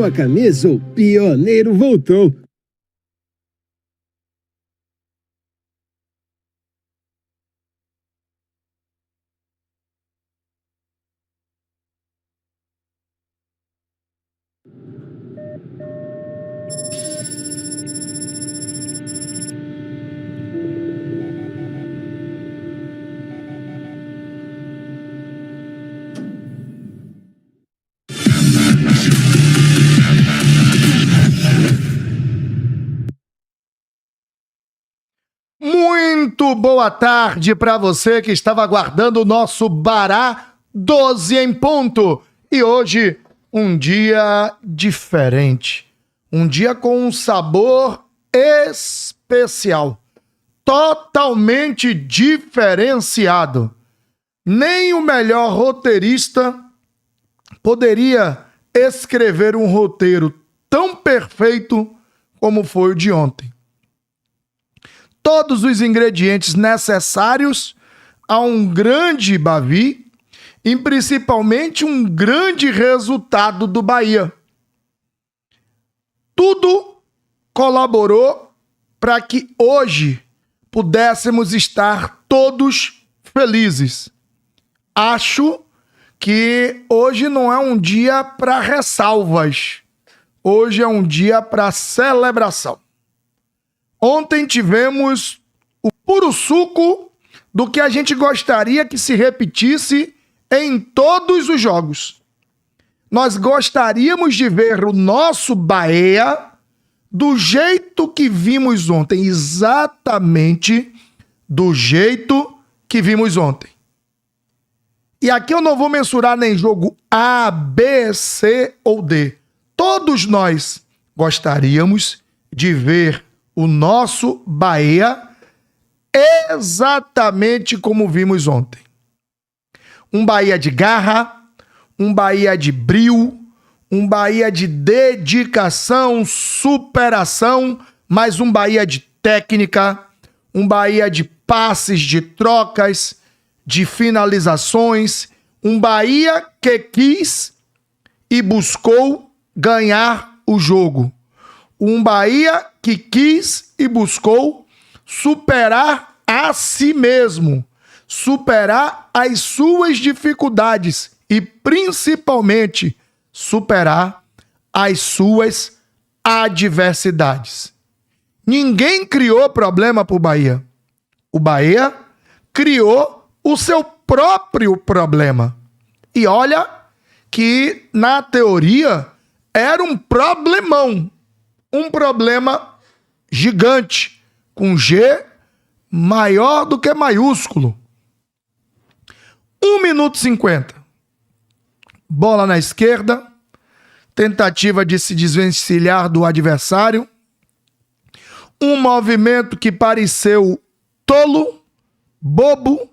a camisa, o pioneiro voltou. Muito boa tarde para você que estava aguardando o nosso Bará 12 em ponto. E hoje, um dia diferente. Um dia com um sabor especial. Totalmente diferenciado. Nem o melhor roteirista poderia escrever um roteiro tão perfeito como foi o de ontem. Todos os ingredientes necessários a um grande Bavi e principalmente um grande resultado do Bahia. Tudo colaborou para que hoje pudéssemos estar todos felizes. Acho que hoje não é um dia para ressalvas. Hoje é um dia para celebração. Ontem tivemos o puro suco do que a gente gostaria que se repetisse em todos os jogos. Nós gostaríamos de ver o nosso Bahia do jeito que vimos ontem, exatamente do jeito que vimos ontem. E aqui eu não vou mensurar nem jogo A, B, C ou D. Todos nós gostaríamos de ver o nosso Bahia exatamente como vimos ontem. Um Bahia de garra, um Bahia de brio, um Bahia de dedicação, superação, mas um Bahia de técnica, um Bahia de passes, de trocas, de finalizações, um Bahia que quis e buscou ganhar o jogo. Um Bahia que quis e buscou superar a si mesmo, superar as suas dificuldades e, principalmente, superar as suas adversidades. Ninguém criou problema para o Bahia. O Bahia criou o seu próprio problema. E olha que, na teoria, era um problemão. Um problema gigante, com G maior do que maiúsculo. 1 minuto e 50. Bola na esquerda. Tentativa de se desvencilhar do adversário. Um movimento que pareceu tolo, bobo,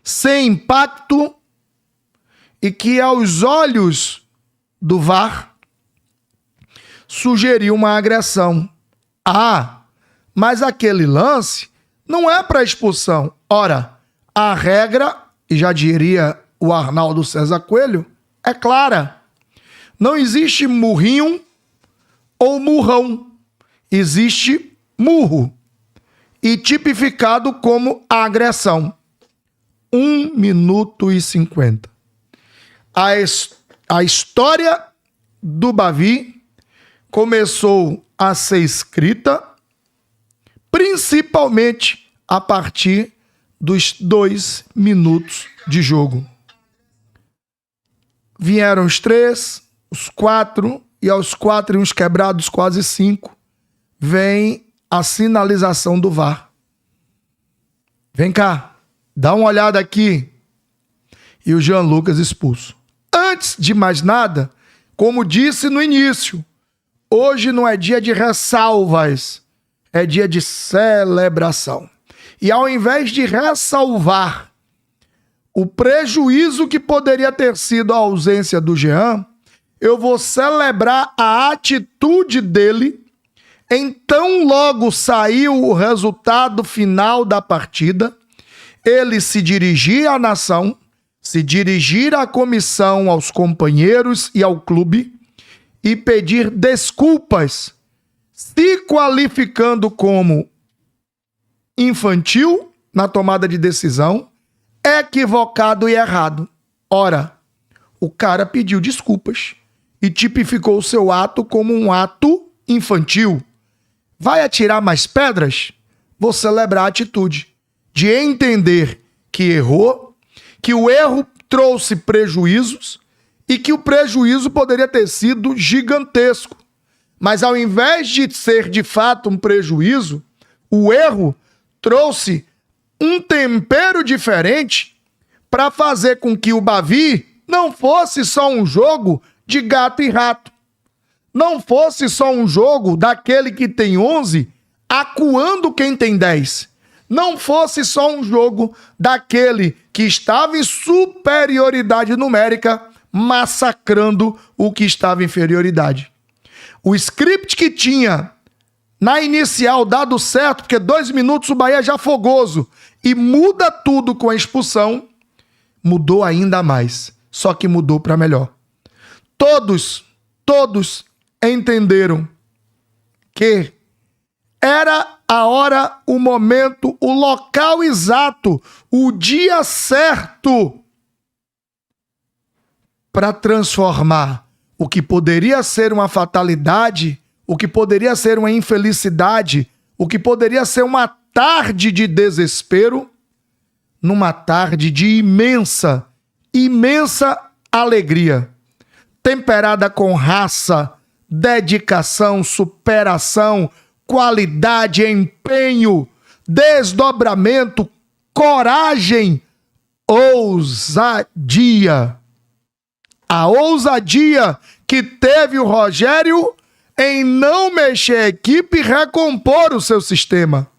sem impacto e que, aos olhos do VAR, sugeriu uma agressão. Ah, mas aquele lance não é para expulsão. Ora, a regra, e já diria o Arnaldo César Coelho, é clara. Não existe murrinho ou murrão. Existe murro. E tipificado como agressão. 1 minuto e 50. A história do Bavi começou a ser escrita principalmente a partir dos 2 minutos de jogo. Vieram os 3, os 4, e aos 4 e uns quebrados, quase 5, vem a sinalização do VAR. Vem cá, dá uma olhada aqui. E o Jean Lucas expulso. Antes de mais nada, como disse no início, hoje não é dia de ressalvas, é dia de celebração. E ao invés de ressalvar o prejuízo que poderia ter sido a ausência do Jean, eu vou celebrar a atitude dele em tão logo saiu o resultado final da partida, ele se dirigir à nação, se dirigir à comissão, aos companheiros e ao clube, e pedir desculpas, se qualificando como infantil na tomada de decisão, equivocado e errado. Ora, o cara pediu desculpas e tipificou o seu ato como um ato infantil. Vai atirar mais pedras? Vou celebrar a atitude de entender que errou, que o erro trouxe prejuízos e que o prejuízo poderia ter sido gigantesco. Mas ao invés de ser de fato um prejuízo, o erro trouxe um tempero diferente para fazer com que o Bavi não fosse só um jogo de gato e rato. Não fosse só um jogo daquele que tem 11 acuando quem tem 10. Não fosse só um jogo daquele que estava em superioridade numérica massacrando o que estava em inferioridade. O script que tinha na inicial dado certo, porque 2 minutos o Bahia já fogoso e muda tudo com a expulsão, mudou ainda mais. Só que mudou para melhor. Todos entenderam que era a hora, o momento, o local exato, o dia certo para transformar o que poderia ser uma fatalidade, o que poderia ser uma infelicidade, o que poderia ser uma tarde de desespero, numa tarde de imensa alegria, temperada com raça, dedicação, superação, qualidade, empenho, desdobramento, coragem, ousadia. A ousadia que teve o Rogério em não mexer a equipe e recompor o seu sistema.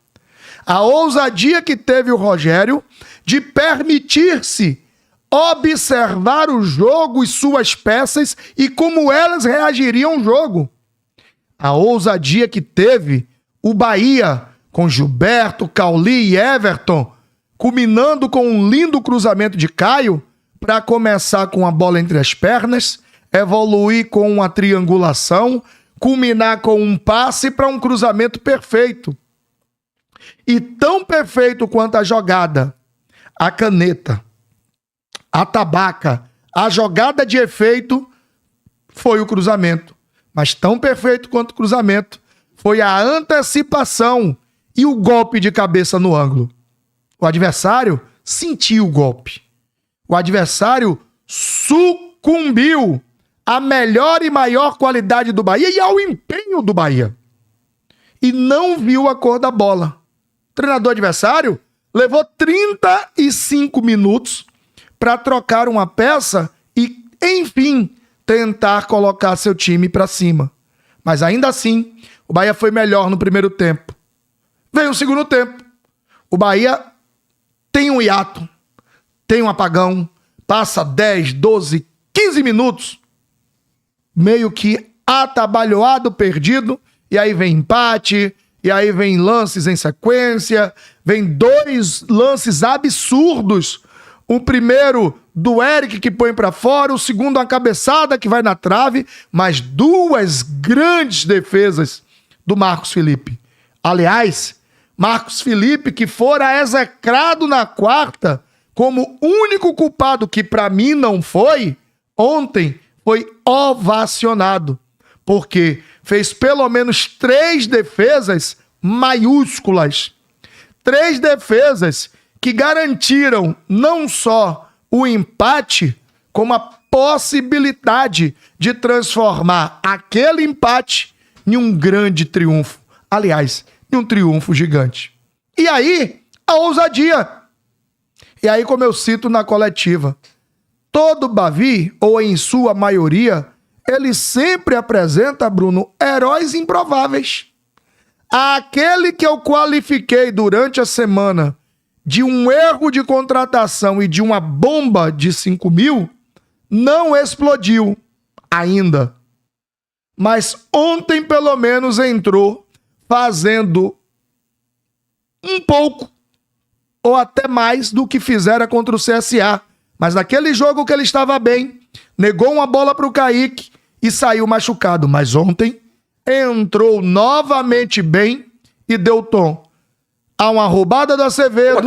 A ousadia que teve o Rogério de permitir-se observar o jogo e suas peças e como elas reagiriam ao jogo. A ousadia que teve o Bahia com Gilberto, Cauli e Everton, culminando com um lindo cruzamento de Caio, para começar com a bola entre as pernas, evoluir com uma triangulação, culminar com um passe para um cruzamento perfeito. E tão perfeito quanto a jogada, a caneta, a tabaca, a jogada de efeito foi o cruzamento. Mas tão perfeito quanto o cruzamento foi a antecipação e o golpe de cabeça no ângulo. O adversário sentiu o golpe. O adversário sucumbiu à melhor e maior qualidade do Bahia e ao empenho do Bahia. E não viu a cor da bola. O treinador adversário levou 35 minutos para trocar uma peça e, enfim, tentar colocar seu time para cima. Mas ainda assim, o Bahia foi melhor no primeiro tempo. Veio o segundo tempo. O Bahia tem um hiato, tem um apagão, passa 10, 12, 15 minutos, meio que atabalhoado, perdido, e aí vem empate, e aí vem lances em sequência, vem 2 lances absurdos. O primeiro do Eric que põe para fora, o segundo uma cabeçada que vai na trave, mas 2 grandes defesas do Marcos Felipe. Aliás, Marcos Felipe que fora execrado na quarta como único culpado, que para mim não foi, ontem foi ovacionado, porque fez pelo menos 3 defesas maiúsculas. 3 defesas que garantiram não só o empate, como a possibilidade de transformar aquele empate em um grande triunfo. Aliás, em um triunfo gigante. E aí, a ousadia. E aí, como eu cito na coletiva, todo Bavi, ou em sua maioria, ele sempre apresenta, Bruno, heróis improváveis. Aquele que eu qualifiquei durante a semana de um erro de contratação e de uma bomba de 5 mil, não explodiu ainda. Mas ontem, pelo menos, entrou fazendo um pouco ou até mais do que fizera contra o CSA. Mas naquele jogo que ele estava bem, negou uma bola para o Kaique e saiu machucado, mas ontem entrou novamente bem e deu tom. Há uma roubada do Acevedo,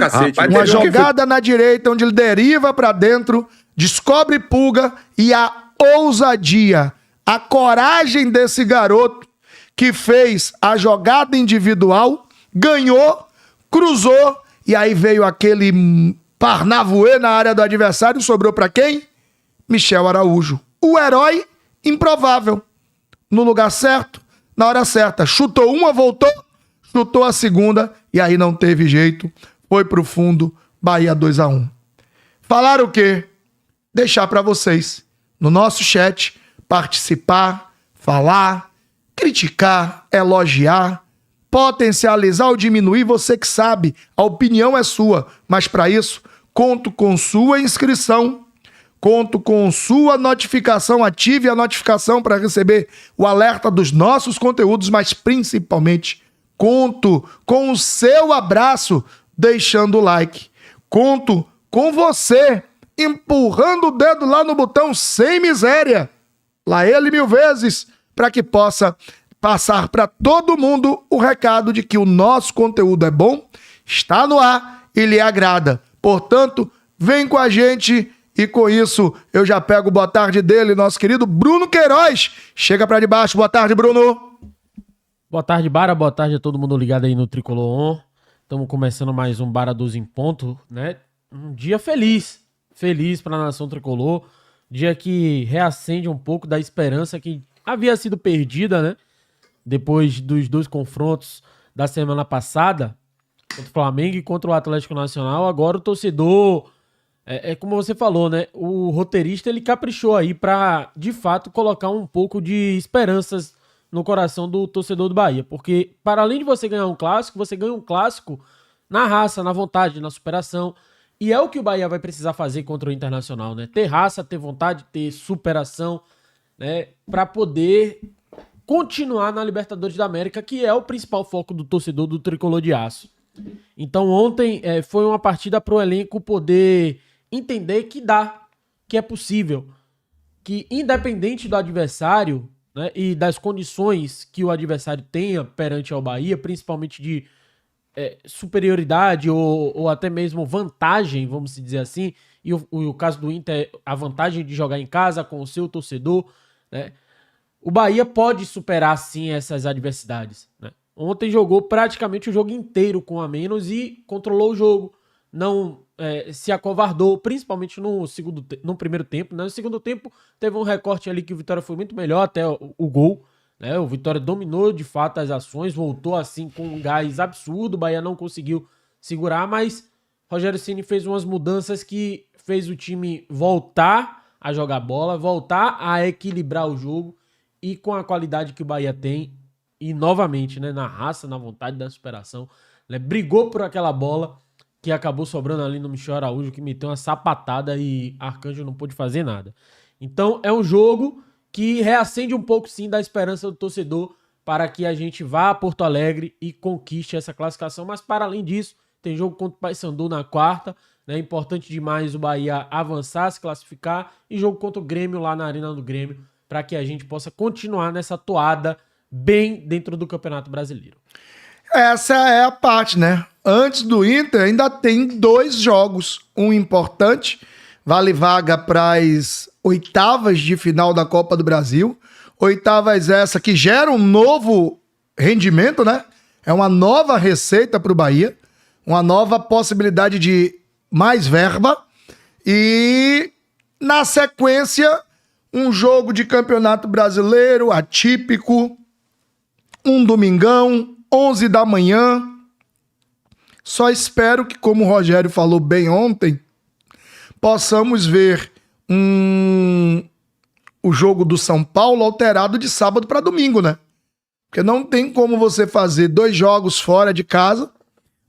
uma jogada na direita onde ele deriva para dentro, descobre Pulga e a ousadia, a coragem desse garoto que fez a jogada individual, ganhou, cruzou e aí veio aquele Parnavoê na área do adversário, sobrou para quem? Michel Araújo, o herói improvável, no lugar certo, na hora certa, chutou uma, voltou, chutou a segunda e aí não teve jeito, foi pro fundo, Bahia 2-1. Falar o quê? Deixar para vocês, no nosso chat, participar, falar, criticar, elogiar, potencializar ou diminuir, você que sabe, a opinião é sua, mas para isso, conto com sua inscrição, conto com sua notificação, ative a notificação para receber o alerta dos nossos conteúdos, mas principalmente conto com o seu abraço deixando o like. Conto com você empurrando o dedo lá no botão sem miséria, lá ele 1000 vezes, para que possa passar para todo mundo o recado de que o nosso conteúdo é bom, está no ar e lhe agrada. Portanto, vem com a gente e com isso eu já pego o boa tarde dele, nosso querido Bruno Queiroz. Chega para debaixo. Boa tarde, Bruno. Boa tarde, Bara. Boa tarde a todo mundo ligado aí no Tricolor On. Estamos começando mais um Bara 12 em ponto, né? Um dia feliz. Feliz para a nação tricolor. Dia que reacende um pouco da esperança que havia sido perdida, né? Depois dos 2 confrontos da semana passada, contra o Flamengo e contra o Atlético Nacional. Agora o torcedor, como você falou, né? O roteirista, ele caprichou aí para, de fato, colocar um pouco de esperanças no coração do torcedor do Bahia. Porque, para além de você ganhar um clássico, você ganha um clássico na raça, na vontade, na superação. E é o que o Bahia vai precisar fazer contra o Internacional, né? Ter raça, ter vontade, ter superação, né? Para poder continuar na Libertadores da América, que é o principal foco do torcedor do Tricolor de Aço. Então ontem foi uma partida para o elenco poder entender que dá, que é possível, que independente do adversário, né, e das condições que o adversário tenha perante ao Bahia, principalmente de superioridade ou até mesmo vantagem, vamos dizer assim, e o caso do Inter é a vantagem de jogar em casa com o seu torcedor, né? O Bahia pode superar sim essas adversidades, né? Ontem jogou praticamente o jogo inteiro com a menos e controlou o jogo, não se acovardou, principalmente no primeiro tempo, né? No segundo tempo teve um recorte ali que o Vitória foi muito melhor até o gol, né? O Vitória dominou de fato as ações, voltou assim com um gás absurdo, o Bahia não conseguiu segurar, mas Rogério Ceni fez umas mudanças que fez o time voltar a jogar bola, voltar a equilibrar o jogo e com a qualidade que o Bahia tem e novamente, né, na raça, na vontade da superação, né, brigou por aquela bola que acabou sobrando ali no Michel Araújo, que meteu uma sapatada e Arcanjo não pôde fazer nada. Então é um jogo que reacende um pouco sim da esperança do torcedor para que a gente vá a Porto Alegre e conquiste essa classificação, mas para além disso, tem jogo contra o Paysandu na quarta, né? É importante demais o Bahia avançar, se classificar, e jogo contra o Grêmio lá na Arena do Grêmio, para que a gente possa continuar nessa toada bem dentro do Campeonato Brasileiro. Essa é a parte, né? Antes do Inter ainda tem 2 jogos, um importante, vale vaga para as oitavas de final da Copa do Brasil, oitavas essa que gera um novo rendimento, né? É uma nova receita para o Bahia, uma nova possibilidade de mais verba e na sequência um jogo de Campeonato Brasileiro atípico, um domingão, 11 da manhã. Só espero que, como o Rogério falou bem ontem, possamos ver o jogo do São Paulo alterado de sábado para domingo, né? Porque não tem como você fazer 2 jogos fora de casa,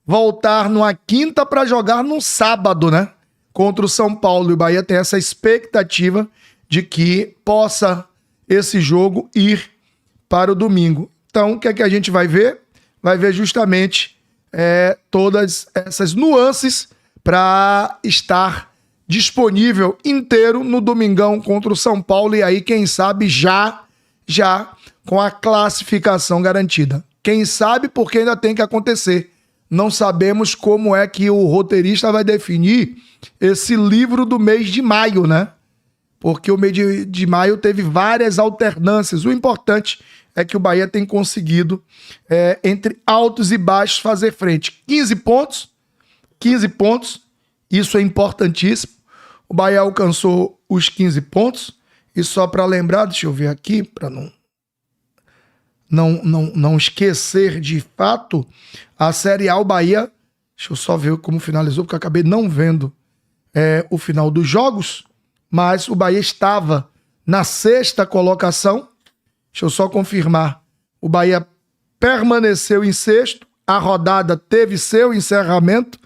voltar numa quinta para jogar no sábado, né? Contra o São Paulo. E o Bahia tem essa expectativa de que possa esse jogo ir para o domingo. Então, o que é que a gente vai ver? Vai ver justamente todas essas nuances para estar disponível inteiro no domingão contra o São Paulo. E aí, quem sabe, já com a classificação garantida. Quem sabe, porque ainda tem que acontecer. Não sabemos como é que o roteirista vai definir esse livro do mês de maio, né? Porque o mês de maio teve várias alternâncias. O importante é que o Bahia tem conseguido, entre altos e baixos, fazer frente. 15 pontos, isso é importantíssimo. O Bahia alcançou os 15 pontos. E só para lembrar, deixa eu ver aqui, para não esquecer de fato, a Série A, o Bahia, deixa eu só ver como finalizou, porque eu acabei não vendo o final dos jogos, mas o Bahia estava na 6ª colocação. Deixa eu só confirmar. O Bahia permaneceu em 6º, a rodada teve seu encerramento,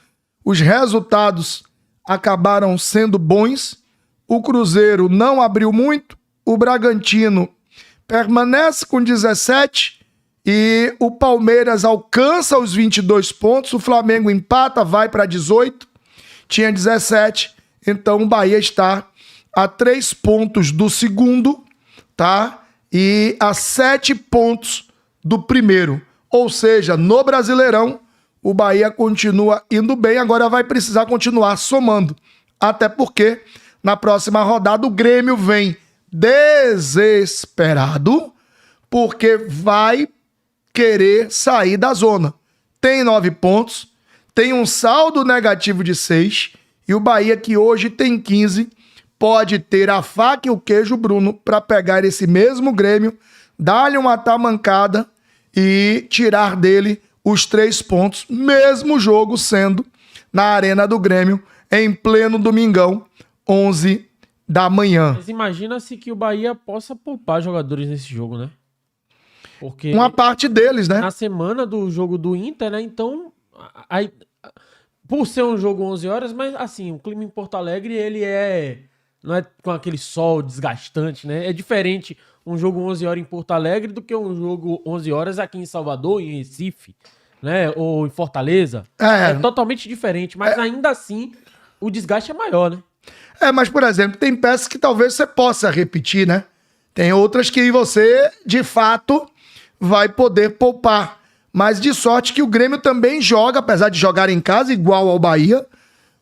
os resultados acabaram sendo bons, o Cruzeiro não abriu muito, o Bragantino permanece com 17 e o Palmeiras alcança os 22 pontos, o Flamengo empata, vai para 18, tinha 17, então o Bahia está a 3 pontos do segundo, tá? E a 7 pontos do primeiro. Ou seja, no Brasileirão, o Bahia continua indo bem, agora vai precisar continuar somando. Até porque na próxima rodada o Grêmio vem desesperado, porque vai querer sair da zona. Tem 9 pontos, tem um saldo negativo de 6, e o Bahia, que hoje tem 15, pode ter a faca e o queijo, Bruno, para pegar esse mesmo Grêmio, dar-lhe uma tamancada e tirar dele os 3 pontos, mesmo jogo sendo na Arena do Grêmio, em pleno domingão, 11 da manhã. Mas imagina-se que o Bahia possa poupar jogadores nesse jogo, né? Porque uma parte deles, né? Na semana do jogo do Inter, né? Então, aí, por ser um jogo 11 horas, mas assim, o clima em Porto Alegre, ele não é com aquele sol desgastante, né? É diferente um jogo 11 horas em Porto Alegre do que um jogo 11 horas aqui em Salvador, em Recife, né? Ou em Fortaleza. É totalmente diferente, mas ainda assim o desgaste é maior, né? Mas, por exemplo, tem peças que talvez você possa repetir, né? Tem outras que você, de fato, vai poder poupar. Mas de sorte que o Grêmio também joga, apesar de jogar em casa, igual ao Bahia,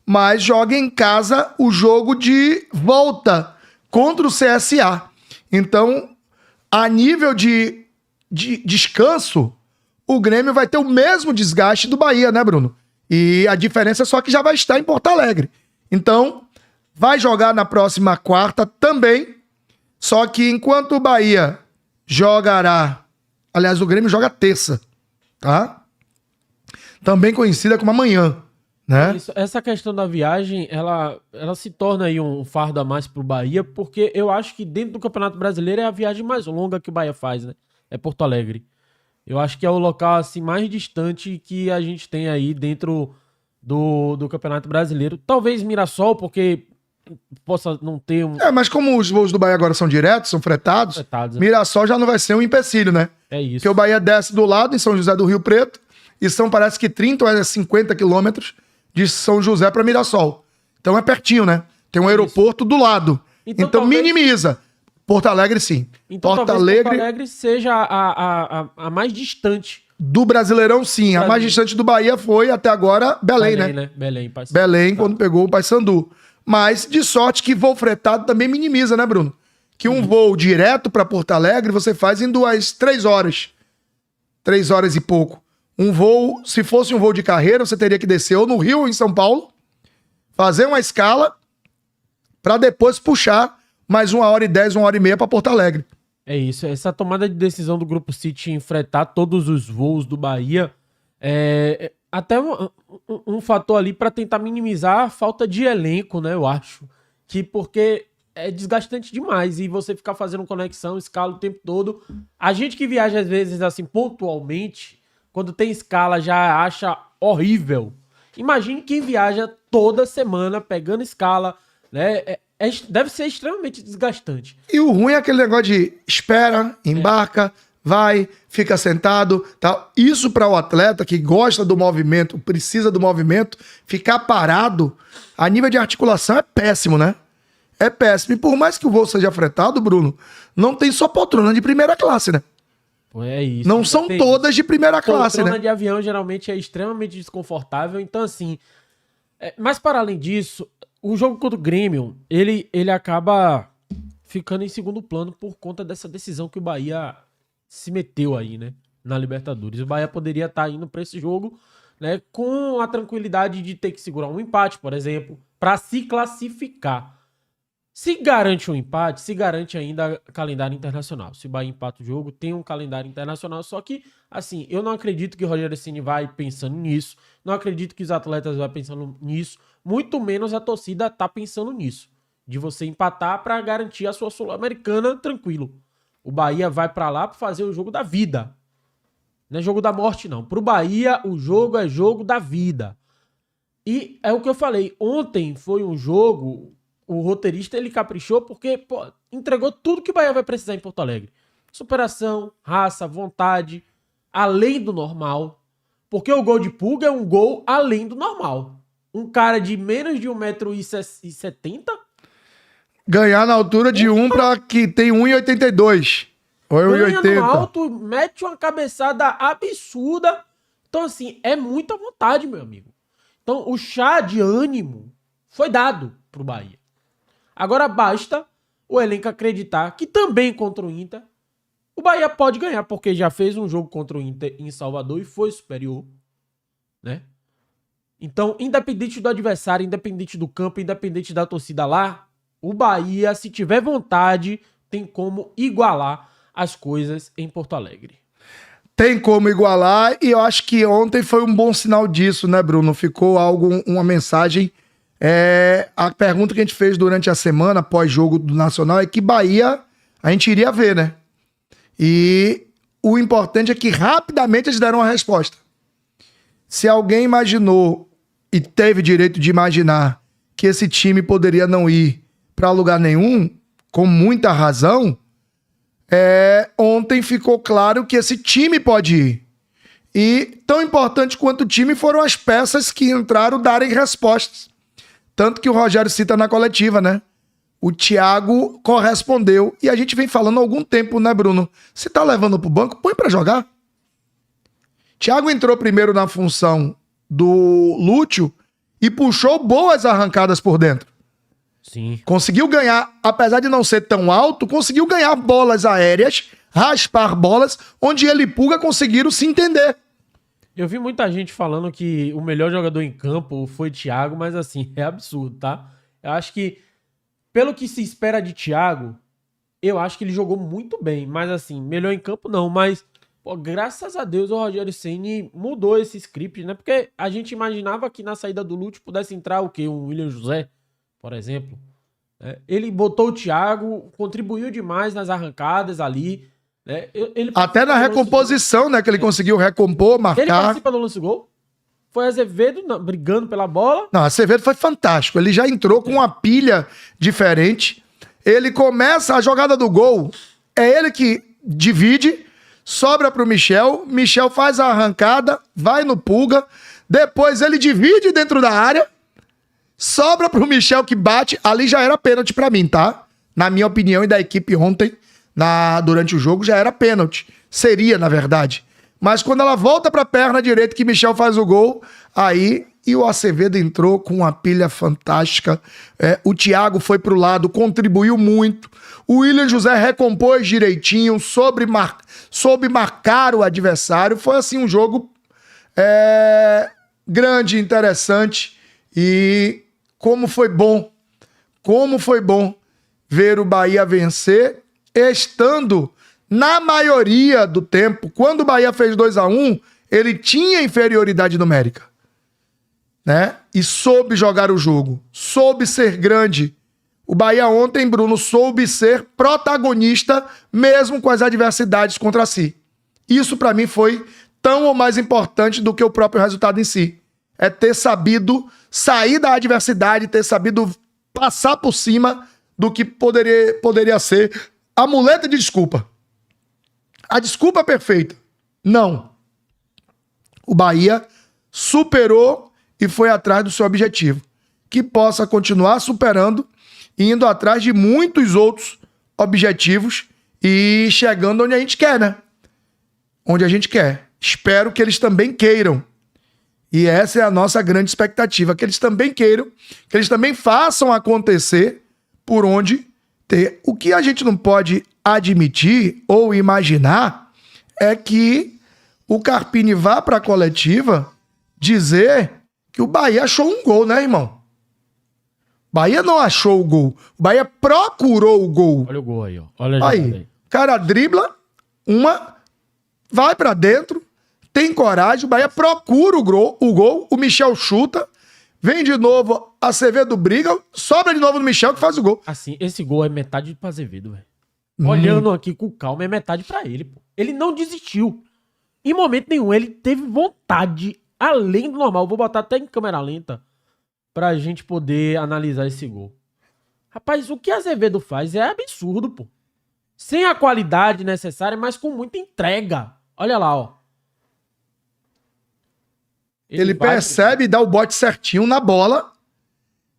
mas joga em casa o jogo de volta contra o CSA. Então, a nível de descanso, o Grêmio vai ter o mesmo desgaste do Bahia, né, Bruno? E a diferença é só que já vai estar em Porto Alegre. Então, vai jogar na próxima quarta também, só que enquanto o Bahia jogará... Aliás, o Grêmio joga terça, tá? Também conhecida como amanhã, né? Essa questão da viagem, ela se torna aí um fardo a mais pro Bahia, porque eu acho que dentro do Campeonato Brasileiro é a viagem mais longa que o Bahia faz, né? É Porto Alegre. Eu acho que é o local assim, mais distante que a gente tem aí dentro do Campeonato Brasileiro. Talvez Mirassol, porque possa não ter um... mas como os voos do Bahia agora são diretos, são fretados, né? Mirassol já não vai ser um empecilho, né? É isso. Porque o Bahia desce do lado, em São José do Rio Preto, e são, parece que 30 ou 50 quilômetros de São José para Mirassol. Então é pertinho, né? Tem um aeroporto do lado. Então talvez... minimiza. Porto Alegre, sim. Então Porto Alegre seja a mais distante. Do Brasileirão, sim. A mais distante do Bahia foi, até agora, Belém, né? Belém, quando pegou o Paysandu. Mas, de sorte que voo fretado também minimiza, né, Bruno? Que um voo direto para Porto Alegre você faz em 3 horas. 3 horas e pouco. Um voo, se fosse um voo de carreira, você teria que descer ou no Rio ou em São Paulo, fazer uma escala, para depois puxar mais 1h10, 1h30 para Porto Alegre. É isso. Essa tomada de decisão do Grupo City em fretar todos os voos do Bahia é até um fator ali para tentar minimizar a falta de elenco, né? Eu acho. Porque é desgastante demais e você ficar fazendo conexão, escala o tempo todo. A gente que viaja às vezes assim pontualmente, quando tem escala já acha horrível. Imagine quem viaja toda semana pegando escala, né? Deve ser extremamente desgastante. E o ruim é aquele negócio de espera, embarca, vai, fica sentado, tal. Isso para o atleta que gosta do movimento, precisa do movimento, ficar parado a nível de articulação é péssimo, né? É péssimo. E por mais que o voo seja fretado, Bruno, não tem só poltrona de primeira classe, né? É isso. Não são todas de primeira classe, né? Poltrona de avião geralmente é extremamente desconfortável. Então, assim... Mas para além disso, o jogo contra o Grêmio, ele acaba ficando em segundo plano por conta dessa decisão que o Bahia se meteu aí, né? Na Libertadores. O Bahia poderia estar indo para esse jogo, né? Com a tranquilidade de ter que segurar um empate, por exemplo, para se classificar. Se garante um empate, se garante ainda calendário internacional. Se o Bahia empata o jogo, tem um calendário internacional. Só que, assim, eu não acredito que o Rogério Ceni vai pensando nisso. Não acredito que os atletas vão pensando nisso. Muito menos a torcida tá pensando nisso. De você empatar para garantir a sua Sul-Americana tranquilo. O Bahia vai para lá para fazer o jogo da vida. Não é jogo da morte, não. Pro Bahia, o jogo é jogo da vida. E é o que eu falei. Ontem foi um jogo... O roteirista, ele caprichou porque entregou tudo que o Bahia vai precisar em Porto Alegre. Superação, raça, vontade, além do normal. Porque o gol de Pulga é um gol além do normal. Um cara de menos de 1,70 m... Ganhar na altura de um para que tem 1,82. Ou 1,80. Ganha no alto, mete uma cabeçada absurda. Então, assim, é muita vontade, meu amigo. Então, o chá de ânimo foi dado pro Bahia. Agora basta o elenco acreditar que também contra o Inter, o Bahia pode ganhar, porque já fez um jogo contra o Inter em Salvador e foi superior, né? Então, independente do adversário, independente do campo, independente da torcida lá, o Bahia, se tiver vontade, tem como igualar as coisas em Porto Alegre. Tem como igualar e eu acho que ontem foi um bom sinal disso, né, Bruno? Ficou uma mensagem... a pergunta que a gente fez durante a semana, pós-jogo do Nacional, é que Bahia a gente iria ver, né? E o importante é que rapidamente eles deram uma resposta. Se alguém imaginou e teve direito de imaginar que esse time poderia não ir para lugar nenhum, com muita razão, ontem ficou claro que esse time pode ir. E tão importante quanto o time foram as peças que entraram darem respostas. Tanto que o Rogério cita na coletiva, né? O Thiago correspondeu. E a gente vem falando há algum tempo, né, Bruno? Se tá levando pro banco, põe pra jogar. Thiago entrou primeiro na função do Lúcio e puxou boas arrancadas por dentro. Sim. Conseguiu ganhar, apesar de não ser tão alto, conseguiu ganhar bolas aéreas, raspar bolas, onde ele e Pulga conseguiram se entender. Eu vi muita gente falando que o melhor jogador em campo foi Thiago, mas assim, é absurdo, tá? Eu acho que, pelo que se espera de Thiago, eu acho que ele jogou muito bem, mas assim, melhor em campo não, mas graças a Deus o Rogério Ceni mudou esse script, né? Porque a gente imaginava que na saída do Lúcio pudesse entrar o quê? Um William José, por exemplo. Ele botou o Thiago, contribuiu demais nas arrancadas ali, né? Até na recomposição, né? Que ele conseguiu recompor, marcar. Ele participa do lance gol. Foi Azevedo brigando pela bola. Não, Azevedo foi fantástico. Ele já entrou com uma pilha diferente. Ele começa a jogada do gol. É ele que divide, sobra pro Michel. Michel faz a arrancada, vai no Pulga. Depois ele divide dentro da área. Sobra pro Michel que bate. Ali já era pênalti pra mim, tá? Na minha opinião e da equipe ontem, durante o jogo, já era pênalti. Seria, na verdade. Mas quando ela volta pra perna direita que Michel faz o gol, aí... E o Azevedo entrou com uma pilha fantástica. O Thiago foi pro lado, contribuiu muito. O William José recompôs direitinho, soube marcar o adversário. Foi assim um jogo grande, interessante. E como foi bom ver o Bahia vencer, estando na maioria do tempo. Quando o Bahia fez 2-1, ele tinha inferioridade numérica, né? E soube jogar o jogo, soube ser grande. O Bahia ontem, Bruno, soube ser protagonista mesmo com as adversidades contra si. Isso pra mim foi tão ou mais importante do que o próprio resultado em si. É ter sabido sair da adversidade, ter sabido passar por cima do que poderia ser a muleta de desculpa. a desculpa perfeita. Não. O Bahia superou e foi atrás do seu objetivo. Que possa continuar superando e indo atrás de muitos outros objetivos e chegando onde a gente quer, né? Onde a gente quer. Espero que eles também queiram. E essa é a nossa grande expectativa, que eles também queiram, que eles também façam acontecer por onde ter. O que a gente não pode admitir ou imaginar é que o Carpini vá para a coletiva dizer que o Bahia achou um gol, né, irmão? Bahia não achou o gol. O Bahia procurou o gol. Olha o gol aí, ó. Olha a Aí, jogada aí. o cara dribla, vai pra dentro, tem coragem, o Bahia procura o gol, o Michel chuta, vem de novo, Acevedo briga, sobra de novo no Michel que faz o gol. Assim, esse gol é metade pro Azevedo, velho. Olhando aqui com calma, é metade pra ele, pô. Ele não desistiu. Em momento nenhum, ele teve vontade, além do normal. Vou botar até em câmera lenta pra gente poder analisar esse gol. Rapaz, o que Azevedo faz é absurdo, pô. Sem a qualidade necessária, mas com muita entrega. Olha lá, ó. Ele percebe, dá o bote certinho na bola.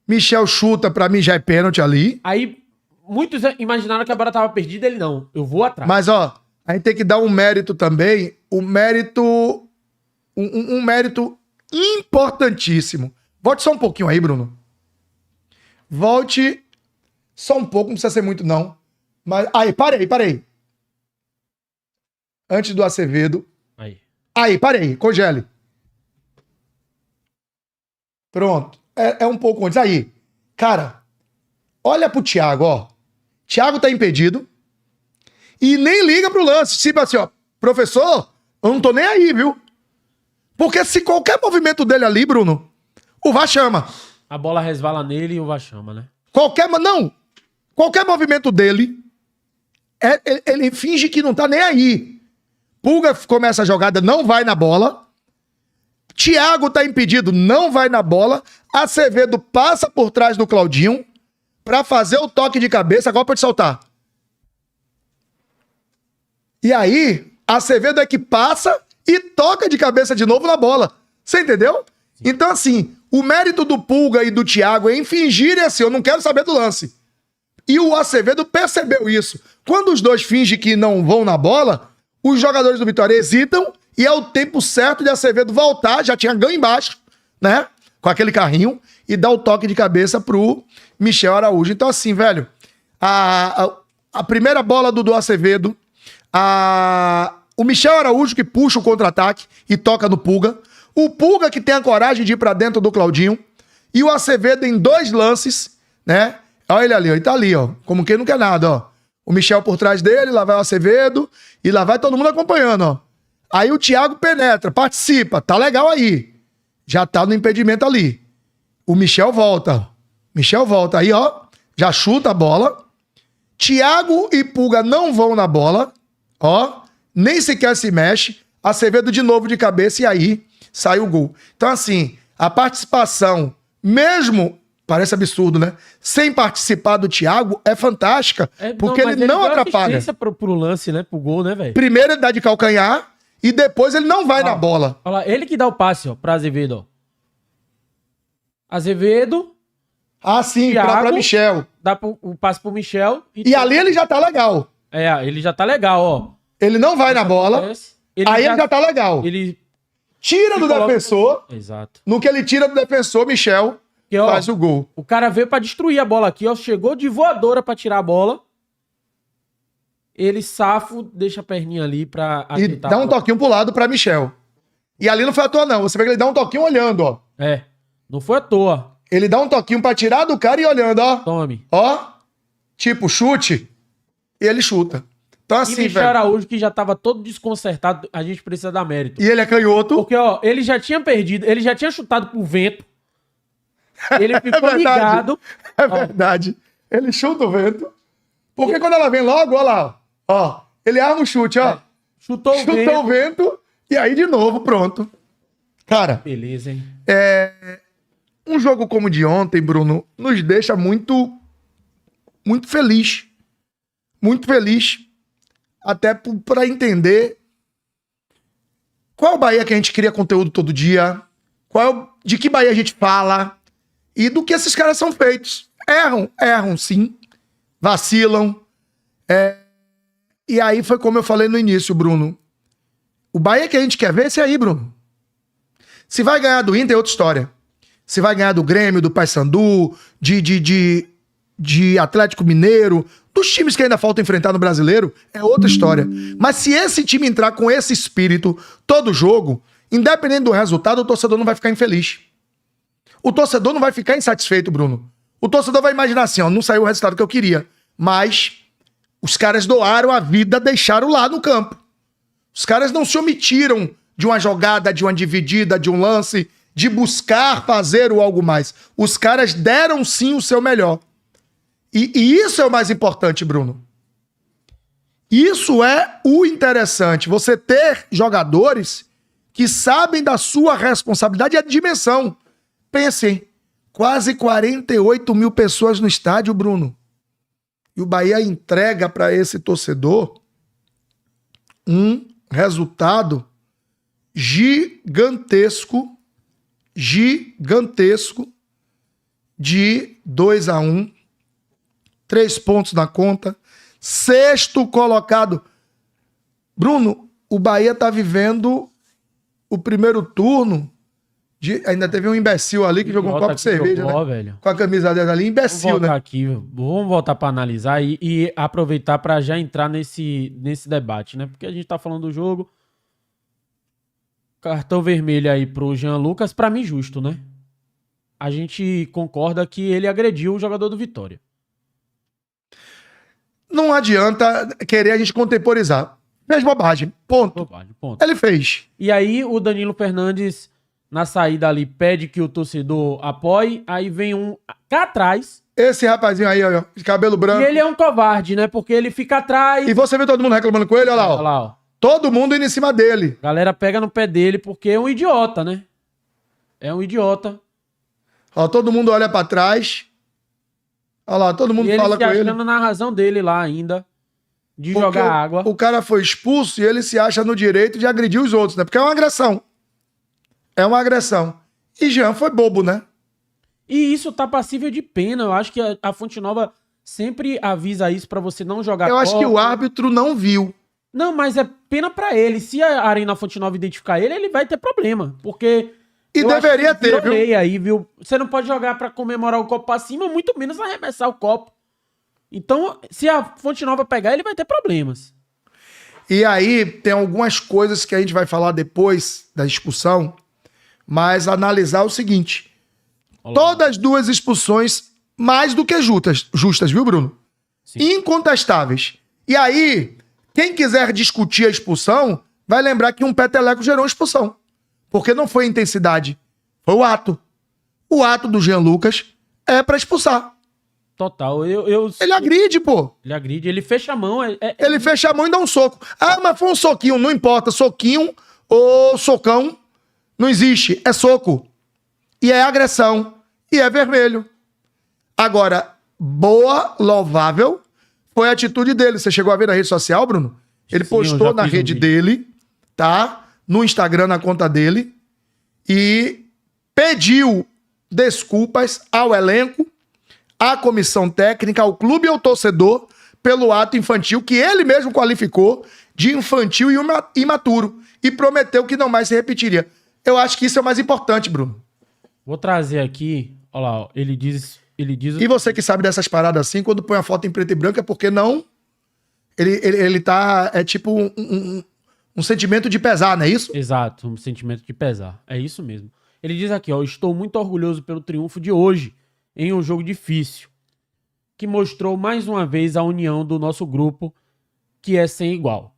Michel chuta, pra mim já é pênalti ali. Aí, muitos imaginaram que a bola tava perdida, ele não. Eu vou atrás. Mas, ó, a gente tem que dar um mérito também, um mérito importantíssimo. Volte só um pouquinho aí, Bruno. Volte só um pouco, não precisa ser muito, não. Mas, aí, parei. Antes do Acevedo. Aí, parei, congele. Pronto. É um pouco antes. Aí, cara, olha pro Thiago, ó. Thiago tá impedido e nem liga pro lance. Tipo assim, ó, professor, eu não tô nem aí, viu? Porque se qualquer movimento dele ali, Bruno, o VAR chama. A bola resvala nele e o VAR chama, né? Qualquer movimento dele, ele finge que não tá nem aí. Pulga começa a jogada, não vai na bola. Thiago tá impedido, não vai na bola. Acevedo passa por trás do Claudinho pra fazer o toque de cabeça, agora pode soltar. E aí, Acevedo é que passa e toca de cabeça de novo na bola. Você entendeu? Sim. Então, assim, o mérito do Pulga e do Thiago é em fingirem assim, eu não quero saber do lance. E o Acevedo percebeu isso. Quando os dois fingem que não vão na bola, os jogadores do Vitória hesitam e é o tempo certo de Acevedo voltar, já tinha ganho embaixo, né? Com aquele carrinho, e dar o toque de cabeça pro Michel Araújo. Então, assim, velho, a primeira bola do Acevedo, o Michel Araújo que puxa o contra-ataque e toca no Pulga, o Pulga que tem a coragem de ir pra dentro do Claudinho, e o Acevedo em 2 lances, né? Olha ele ali, ó, ele tá ali, ó, como quem não quer nada, ó. O Michel por trás dele, lá vai o Acevedo, e lá vai todo mundo acompanhando, ó. Aí o Thiago penetra, participa, tá legal aí. Já tá no impedimento ali. O Michel volta. Aí, ó, já chuta a bola. Thiago e Pulga não vão na bola, ó, nem sequer se mexe. Acevedo de novo de cabeça e aí sai o gol. Então, assim, a participação, mesmo, parece absurdo, né? Sem participar do Thiago, é fantástica, porque ele não atrapalha. Pro lance, né? Pro gol, né, velho? Primeiro ele dá de calcanhar e depois ele não vai na bola. Olha lá, ele que dá o passe, ó, pra Azevedo, ó. Azevedo. Ah, sim, pra Michel. Dá o passe pro Michel. E ali ele já tá legal. É, ele já tá legal, ó. Ele não vai na bola, ele já tá legal. Ele tira do defensor. Exato. No que ele tira do defensor, Michel que, ó, faz o gol. O cara veio pra destruir a bola aqui, ó. Chegou de voadora pra tirar a bola. Ele safo, deixa a perninha ali pra... E dá um toquinho pro lado pra Michel. E ali não foi à toa, não. Você vê que ele dá um toquinho olhando, ó. É, não foi à toa. Ele dá um toquinho pra tirar do cara e olhando, ó. Tome. Ó, tipo, chute. E ele chuta. Então, assim, e Michel Araújo, que já tava todo desconcertado, a gente precisa dar mérito. E ele é canhoto. Porque, ó, ele já tinha perdido, ele já tinha chutado pro vento. Ele ficou ligado. É verdade. Ele chuta o vento. Porque quando ela vem logo, ó lá, ó. Ele arma o chute, ó. Chutou o vento. E aí, de novo, pronto. Cara. Beleza, hein? Um jogo como o de ontem, Bruno, nos deixa muito feliz. Muito feliz. até para entender qual é o Bahia que a gente cria conteúdo todo dia, de que Bahia a gente fala e do que esses caras são feitos. Erram sim, vacilam. E aí foi como eu falei no início, Bruno. O Bahia que a gente quer ver é esse aí, Bruno. Se vai ganhar do Inter é outra história. Se vai ganhar do Grêmio, do Paysandu, de Atlético Mineiro, dos times que ainda falta enfrentar no Brasileiro, é outra história. Mas se esse time entrar com esse espírito todo jogo, independente do resultado, o torcedor não vai ficar infeliz. O torcedor não vai ficar insatisfeito, Bruno. O torcedor vai imaginar assim, ó, não saiu o resultado que eu queria, mas os caras doaram a vida, deixaram lá no campo. Os caras não se omitiram de uma jogada, de uma dividida, de um lance, de buscar fazer o algo mais. Os caras deram sim o seu melhor. E isso é o mais importante, Bruno. Isso é o interessante. Você ter jogadores que sabem da sua responsabilidade e a dimensão. Pensem, quase 48 mil pessoas no estádio, Bruno. E o Bahia entrega para esse torcedor um resultado gigantesco de 2-1, 3 pontos na conta, 6º colocado. Bruno, o Bahia tá vivendo o primeiro turno ainda teve um imbecil ali que jogou um copo de cerveja, jogou, né? Velho. Com a camisa dela ali, imbecil, né? Vamos voltar para analisar e aproveitar para já entrar nesse debate, né? Porque a gente tá falando do jogo. Cartão vermelho aí pro Jean Lucas, para mim justo, né? A gente concorda que ele agrediu o jogador do Vitória. Não adianta querer a gente contemporizar. Fez bobagem, ponto. Ele fez. E aí o Danilo Fernandes, na saída ali, pede que o torcedor apoie, aí vem um cá atrás. Esse rapazinho aí, ó, de cabelo branco. E ele é um covarde, né? Porque ele fica atrás. E você vê todo mundo reclamando com ele, olha lá, ó. Olha lá, ó. Todo mundo indo em cima dele. A galera pega no pé dele porque é um idiota, né? É um idiota. Ó, todo mundo olha pra trás. Olha lá, todo mundo fala com ele. Ele se achando na razão dele lá ainda, de jogar água. O cara foi expulso e ele se acha no direito de agredir os outros, né? Porque é uma agressão. É uma agressão. E Jean foi bobo, né? E isso tá passível de pena. Eu acho que a Fonte Nova sempre avisa isso pra você não jogar. Eu acho que o árbitro não viu. Não, mas é pena pra ele. Se a Arena Fonte Nova identificar ele vai ter problema. Porque... E deveria ter, viu? Aí, viu? Você não pode jogar pra comemorar o copo pra cima, muito menos arremessar o copo. Então, se a Fonte Nova pegar, ele vai ter problemas. E aí, tem algumas coisas que a gente vai falar depois da expulsão, mas analisar o seguinte. Olá. Todas as duas expulsões mais do que justas, viu, Bruno? Sim. Incontestáveis. E aí, quem quiser discutir a expulsão, vai lembrar que um peteleco gerou uma expulsão. Porque não foi intensidade, foi o ato. O ato do Jean Lucas é pra expulsar. Total. Ele agride, pô. Ele agride, ele fecha a mão. Ele fecha a mão e dá um soco. Ah, mas foi um soquinho, não importa. Soquinho ou socão, não existe. É soco. E é agressão. E é vermelho. Agora, boa, louvável, foi a atitude dele. Você chegou a ver na rede social, Bruno? Ele postou na rede dele, tá? No Instagram, na conta dele, e pediu desculpas ao elenco, à comissão técnica, ao clube e ao torcedor pelo ato infantil que ele mesmo qualificou de infantil e imaturo e prometeu que não mais se repetiria. Eu acho que isso é o mais importante, Bruno. Vou trazer aqui, olha lá, ó, ele diz... E você que sabe dessas paradas assim, quando põe a foto em preto e branco é porque não... Ele tá... É tipo um sentimento de pesar, não é isso? Exato, um sentimento de pesar. É isso mesmo. Ele diz aqui, ó, estou muito orgulhoso pelo triunfo de hoje, em um jogo difícil, que mostrou mais uma vez a união do nosso grupo, que é sem igual,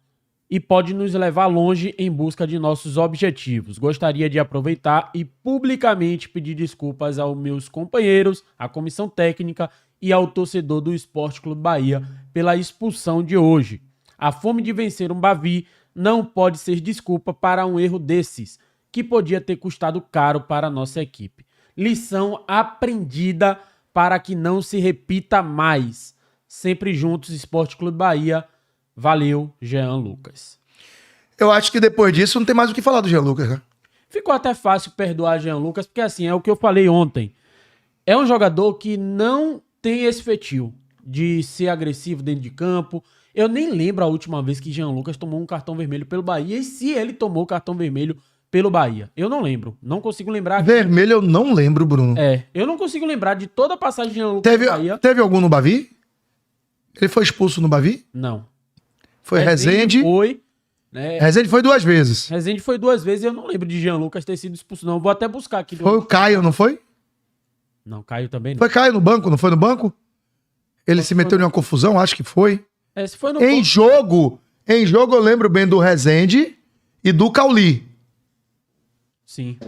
e pode nos levar longe em busca de nossos objetivos. Gostaria de aproveitar e publicamente pedir desculpas aos meus companheiros, à comissão técnica e ao torcedor do Sport Clube Bahia pela expulsão de hoje. A fome de vencer um Bavi não pode ser desculpa para um erro desses, que podia ter custado caro para a nossa equipe. Lição aprendida para que não se repita mais. Sempre juntos, Sport Clube Bahia, Valeu, Jean Lucas. Eu acho que depois disso não tem mais o que falar do Jean Lucas, né? Ficou até fácil perdoar Jean Lucas, porque assim, é o que eu falei ontem. É um jogador que não tem esse feitio de ser agressivo dentro de campo. Eu nem lembro a última vez que Jean Lucas tomou um cartão vermelho pelo Bahia e se ele tomou cartão vermelho pelo Bahia. Eu não lembro. Não consigo lembrar. Vermelho eu não lembro, Bruno. Eu não consigo lembrar de toda a passagem de Jean Lucas pelo Bahia. Teve algum no Bavi? Ele foi expulso no Bavi? Não. Foi Rezende. Foi, né? Rezende foi 2 vezes. Rezende foi 2 vezes e eu não lembro de Jean Lucas ter sido expulso, não. Vou até buscar aqui. Foi o Caio, não foi? Não, Caio também não. Foi Caio no banco, não foi no banco? Ele se meteu em uma confusão, acho que foi. Esse foi no Em jogo eu lembro bem do Rezende e do Cauli. Sim.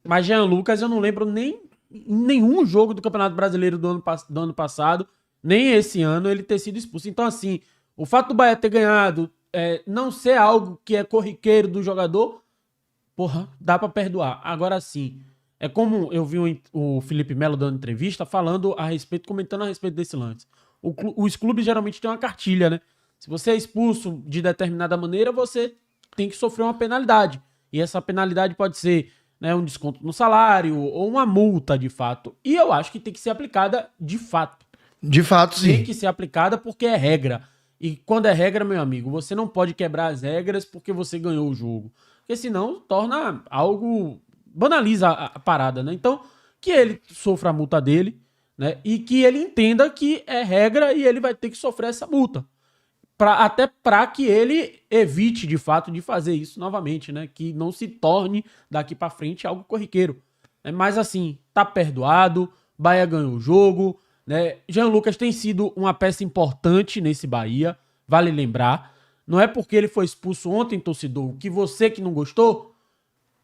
Mas Jean Lucas eu não lembro nem em nenhum jogo do Campeonato Brasileiro do ano passado, nem esse ano, ele ter sido expulso. Então, assim, o fato do Bahia ter ganhado, não ser algo que é corriqueiro do jogador, porra, dá pra perdoar. Agora sim, é como eu vi o Felipe Melo dando entrevista falando a respeito, comentando a respeito desse lance. Os clubes geralmente têm uma cartilha, né? Se você é expulso de determinada maneira, você tem que sofrer uma penalidade. E essa penalidade pode ser, né, um desconto no salário ou uma multa, de fato. E eu acho que tem que ser aplicada de fato. De fato, sim. Tem que ser aplicada porque é regra. E quando é regra, meu amigo, você não pode quebrar as regras porque você ganhou o jogo. Porque senão torna algo... banaliza a parada, né? Então, que ele sofra a multa dele, né? E que ele entenda que é regra e ele vai ter que sofrer essa multa. Até para que ele evite, de fato, de fazer isso novamente, né? Que não se torne, daqui para frente, algo corriqueiro. Mas, assim, tá perdoado, Bahia ganhou o jogo, né? Jean Lucas tem sido uma peça importante nesse Bahia, vale lembrar. Não é porque ele foi expulso ontem, torcedor, que você que não gostou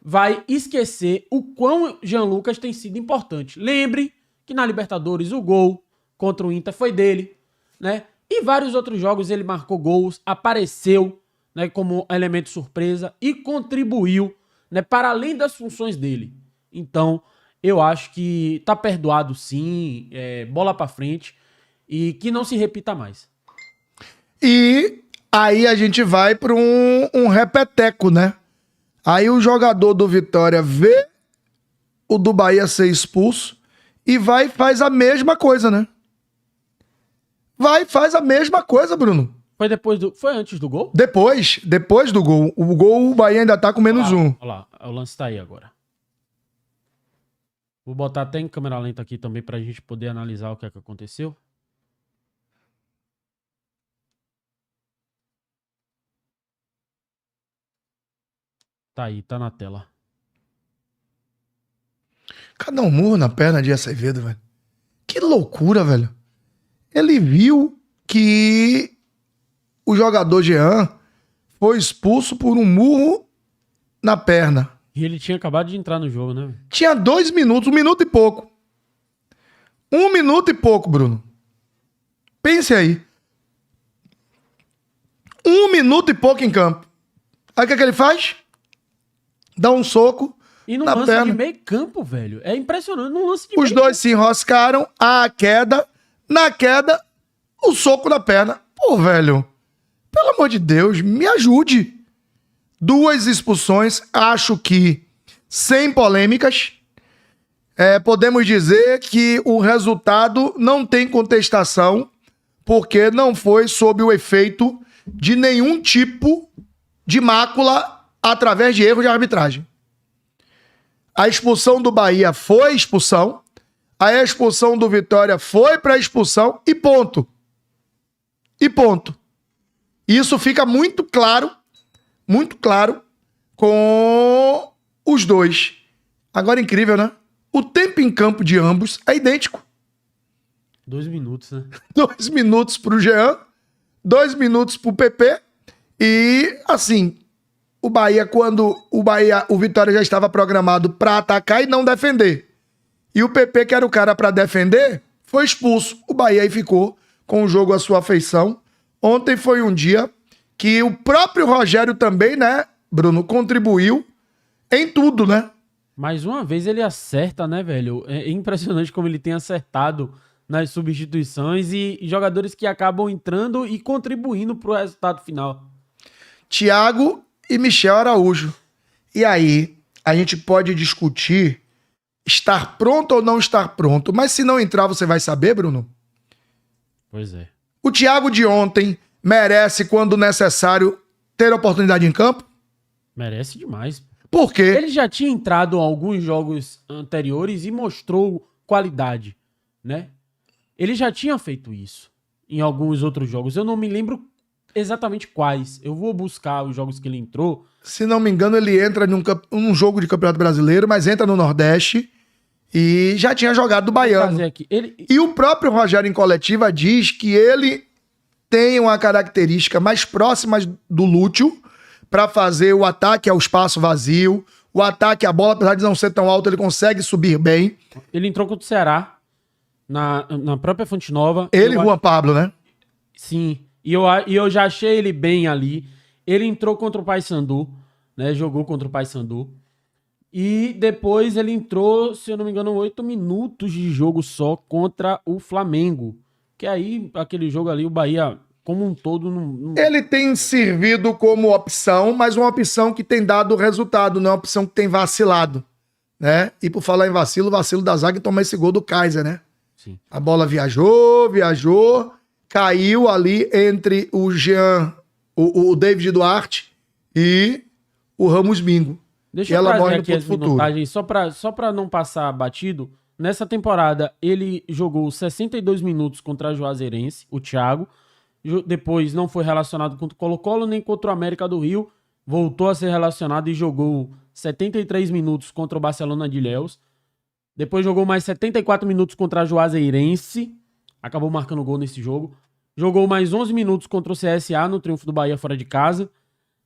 vai esquecer o quão Jean Lucas tem sido importante. Lembre que na Libertadores o gol contra o Inter foi dele, né? E vários outros jogos ele marcou gols, apareceu, né, como elemento surpresa e contribuiu, né, para além das funções dele. Então, eu acho que tá perdoado sim, bola pra frente e que não se repita mais. E aí a gente vai para um repeteco, né? Aí o jogador do Vitória vê o do Bahia ser expulso e vai e faz a mesma coisa, né? Vai e faz a mesma coisa, Bruno. Foi antes do gol? Depois do gol. O gol, o Bahia ainda tá com menos um. Olha lá, o lance tá aí agora. Vou botar até em câmera lenta aqui também pra gente poder analisar o que é que aconteceu. Tá aí, tá na tela. Cada um murro na perna de Acevedo, velho. Que loucura, velho. Ele viu que o jogador Jean foi expulso por um murro na perna. E ele tinha acabado de entrar no jogo, né? Tinha 2 minutos, 1 minuto e pouco. 1 minuto e pouco, Bruno. Pense aí. 1 minuto e pouco em campo. Aí o que ele faz? Dá um soco e no na lance perna. de meio campo, velho. É impressionante. No lance de Os dois se enroscaram, a queda. Na queda, o soco na perna. Pô, velho. Pelo amor de Deus, me ajude. 2 expulsões, acho que sem polêmicas. Podemos dizer que o resultado não tem contestação, porque não foi sob o efeito de nenhum tipo de mácula através de erro de arbitragem. A expulsão do Bahia foi expulsão, a expulsão do Vitória foi para expulsão e ponto. E ponto. Isso fica muito claro com os dois. Agora, incrível, né? O tempo em campo de ambos é idêntico. 2 minutos, né? 2 minutos pro Jean, 2 minutos pro PP. E, assim, o Bahia, quando o Vitória já estava programado para atacar e não defender. E o PP, que era o cara para defender, foi expulso. O Bahia aí ficou com o jogo à sua feição. Ontem foi um dia que o próprio Rogério também, né, Bruno, contribuiu em tudo, né? Mais uma vez ele acerta, né, velho? É impressionante como ele tem acertado nas substituições e jogadores que acabam entrando e contribuindo para o resultado final. Thiago e Michel Araújo. E aí, a gente pode discutir estar pronto ou não estar pronto, mas se não entrar, você vai saber, Bruno? Pois é. O Thiago de ontem merece, quando necessário, ter oportunidade em campo? Merece demais. Por quê? Ele já tinha entrado em alguns jogos anteriores e mostrou qualidade, né? Ele já tinha feito isso em alguns outros jogos. Eu não me lembro exatamente quais. Eu vou buscar os jogos que ele entrou. Se não me engano, ele entra num jogo de Campeonato Brasileiro, mas entra no Nordeste e já tinha jogado do Baiano. E o próprio Rogério, em coletiva, diz que ele tem uma característica mais próxima do Lúcio para fazer o ataque ao espaço vazio, o ataque à bola, apesar de não ser tão alto, ele consegue subir bem. Ele entrou contra o Ceará, na própria Fonte Nova. Ele e Juan Pablo, né? Sim, e eu já achei ele bem ali. Ele entrou contra o Paysandu, né? Jogou contra o Paysandu. E depois ele entrou, se eu não me engano, 8 minutos de jogo só contra o Flamengo. Que aí, aquele jogo ali, o Bahia, como um todo... Não... Ele tem servido como opção, mas uma opção que tem dado resultado, não é uma opção que tem vacilado, né? E por falar em vacilo, o vacilo da zaga tomou esse gol do Kaiser, né? Sim. A bola viajou, caiu ali entre o Jean, o David Duarte e o Ramos Bingo. Deixa eu trazer aqui as minutagens, só pra não passar batido. Nessa temporada, ele jogou 62 minutos contra a Juazeirense, o Thiago. Depois não foi relacionado contra o Colo-Colo nem contra o América do Rio. Voltou a ser relacionado e jogou 73 minutos contra o Barcelona de Ilhéus. Depois jogou mais 74 minutos contra a Juazeirense. Acabou marcando gol nesse jogo. Jogou mais 11 minutos contra o CSA no triunfo do Bahia fora de casa.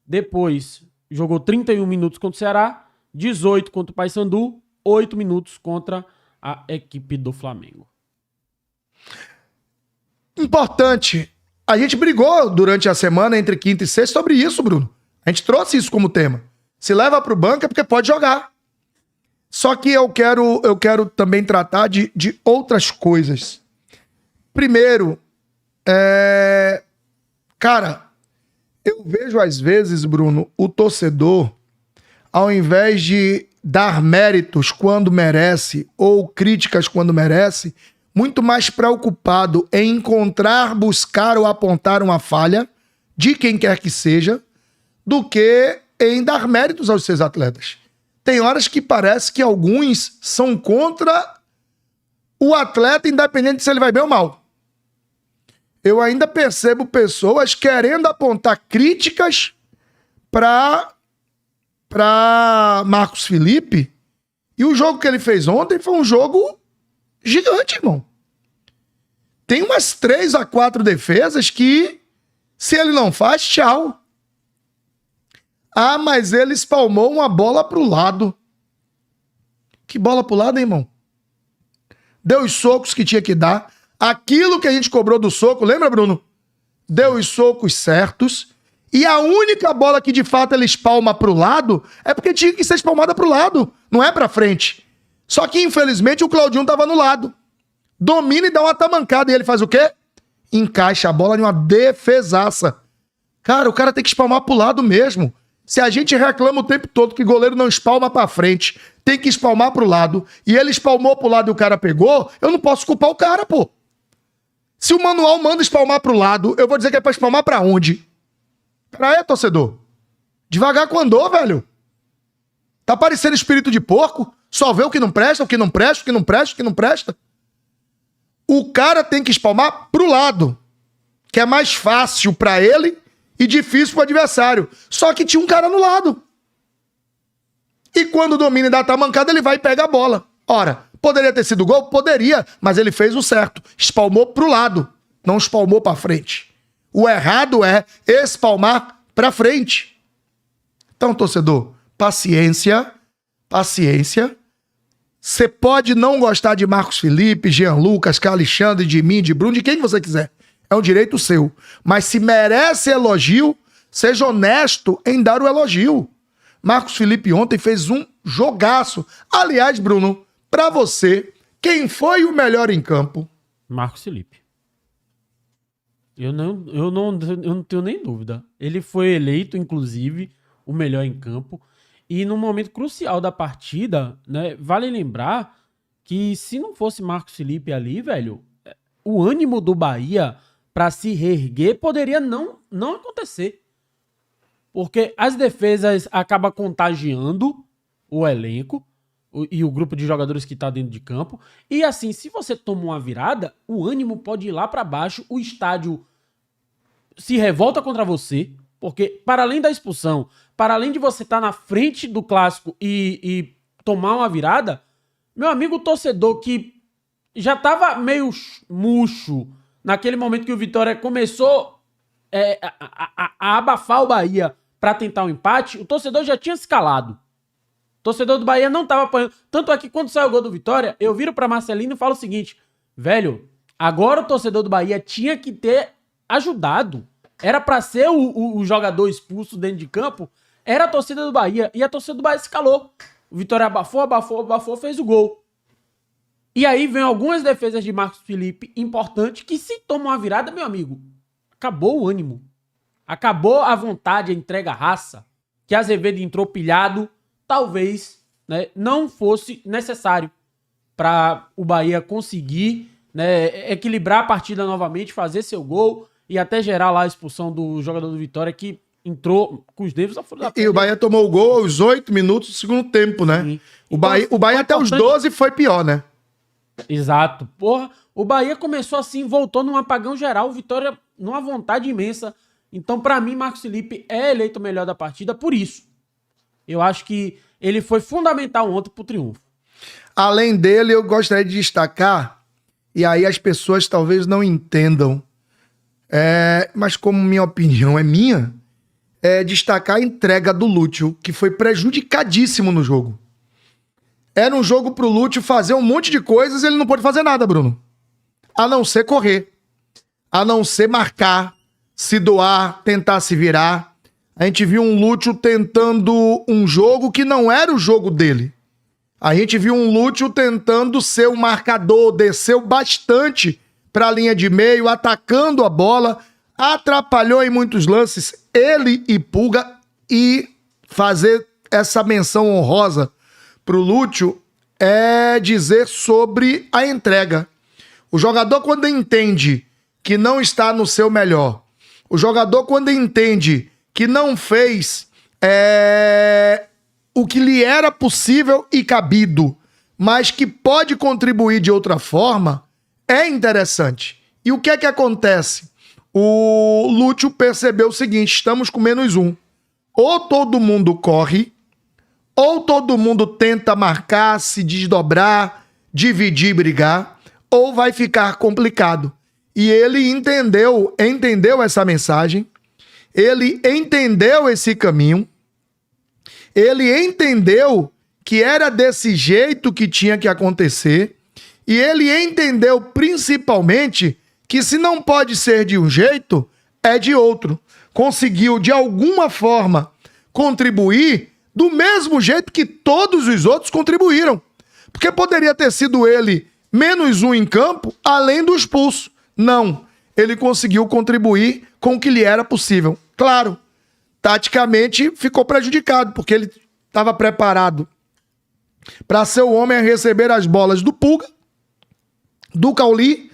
Depois jogou 31 minutos contra o Ceará. 18 contra o Paysandu. 8 minutos contra a equipe do Flamengo. Importante. A gente brigou durante a semana, entre quinta e sexta, sobre isso, Bruno. A gente trouxe isso como tema. Se leva pro banco é porque pode jogar. Só que eu quero também tratar de outras coisas. Primeiro, cara, eu vejo às vezes, Bruno, o torcedor, ao invés de dar méritos quando merece ou críticas quando merece, muito mais preocupado em encontrar, buscar ou apontar uma falha de quem quer que seja, do que em dar méritos aos seus atletas. Tem horas que parece que alguns são contra o atleta, independente se ele vai bem ou mal. Eu ainda percebo pessoas querendo apontar críticas para Marcos Felipe, e o jogo que ele fez ontem foi um jogo gigante, irmão. Tem umas 3 a 4 defesas que, se ele não faz, tchau. Ah, mas ele espalmou uma bola pro lado. Que bola pro lado, hein, irmão? Deu os socos que tinha que dar. Aquilo que a gente cobrou do soco, lembra, Bruno? Deu os socos certos. E a única bola que de fato ele espalma pro lado é porque tinha que ser espalmada pro lado, não é pra frente. Só que, infelizmente, o Claudinho tava no lado. Domina e dá uma tamancada. E ele faz o quê? Encaixa a bola em uma defesaça. Cara, o cara tem que espalmar pro lado mesmo. Se a gente reclama o tempo todo que goleiro não espalma pra frente, tem que espalmar pro lado, e ele espalmou pro lado e o cara pegou, eu não posso culpar o cara, pô. Se o manual manda espalmar pro lado, eu vou dizer que é pra espalmar pra onde? Pera aí, torcedor. Devagar com andou, velho. Tá parecendo espírito de porco? Só vê o que não presta, o que não presta, o que não presta, o que não presta. O cara tem que espalmar pro lado, que é mais fácil pra ele e difícil pro adversário. Só que tinha um cara no lado. E quando domina e dá a tamancada, ele vai e pega a bola. Ora, poderia ter sido gol? Poderia, mas ele fez o certo. Espalmou pro lado, não espalmou pra frente. O errado é espalmar pra frente. Então, torcedor, paciência, paciência. Você pode não gostar de Marcos Felipe, Jean Lucas, Alexandre, de mim, de Bruno, de quem você quiser. É um direito seu. Mas se merece elogio, seja honesto em dar o elogio. Marcos Felipe ontem fez um jogaço. Aliás, Bruno, pra você, quem foi o melhor em campo? Marcos Felipe. Eu não tenho nem dúvida. Ele foi eleito, inclusive, o melhor em campo. E no momento crucial da partida, né, vale lembrar que se não fosse Marcos Felipe ali, velho, o ânimo do Bahia para se reerguer poderia não acontecer. Porque as defesas acabam contagiando o elenco e o grupo de jogadores que está dentro de campo. E assim, se você toma uma virada, o ânimo pode ir lá para baixo, o estádio se revolta contra você, porque para além da expulsão, para além de você estar na frente do clássico e tomar uma virada, meu amigo torcedor que já estava meio murcho naquele momento que o Vitória começou a abafar o Bahia para tentar um empate, o torcedor já tinha se calado. O torcedor do Bahia não estava apanhando. Tanto é que quando saiu o gol do Vitória, eu viro para Marcelino e falo o seguinte: velho, agora o torcedor do Bahia tinha que ter ajudado. Era para ser o jogador expulso dentro de campo, era a torcida do Bahia. E a torcida do Bahia se calou. O Vitória abafou, fez o gol. E aí vem algumas defesas de Marcos Felipe importantes que se toma uma virada, meu amigo, acabou o ânimo. Acabou a vontade, a entrega, a raça. Que Azevedo entrou pilhado, talvez, né, não fosse necessário para o Bahia conseguir, né, equilibrar a partida novamente, fazer seu gol e até gerar lá a expulsão do jogador do Vitória que entrou com os dedos a fora da E o Bahia tomou o gol aos 8 minutos do segundo tempo, né? Sim. O Bahia até os 12 foi pior, né? Exato. Porra, o Bahia começou assim, voltou num apagão geral, o Vitória numa vontade imensa. Então, pra mim, Marcos Felipe é eleito o melhor da partida por isso. Eu acho que ele foi fundamental ontem pro triunfo. Além dele, eu gostaria de destacar, e aí as pessoas talvez não entendam, mas como minha opinião é minha, destacar a entrega do Lúcio, que foi prejudicadíssimo no jogo. Era um jogo pro Lúcio fazer um monte de coisas e ele não pôde fazer nada, Bruno. A não ser correr. A não ser marcar, se doar, tentar se virar. A gente viu um Lúcio tentando um jogo que não era o jogo dele. A gente viu um Lúcio tentando ser um marcador, desceu bastante para a linha de meio, atacando a bola, atrapalhou em muitos lances ele e Pulga, e fazer essa menção honrosa pro Lúcio é dizer sobre a entrega. O jogador, quando entende que não está no seu melhor, o jogador, quando entende que não fez o que lhe era possível e cabido, mas que pode contribuir de outra forma, é interessante. E o que é que acontece? O Lúcio percebeu o seguinte: estamos com -1. Ou todo mundo corre, ou todo mundo tenta marcar, se desdobrar, dividir, brigar, ou vai ficar complicado. E ele entendeu essa mensagem, ele entendeu esse caminho, ele entendeu que era desse jeito que tinha que acontecer, e ele entendeu principalmente que se não pode ser de um jeito, é de outro. Conseguiu, de alguma forma, contribuir do mesmo jeito que todos os outros contribuíram. Porque poderia ter sido ele -1 em campo, além do expulso. Não. Ele conseguiu contribuir com o que lhe era possível. Claro, taticamente ficou prejudicado, porque ele estava preparado para ser o homem a receber as bolas do Pulga, do Cauli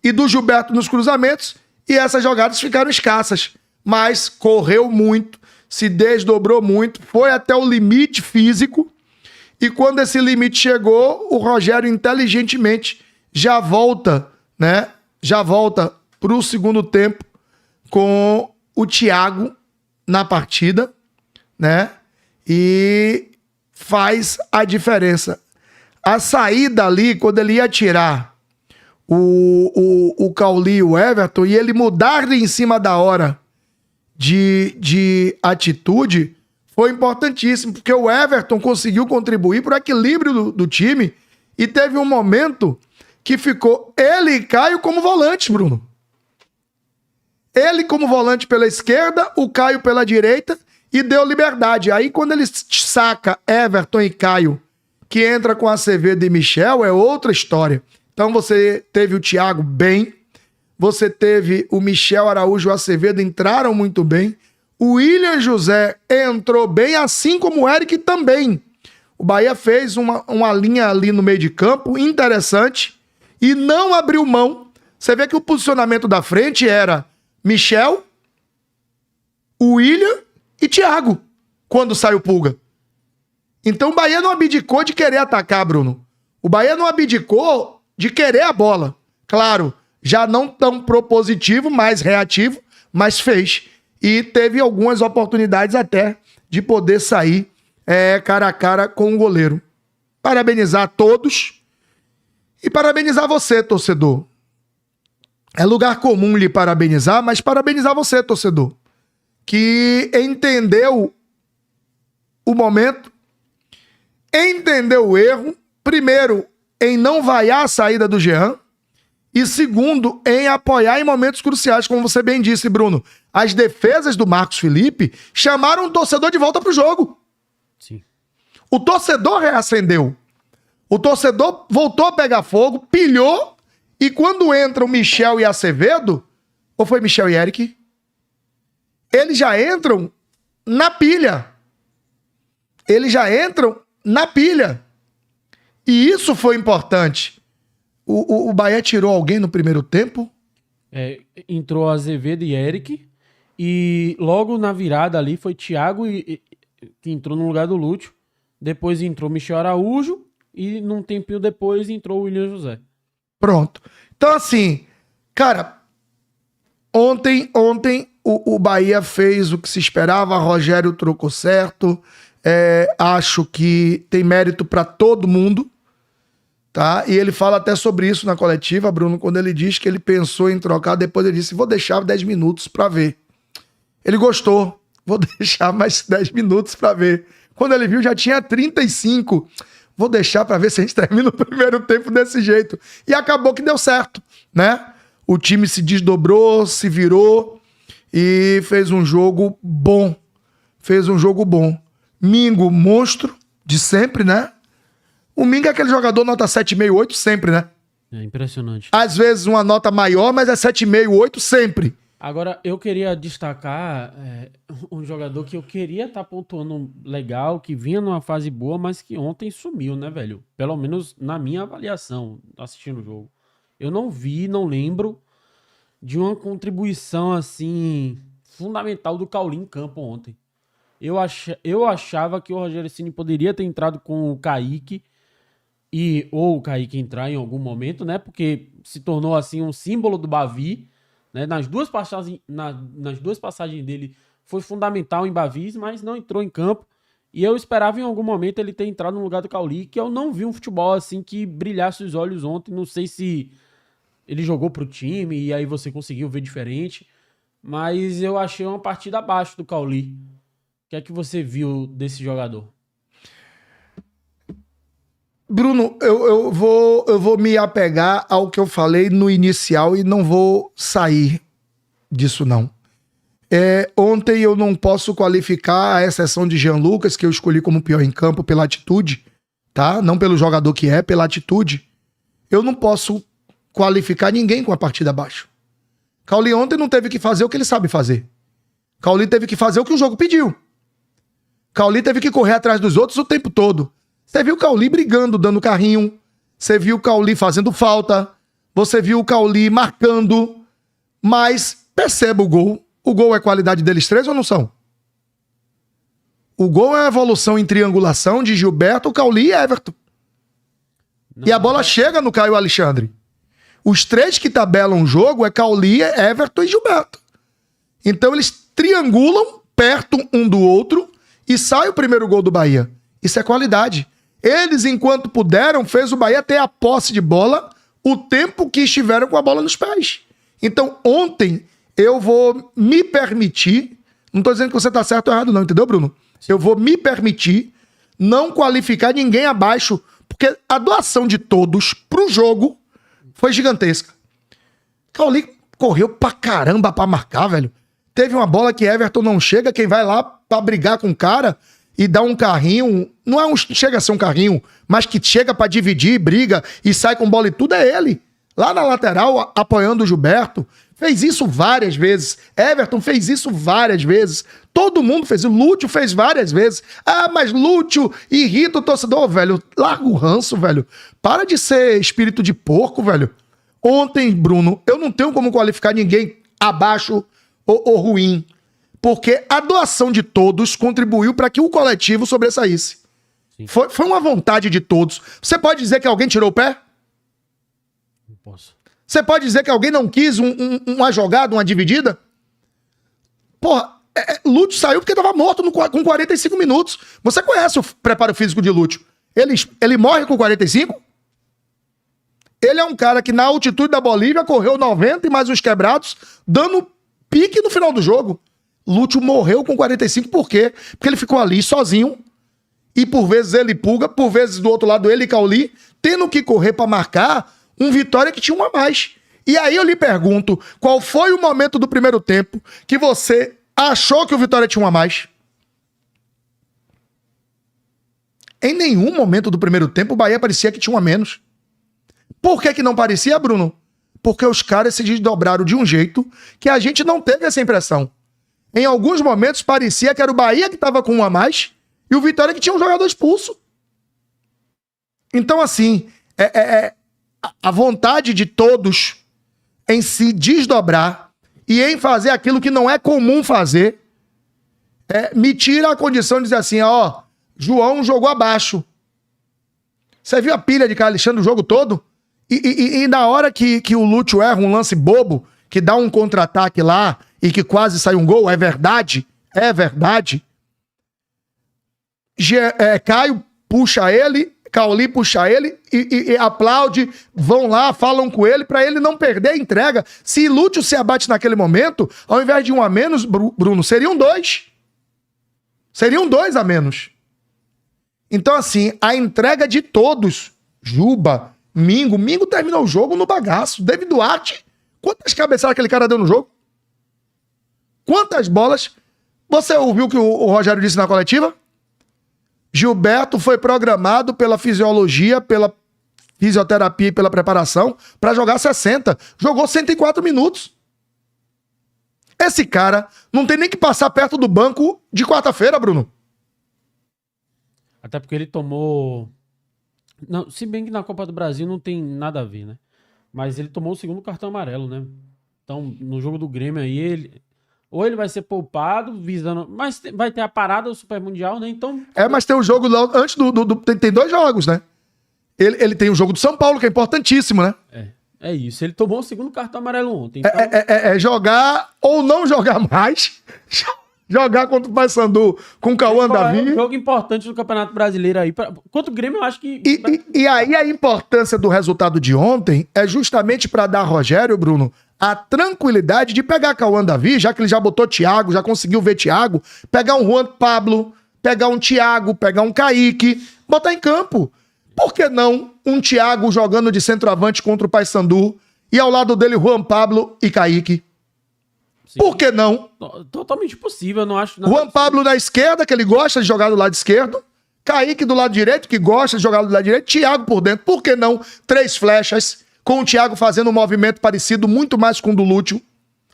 e do Gilberto nos cruzamentos, e essas jogadas ficaram escassas. Mas correu muito, se desdobrou muito, foi até o limite físico, e quando esse limite chegou, o Rogério inteligentemente já volta, né? Já volta para o segundo tempo com o Thiago na partida, né? E faz a diferença. A saída ali, quando ele ia tirar o Cauli e o Everton, e ele mudar em cima da hora de atitude, foi importantíssimo, porque o Everton conseguiu contribuir para o equilíbrio do time, e teve um momento que ficou ele e Caio como volantes, Bruno. Ele como volante pela esquerda, o Caio pela direita, e deu liberdade. Aí quando ele saca Everton e Caio, que entra com Azevedo e Michel, é outra história. Então você teve o Thiago bem, você teve o Michel Araújo e o Acevedo, entraram muito bem. O William José entrou bem, assim como o Eric também. O Bahia fez uma linha ali no meio de campo interessante e não abriu mão. Você vê que o posicionamento da frente era Michel, o William e Thiago, quando sai o Pulga. Então o Bahia não abdicou de querer atacar, Bruno. O Bahia não abdicou de querer a bola. Claro, já não tão propositivo, mais reativo, mas fez. E teve algumas oportunidades até de poder sair cara a cara com o goleiro. Parabenizar a todos e parabenizar você, torcedor. É lugar comum lhe parabenizar, mas parabenizar você, torcedor, que entendeu o momento, entendeu o erro, primeiro, em não vaiar a saída do Jean, e segundo, em apoiar em momentos cruciais, como você bem disse, Bruno. As defesas do Marcos Felipe chamaram o torcedor de volta pro jogo. Sim. O torcedor reacendeu. O torcedor voltou a pegar fogo, pilhou, e quando entram Michel e Acevedo, ou foi Michel e Eric? Eles já entram na pilha. Eles já entram na pilha. E isso foi importante. O Bahia tirou alguém no primeiro tempo? Entrou Azevedo e Eric. E logo na virada ali foi Thiago que entrou no lugar do Lúcio. Depois entrou Michel Araújo. E num tempinho depois entrou o William José. Pronto. Então assim, cara, ontem o Bahia fez o que se esperava. Rogério trocou certo. Acho que tem mérito para todo mundo. Tá? E ele fala até sobre isso na coletiva, Bruno, quando ele diz que ele pensou em trocar, depois ele disse, vou deixar 10 minutos pra ver. Ele gostou, vou deixar mais 10 minutos pra ver. Quando ele viu, já tinha 35. Vou deixar pra ver se a gente termina o primeiro tempo desse jeito. E acabou que deu certo, né? O time se desdobrou, se virou e fez um jogo bom. Mingo, monstro de sempre, né? O Mingo é aquele jogador nota 7,5, 8 sempre, né? É impressionante. Às vezes uma nota maior, mas é 7,5, 8 sempre. Agora, eu queria destacar um jogador que eu queria estar pontuando legal, que vinha numa fase boa, mas que ontem sumiu, né, velho? Pelo menos na minha avaliação, assistindo o jogo. Eu não lembro de uma contribuição, assim, fundamental do Cauli em campo ontem. Eu achava que o Rogério Ceni poderia ter entrado com o Kaique, ou o Kaique entrar em algum momento, né? Porque se tornou assim um símbolo do Bavi, né? Nas duas passagens dele foi fundamental em Bavis, mas não entrou em campo. E eu esperava em algum momento ele ter entrado no lugar do Cauli, que eu não vi um futebol assim que brilhasse os olhos ontem. Não sei se ele jogou pro time e aí você conseguiu ver diferente, mas eu achei uma partida abaixo do Cauli. O que é que você viu desse jogador? Bruno, eu vou me apegar ao que eu falei no inicial e não vou sair disso, não. Ontem eu não posso qualificar, a exceção de Jean Lucas, que eu escolhi como pior em campo pela atitude, tá? Não pelo jogador que pela atitude. Eu não posso qualificar ninguém com a partida abaixo. Cauli ontem não teve que fazer o que ele sabe fazer. Cauli teve que fazer o que o jogo pediu. Cauli teve que correr atrás dos outros o tempo todo. Você viu o Cauli brigando, dando carrinho. Você viu o Cauli fazendo falta. Você viu o Cauli marcando. Mas perceba o gol. O gol é qualidade deles três ou não são? O gol é a evolução em triangulação de Gilberto, Cauli e Everton. Não, e a bola chega no Caio Alexandre. Os três que tabelam o jogo é Cauli, Everton e Gilberto. Então eles triangulam perto um do outro e sai o primeiro gol do Bahia. Isso é qualidade. Eles, enquanto puderam, fez o Bahia ter a posse de bola o tempo que estiveram com a bola nos pés. Então, ontem, eu vou me permitir, não estou dizendo que você está certo ou errado não, entendeu, Bruno? Eu vou me permitir não qualificar ninguém abaixo, porque a doação de todos pro jogo foi gigantesca. Cauli correu pra caramba pra marcar, velho. Teve uma bola que Everton não chega, quem vai lá pra brigar com o cara e dar um carrinho, não é um, chega a ser um carrinho, mas que chega pra dividir, briga e sai com bola e tudo, é ele. Lá na lateral, apoiando o Gilberto. Fez isso várias vezes. Everton fez isso várias vezes. Todo mundo fez. O Lúcio fez várias vezes. Ah, mas Lúcio irrita o torcedor. Velho, larga o ranço, velho. Para de ser espírito de porco, velho. Ontem, Bruno, eu não tenho como qualificar ninguém abaixo ou ruim. Porque a doação de todos contribuiu para que o coletivo sobressaísse. Foi uma vontade de todos. Você pode dizer que alguém tirou o pé? Não posso. Você pode dizer que alguém não quis uma jogada, uma dividida? Porra, Lúcio saiu porque estava morto com 45 minutos. Você conhece o preparo físico de Lúcio? Ele morre com 45? Ele é um cara que na altitude da Bolívia correu 90 e mais uns quebrados, dando pique no final do jogo. Lúcio morreu com 45 por quê? Porque ele ficou ali sozinho e por vezes ele Pulga, por vezes do outro lado ele e Cauli, tendo que correr para marcar um Vitória que tinha um a mais. E aí eu lhe pergunto, qual foi o momento do primeiro tempo que você achou que o Vitória tinha um a mais? Em nenhum momento do primeiro tempo o Bahia parecia que tinha um a menos. Por que não parecia, Bruno? Porque os caras se desdobraram de um jeito que a gente não teve essa impressão. Em alguns momentos parecia que era o Bahia que estava com um a mais e o Vitória que tinha um jogador expulso. Então, assim, a vontade de todos em se desdobrar e em fazer aquilo que não é comum fazer, me tira a condição de dizer assim, ó, João jogou abaixo. Você viu a pilha de Caio Alexandre o jogo todo? E na hora que o Lúcio erra um lance bobo, que dá um contra-ataque lá e que quase sai um gol, é verdade, Caio puxa ele, Cauli puxa ele e aplaude, vão lá, falam com ele pra ele não perder a entrega. Se Lúcio se abate naquele momento, ao invés de um a menos, Bruno, seriam dois. Seriam dois a menos. Então, assim, a entrega de todos, Juba, Mingo terminou o jogo no bagaço. David Duarte, quantas cabeçadas aquele cara deu no jogo? Quantas bolas? Você ouviu o que o Rogério disse na coletiva? Gilberto foi programado pela fisiologia, pela fisioterapia e pela preparação para jogar 60. Jogou 104 minutos. Esse cara não tem nem que passar perto do banco de quarta-feira, Bruno. Até porque ele tomou... Não, se bem que na Copa do Brasil não tem nada a ver, né? Mas ele tomou o segundo cartão amarelo, né? Então, no jogo do Grêmio aí, ou ele vai ser poupado, visando... Mas vai ter a parada do Super Mundial, né? Então... Mas tem um jogo lá, antes tem dois jogos, né? Ele tem o jogo do São Paulo, que é importantíssimo, né? É isso. Ele tomou o segundo cartão amarelo ontem. Então... jogar ou não jogar mais... Jogar contra o Paysandu com o Cauã Davi. É um jogo importante no Campeonato Brasileiro aí. Contra o Grêmio, eu acho que... E aí a importância do resultado de ontem é justamente para dar a Rogério, Bruno, a tranquilidade de pegar Cauã Davi, já que ele já botou Thiago, já conseguiu ver Thiago, pegar um Juan Pablo, pegar um Thiago, pegar um Kaique, botar em campo. Por que não um Thiago jogando de centroavante contra o Paysandu e ao lado dele Juan Pablo e Kaique? Sim. Por que não? Totalmente possível, eu não acho... Juan Pablo na esquerda, que ele gosta de jogar do lado esquerdo. Kaique do lado direito, que gosta de jogar do lado direito. Thiago por dentro. Por que não? 3 flechas, com o Thiago fazendo um movimento parecido muito mais com o do Lúcio.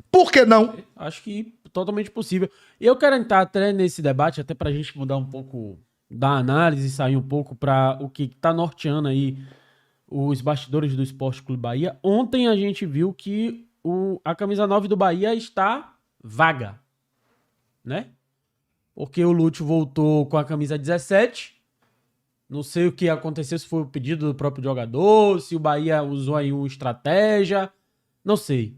Por que não? Acho que totalmente possível. E eu quero entrar até nesse debate, até pra gente mudar um pouco da análise e sair um pouco pra o que tá norteando aí os bastidores do Esporte Clube Bahia. Ontem a gente viu que a camisa 9 do Bahia está vaga, né? Porque o Lúcio voltou com a camisa 17. Não sei o que aconteceu, se foi o pedido do próprio jogador, se o Bahia usou aí uma estratégia. Não sei.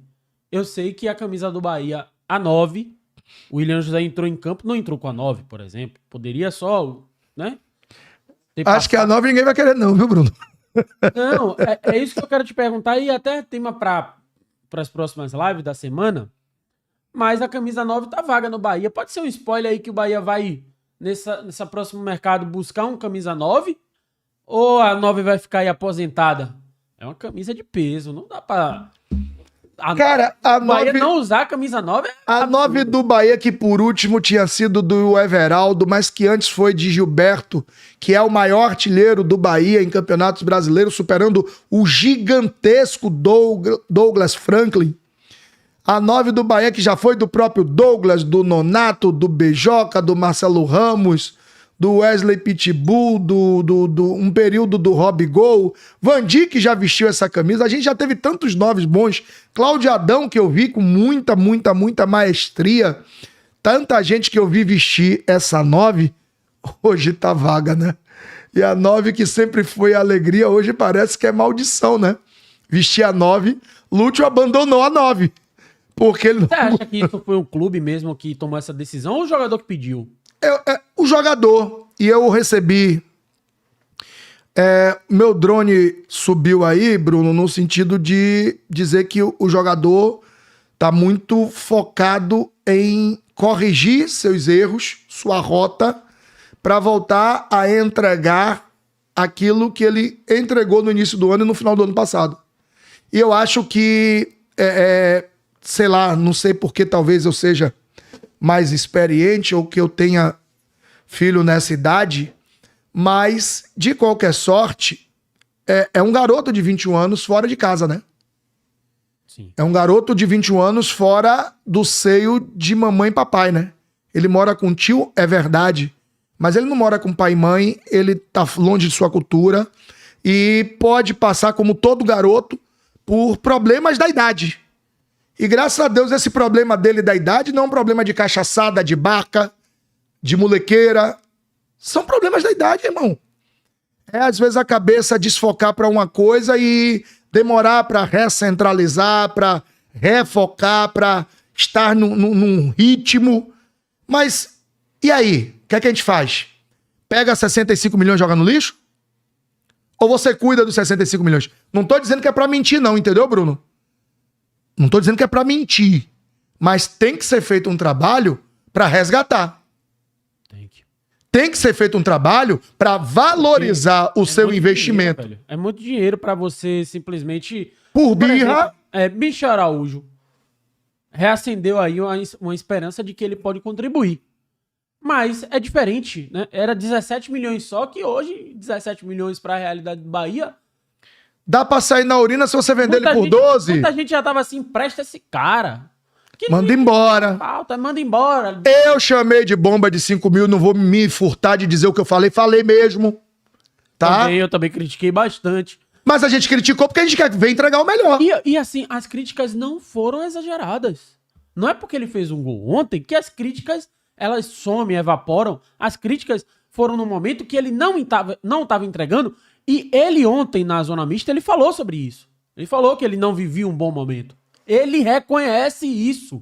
Eu sei que a camisa do Bahia, a 9, o William José entrou em campo, não entrou com a 9, por exemplo. Poderia só, né? Acho que a 9 ninguém vai querer não, viu, Bruno? Não, é isso que eu quero te perguntar e até tema para as próximas lives da semana, mas a camisa 9 tá vaga no Bahia. Pode ser um spoiler aí que o Bahia vai, nessa próximo mercado, buscar um camisa 9? Ou a 9 vai ficar aí aposentada? É uma camisa de peso, não dá pra... Cara, a O Bahia 9... não usar a camisa 9 é A absurdo. 9 do Bahia, que por último tinha sido do Everaldo, mas que antes foi de Gilberto, que é o maior artilheiro do Bahia em campeonatos brasileiros, superando o gigantesco Douglas Franklin. A 9 do Bahia, que já foi do próprio Douglas, do Nonato, do Bejoca, do Marcelo Ramos, do Wesley Pitbull, um período do Rob Gol. Van Dijk já vestiu essa camisa. A gente já teve tantos 9 bons. Cláudio Adão, que eu vi com muita maestria. Tanta gente que eu vi vestir essa 9, hoje tá vaga, né? E a 9 que sempre foi alegria, hoje parece que é maldição, né? Vestir a 9, Lúcio abandonou a 9. Porque ele Você acha que isso foi um clube mesmo que tomou essa decisão ou o jogador que pediu? o jogador, e eu recebi. Meu drone subiu aí, Bruno, no sentido de dizer que o jogador tá muito focado em corrigir seus erros, sua rota, para voltar a entregar aquilo que ele entregou no início do ano e no final do ano passado. E eu acho que, sei lá, não sei porque talvez eu seja mais experiente ou que eu tenha filho nessa idade, mas, de qualquer sorte, é um garoto de 21 anos fora de casa, né? Sim. É um garoto de 21 anos fora do seio de mamãe e papai, né? Ele mora com tio, é verdade, mas ele não mora com pai e mãe, ele tá longe de sua cultura e pode passar, como todo garoto, por problemas da idade. E graças a Deus esse problema dele da idade não é um problema de cachaçada, de barca, de molequeira. São problemas da idade, irmão. Às vezes a cabeça desfocar para uma coisa e demorar para recentralizar, para refocar, para estar num ritmo. Mas e aí? O que é que a gente faz? Pega 65 milhões e joga no lixo? Ou você cuida dos 65 milhões? Não tô dizendo que é para mentir não, entendeu, Bruno? Não tô dizendo que é para mentir. Mas tem que ser feito um trabalho para resgatar. Tem que ser feito um trabalho para valorizar o seu investimento. Dinheiro, é muito dinheiro para você simplesmente... Por birra... Michel Araújo reacendeu aí uma esperança de que ele pode contribuir. Mas é diferente, né? Era 17 milhões só, que hoje 17 milhões para a realidade do Bahia... Dá pra sair na urina se você vender ele por 12? Muita gente já tava assim, presta esse cara. Manda embora. Falta, manda embora. Eu chamei de bomba de 5 mil, não vou me furtar de dizer o que eu falei. Falei mesmo. Tá? Eu também critiquei bastante. Mas a gente criticou porque a gente quer ver entregar o melhor. E assim, as críticas não foram exageradas. Não é porque ele fez um gol ontem que as críticas, elas somem, evaporam. As críticas foram no momento que ele não estava entregando. E ele ontem, na Zona Mista, ele falou sobre isso. Ele falou que ele não vivia um bom momento. Ele reconhece isso.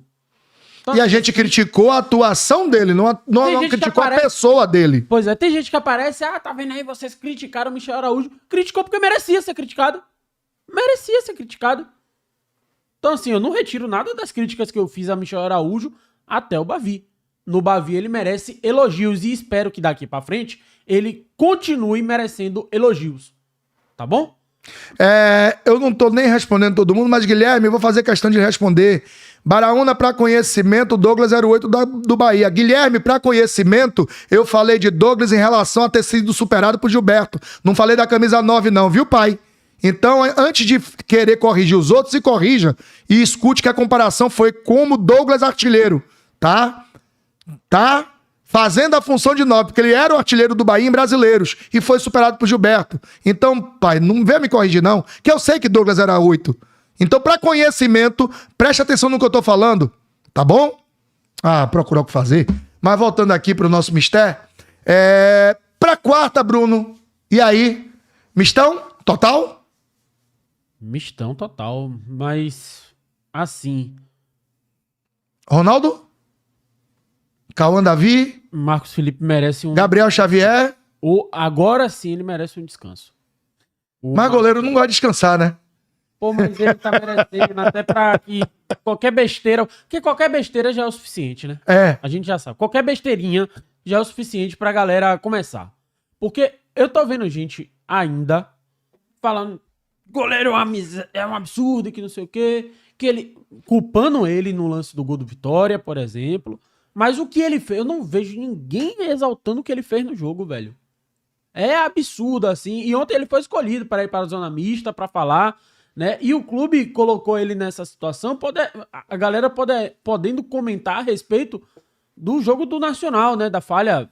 Então, e a gente criticou a atuação dele, não criticou a pessoa dele. Pois é, tem gente que aparece, tá vendo aí, vocês criticaram o Michel Araújo. Criticou porque merecia ser criticado. Merecia ser criticado. Então assim, eu não retiro nada das críticas que eu fiz a Michel Araújo até o Bavi. No Bavi ele merece elogios e espero que daqui pra frente ele continue merecendo elogios. Tá bom? Eu não tô nem respondendo todo mundo, mas Guilherme, eu vou fazer questão de responder. Baraúna para conhecimento, Douglas 08 do Bahia. Guilherme, para conhecimento, eu falei de Douglas em relação a ter sido superado por Gilberto. Não falei da camisa 9 não, viu, pai? Então, antes de querer corrigir os outros, se corrija e escute que a comparação foi como Douglas artilheiro, tá? Tá? Fazendo a função de 9, porque ele era o artilheiro do Bahia em brasileiros e foi superado por Gilberto. Então, pai, não vem me corrigir não, que eu sei que Douglas era 8. Então, para conhecimento, preste atenção no que eu tô falando, tá bom? Procurar o que fazer. Mas voltando aqui pro nosso mistério, pra quarta, Bruno, e aí? Mistão? Total? Mistão total, mas assim... Ronaldo? Cauã Davi? Marcos Felipe merece um... Gabriel Xavier? Agora sim ele merece um descanso. Mas goleiro não gosta de descansar, né? Pô, mas ele tá merecendo até pra que qualquer besteira... Porque qualquer besteira já é o suficiente, né? A gente já sabe. Qualquer besteirinha já é o suficiente pra galera começar. Porque eu tô vendo gente ainda falando goleiro é um absurdo, que não sei o quê, que ele culpando ele no lance do gol do Vitória, por exemplo. Mas o que ele fez, eu não vejo ninguém exaltando o que ele fez no jogo, velho. É absurdo, assim. E ontem ele foi escolhido para ir para a zona mista, para falar, né? E o clube colocou ele nessa situação, a galera podendo comentar a respeito do jogo do Nacional, né? Da falha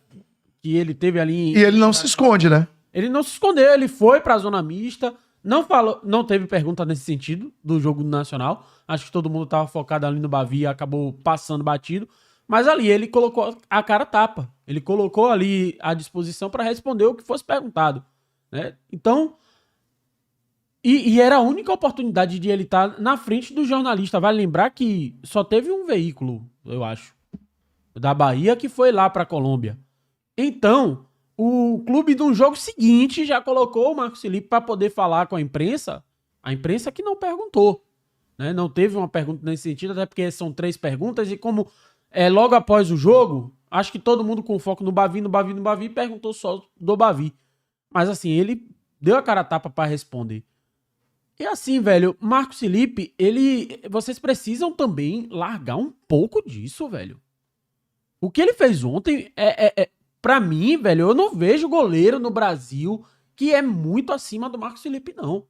que ele teve ali. E ele não se esconde, né? Ele não se escondeu, ele foi para a zona mista, não teve pergunta nesse sentido do jogo do Nacional. Acho que todo mundo estava focado ali no Bavi e acabou passando batido. Mas ali ele colocou a cara tapa. Ele colocou ali à disposição para responder o que fosse perguntado, né? Então, e era a única oportunidade de ele estar na frente do jornalista. Vale lembrar que só teve um veículo, eu acho, da Bahia que foi lá para a Colômbia. Então, o clube no jogo seguinte já colocou o Marcos Felipe para poder falar com a imprensa que não perguntou, né? Não teve uma pergunta nesse sentido, até porque são 3 perguntas e como logo após o jogo, acho que todo mundo com foco no Bavi, perguntou só do Bavi. Mas assim, ele deu a cara a tapa para responder. E assim, velho, Marcos Felipe, vocês precisam também largar um pouco disso, velho. O que ele fez ontem pra mim, velho, eu não vejo goleiro no Brasil que é muito acima do Marcos Felipe, não.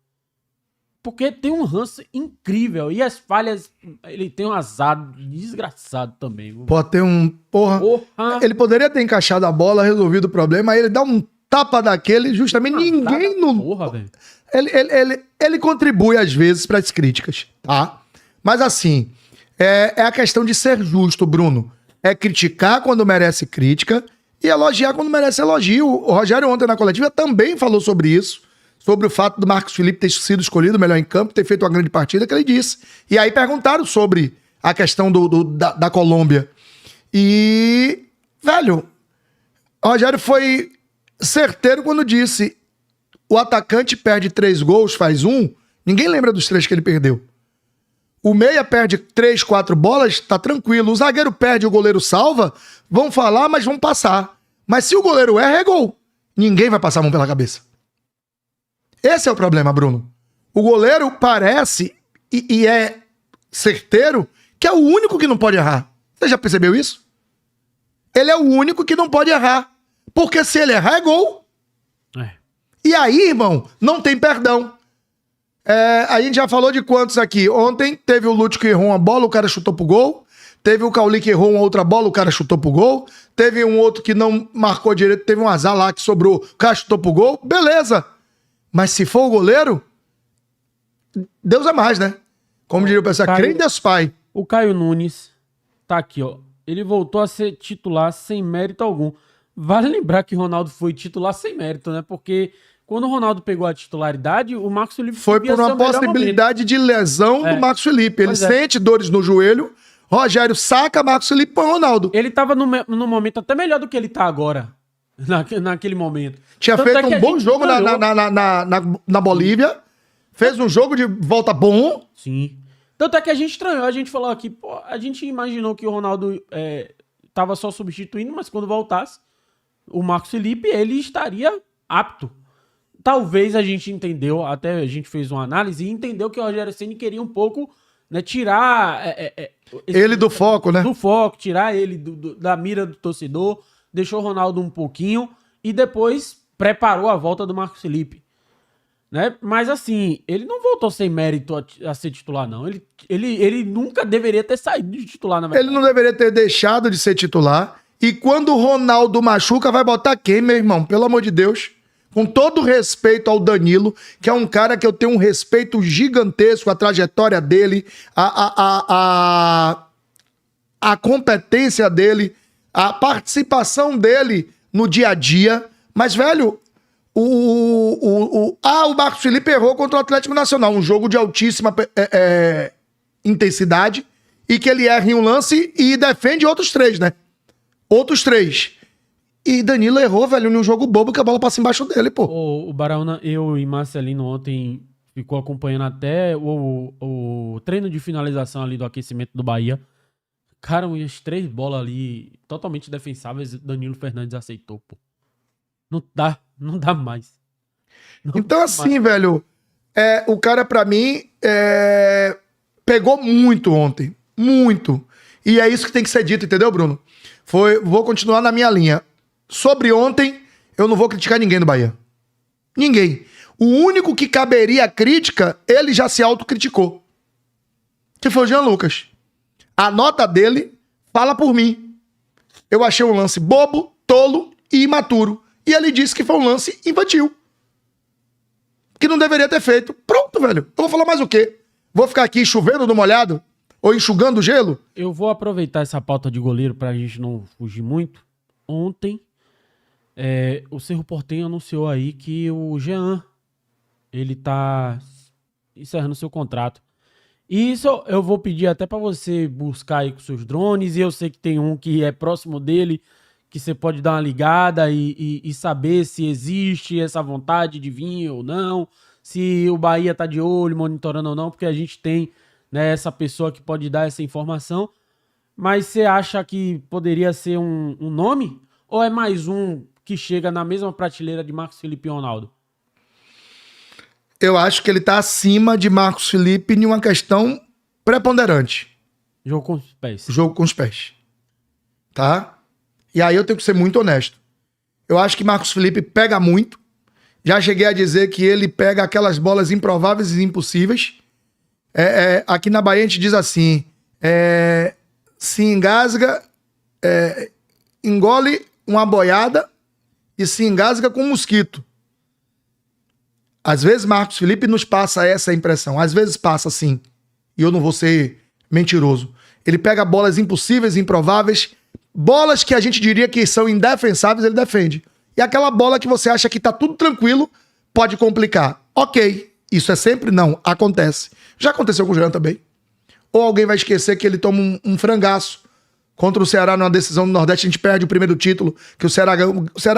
Porque tem um lance incrível. E as falhas, ele tem um azar desgraçado também. Pode ter um... Porra. Ele poderia ter encaixado a bola, resolvido o problema, aí ele dá um tapa daquele, justamente ninguém no... Porra, velho. Ele contribui às vezes para as críticas, tá? Mas assim, é a questão de ser justo, Bruno. É criticar quando merece crítica e elogiar quando merece elogio. O Rogério ontem na coletiva também falou sobre isso, sobre o fato do Marcos Felipe ter sido escolhido melhor em campo, ter feito uma grande partida, que ele disse. E aí perguntaram sobre a questão da Colômbia. E, velho, o Rogério foi certeiro quando disse: o atacante perde 3 gols, faz 1, ninguém lembra dos 3 que ele perdeu. O meia perde 3, 4 bolas, tá tranquilo. O zagueiro perde, o goleiro salva, vão falar, mas vão passar. Mas se o goleiro erra, é gol. Ninguém vai passar a mão pela cabeça. Esse é o problema, Bruno. O goleiro parece, e é certeiro, que é o único que não pode errar. Você já percebeu isso? Ele é o único que não pode errar. Porque se ele errar, é gol. E aí, irmão, não tem perdão. A gente já falou de quantos aqui. Ontem teve o Lúcio que errou uma bola, o cara chutou pro gol. Teve o Cauli que errou uma outra bola, o cara chutou pro gol. Teve um outro que não marcou direito, teve um azar lá que sobrou, o cara chutou pro gol. Beleza. Mas se for o goleiro, Deus é mais, né? Como diria o pessoal, crê em Deus Pai. O Caio Nunes tá aqui, ó. Ele voltou a ser titular sem mérito algum. Vale lembrar que o Ronaldo foi titular sem mérito, né? Porque quando o Ronaldo pegou a titularidade, o Marcos Felipe foi por uma possibilidade de lesão do Marcos Felipe. Ele sente dores no joelho, Rogério saca Marcos Felipe e põe o Ronaldo. Ele tava no momento até melhor do que ele tá agora, naquele momento. Tinha feito um bom jogo na Bolívia, fez um jogo de volta bom. Sim. Tanto é que a gente estranhou, a gente falou aqui, pô, a gente imaginou que o Ronaldo tava só substituindo, mas quando voltasse, o Marcos Felipe, ele estaria apto. Talvez a gente entendeu, até a gente fez uma análise e entendeu que o Rogério Ceni queria um pouco, né, tirar... ele do foco, né? Do foco, tirar ele da mira do torcedor, deixou o Ronaldo um pouquinho e depois preparou a volta do Marcos Felipe. Né? Mas assim, ele não voltou sem mérito a ser titular, não. Ele nunca deveria ter saído de titular, na verdade. Ele não deveria ter deixado de ser titular. E quando o Ronaldo machuca, vai botar quem, meu irmão? Pelo amor de Deus. Com todo respeito ao Danilo, que é um cara que eu tenho um respeito gigantesco, a trajetória dele, a competência dele, a participação dele no dia a dia. Mas, velho, o Marcos Felipe errou contra o Atlético Nacional, um jogo de altíssima intensidade, e que ele erra em um lance e defende outros 3, né? Outros 3. E Danilo errou, velho, num jogo bobo que a bola passa embaixo dele, pô. O Baraúna, eu e Marcelino ontem ficou acompanhando até o treino de finalização ali do aquecimento do Bahia. Cara, umas 3 bolas ali totalmente defensáveis, Danilo Fernandes aceitou, pô. Não dá mais. Então, assim, velho, o cara, pra mim, pegou muito ontem. Muito. E é isso que tem que ser dito, entendeu, Bruno? Vou continuar na minha linha. Sobre ontem, eu não vou criticar ninguém do Bahia. Ninguém. O único que caberia a crítica, ele já se autocriticou. Que foi o Jean Lucas. A nota dele fala por mim. Eu achei um lance bobo, tolo e imaturo. E ele disse que foi um lance infantil. Que não deveria ter feito. Pronto, velho. Eu vou falar mais o quê? Vou ficar aqui chovendo no molhado? Ou enxugando o gelo? Eu vou aproveitar essa pauta de goleiro pra gente não fugir muito. Ontem, o Cerro Porteño anunciou aí que o Jean, ele tá encerrando seu contrato. E isso eu vou pedir até pra você buscar aí com seus drones. E eu sei que tem um que é próximo dele, que você pode dar uma ligada e saber se existe essa vontade de vir ou não. Se o Bahia tá de olho, monitorando ou não, porque a gente tem, né, essa pessoa que pode dar essa informação. Mas você acha que poderia ser um nome? Ou é mais um que chega na mesma prateleira de Marcos Felipe e Ronaldo? Eu acho que ele tá acima de Marcos Felipe em uma questão preponderante. Jogo com os pés. Jogo com os pés. Tá? E aí eu tenho que ser muito honesto. Eu acho que Marcos Felipe pega muito. Já cheguei a dizer que ele pega aquelas bolas improváveis e impossíveis. Aqui na Bahia a gente diz assim, se engasga, engole uma boiada e se engasga com um mosquito. Às vezes Marcos Felipe nos passa essa impressão. Às vezes passa sim. E eu não vou ser mentiroso. Ele pega bolas impossíveis, improváveis, bolas que a gente diria que são indefensáveis, ele defende. E aquela bola que você acha que tá tudo tranquilo, pode complicar. Ok, isso é sempre? Não, acontece. Já aconteceu com o Jean também. Ou alguém vai esquecer que ele toma um frangaço contra o Ceará numa decisão do Nordeste, a gente perde o primeiro título, que o Ceará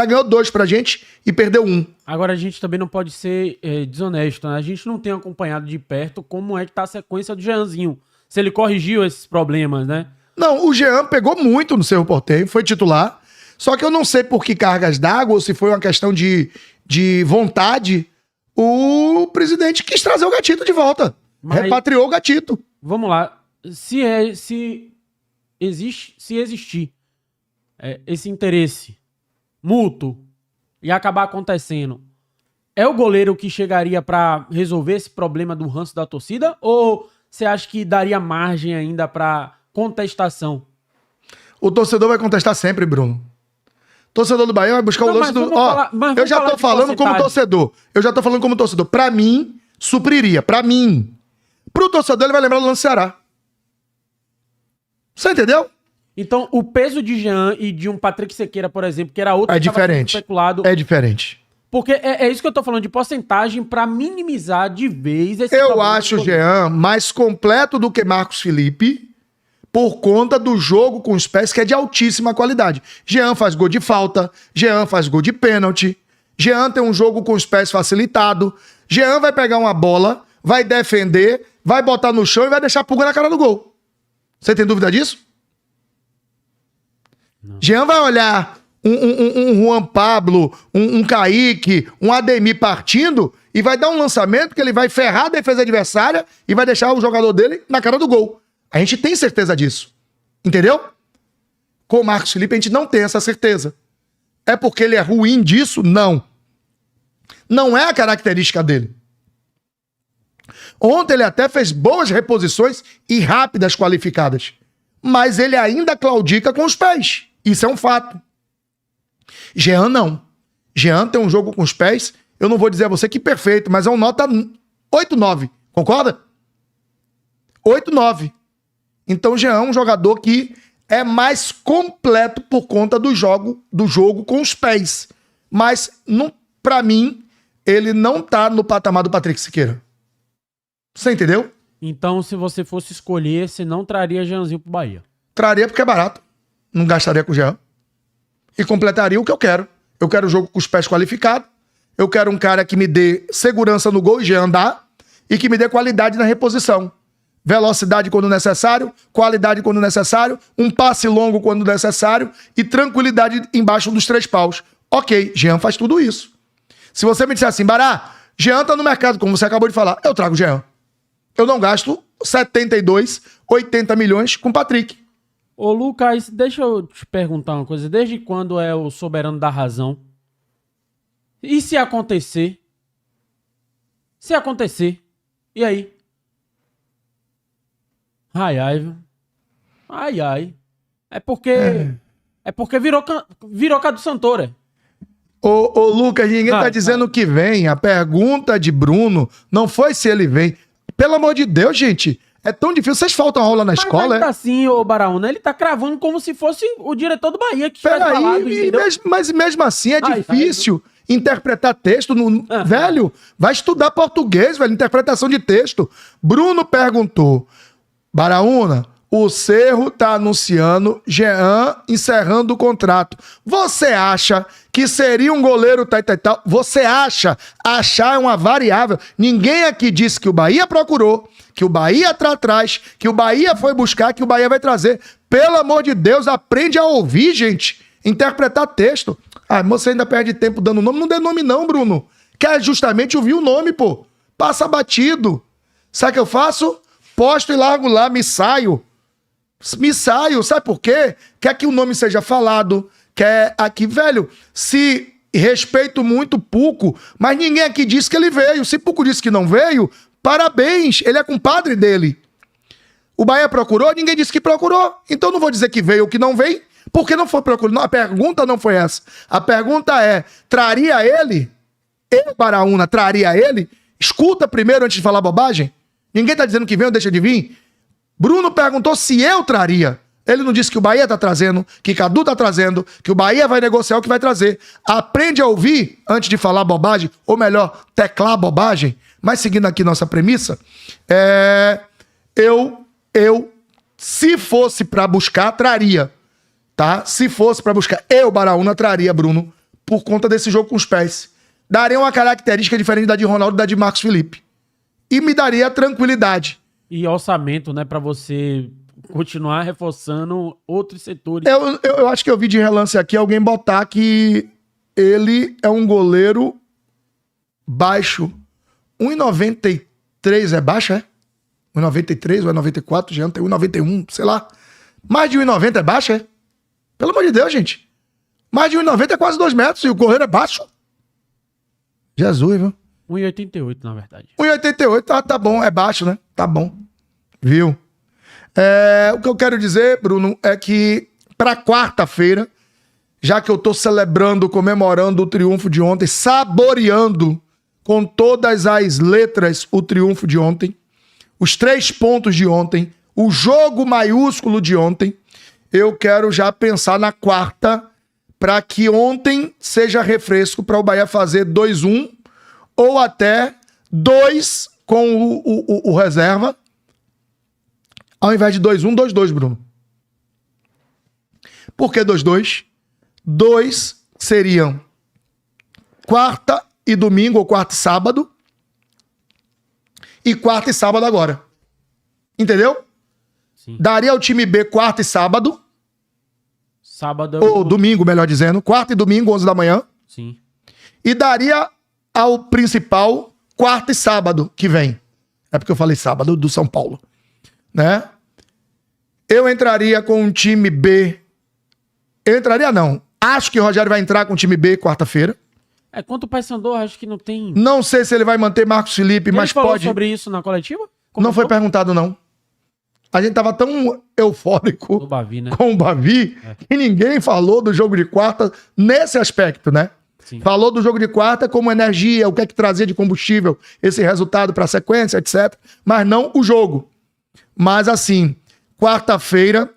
ganhou 2 pra gente e perdeu 1. Agora a gente também não pode ser desonesto, né? A gente não tem acompanhado de perto como é que tá a sequência do Jeanzinho. Se ele corrigiu esses problemas, né? Não, o Jean pegou muito no Cerro Porteño, foi titular. Só que eu não sei por que cargas d'água ou se foi uma questão de vontade. O presidente quis trazer o Gatito de volta. Mas repatriou o Gatito. Vamos lá. Se existir esse interesse mútuo e acabar acontecendo, é o goleiro que chegaria pra resolver esse problema do ranço da torcida? Ou você acha que daria margem ainda pra contestação? O torcedor vai contestar sempre, Bruno. Torcedor do Bahia vai buscar o lance do... eu já tô falando como torcedor. Pra mim, supriria. Pra mim. Pro torcedor, ele vai lembrar do lance do Ceará. Você entendeu? Então, o peso de Jean e de um Patrick Sequeira, por exemplo, que era outro é que estava sendo diferente. especulado... É diferente. Porque é isso que eu tô falando, de porcentagem pra minimizar de vez esse Eu problema. acho o Jean mais completo do que Marcos Felipe por conta do jogo com os pés, que é de altíssima qualidade. Jean faz gol de falta, Jean faz gol de pênalti, Jean tem um jogo com os pés facilitado, Jean vai pegar uma bola, vai defender, vai botar no chão e vai deixar a pulga na cara do gol. Você tem dúvida disso? Não. Jean vai olhar um Juan Pablo, um Kaique, um Ademir partindo e vai dar um lançamento que ele vai ferrar a defesa adversária e vai deixar o jogador dele na cara do gol. A gente tem certeza disso. Entendeu? Com o Marcos Felipe a gente não tem essa certeza. É porque ele é ruim disso? Não. Não é a característica dele. Ontem ele até fez boas reposições e rápidas qualificadas. Mas ele ainda claudica com os pés. Isso é um fato. Jean não. Jean tem um jogo com os pés, eu não vou dizer a você que perfeito, mas é um nota 8-9. Concorda? 8-9. Então Jean é um jogador que é mais completo por conta do jogo com os pés. Mas, pra mim, ele não tá no patamar do Patrick Sequeira. Você entendeu? Então, se você fosse escolher, você não traria Jeanzinho pro Bahia? Traria porque é barato. Não gastaria com o Jean. E completaria o que eu quero. Eu quero o jogo com os pés qualificados. Eu quero um cara que me dê segurança no gol e Jean dá. E que me dê qualidade na reposição. Velocidade quando necessário, qualidade quando necessário, um passe longo quando necessário e tranquilidade embaixo dos 3 paus. Ok, Jean faz tudo isso. Se você me disser assim, Bará, Jean tá no mercado, como você acabou de falar, eu trago Jean. Eu não gasto 72, 80 milhões com o Patrick. Ô, Lucas, deixa eu te perguntar uma coisa. Desde quando é o soberano da razão? E se acontecer? Se acontecer, e aí? Ai, ai, viu? Ai, ai. É porque virou Cadu Santoro. Ô, Lucas, ninguém tá dizendo que vem. A pergunta de Bruno não foi se ele vem. Pelo amor de Deus, gente. É tão difícil. Vocês faltam aula na escola, Mas tá assim, ô Baraúna. Ele tá cravando como se fosse o diretor do Bahia que tivesse falado. Peraí, mas mesmo assim é difícil interpretar texto. Velho, vai estudar português, velho. Interpretação de texto. Bruno perguntou. Baraúna, o Cerro tá anunciando Jean encerrando o contrato. Você acha que seria um goleiro tal? Você acha? Achar é uma variável. Ninguém aqui disse que o Bahia procurou, que o Bahia tá atrás, que o Bahia foi buscar, que o Bahia vai trazer. Pelo amor de Deus, aprende a ouvir, gente. Interpretar texto. Ah, você ainda perde tempo dando nome. Não dê nome não, Bruno. Quer justamente ouvir o nome, pô. Passa batido. Sabe o que eu faço? Posto e largo lá, me saio. Me saio, sabe por quê? Quer que o nome seja falado, quer aqui, velho, se respeito muito Puco, mas ninguém aqui disse que ele veio. Se Puco disse que não veio, parabéns, ele é compadre dele. O Bahia procurou, ninguém disse que procurou. Então não vou dizer que veio ou que não veio, porque não foi procurado. A pergunta não foi essa. A pergunta é, traria ele? Eu, Baraúna, traria ele? Escuta primeiro antes de falar bobagem. Ninguém tá dizendo que vem ou deixa de vir. Bruno perguntou se eu traria. Ele não disse que o Bahia tá trazendo, que Cadu tá trazendo, que o Bahia vai negociar o que vai trazer. Aprende a ouvir antes de falar bobagem, ou melhor, teclar bobagem. Mas seguindo aqui nossa premissa, se fosse pra buscar, traria. Tá? Se fosse pra buscar, eu, Baraúna, traria, Bruno, por conta desse jogo com os pés. Daria uma característica diferente da de Ronaldo e da de Marcos Felipe. E me daria tranquilidade. E orçamento, né, pra você continuar reforçando outros setores. Eu acho que eu vi de relance aqui alguém botar que ele é um goleiro baixo. 1,93 é baixo, é? 1,93 ou é 94, já tem 1,91, sei lá. Mais de 1,90 é baixo, é? Pelo amor de Deus, gente. Mais de 1,90 é quase 2 metros e o goleiro é baixo. Jesus, viu? 1,88, na verdade. 1,88, tá bom, é baixo, né? Tá bom. Viu? O que eu quero dizer, Bruno, é que pra quarta-feira, já que eu tô celebrando, comemorando o triunfo de ontem, saboreando com todas as letras o triunfo de ontem, os 3 pontos de ontem, o jogo maiúsculo de ontem, eu quero já pensar na quarta para que ontem seja refresco para o Bahia fazer 2-1 ou até 2 com o reserva, ao invés de 2-1, 2-2, Bruno. Por que 2-2? 2 seriam quarta e domingo, ou quarta e sábado, e quarta e sábado agora. Entendeu? Sim. Daria ao time B quarta e sábado. Sábado. Ou domingo, melhor dizendo. Quarta e domingo, 11 da manhã. Sim. E daria ao principal quarta e sábado que vem. É porque eu falei sábado do São Paulo. Né? Eu entraria com um time B. Eu entraria não. Acho que o Rogério vai entrar com o time B quarta-feira. Quanto o Paysandu, acho que não tem... Não sei se ele vai manter Marcos Felipe, mas falou pode... sobre isso na coletiva? Não foi perguntado, não. A gente tava tão eufórico do Bavi, né? Com o Bavi que ninguém falou do jogo de quarta nesse aspecto, né? Sim. Falou do jogo de quarta como energia, o que é que trazia de combustível, esse resultado para a sequência, etc. Mas não o jogo. Mas assim, quarta-feira,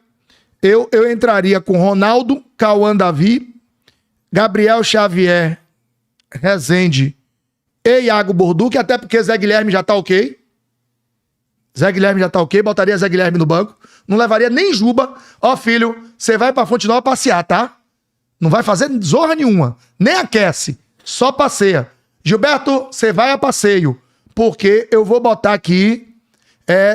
eu entraria com Ronaldo, Cauã Davi, Gabriel Xavier, Rezende e Iago Borduque, até porque Zé Guilherme já tá ok. Zé Guilherme já tá ok, botaria Zé Guilherme no banco. Não levaria nem Juba. Ó, filho, você vai pra Fonte Nova passear, tá? Não vai fazer zorra nenhuma. Nem aquece. Só passeia. Gilberto, você vai a passeio. Porque eu vou botar aqui...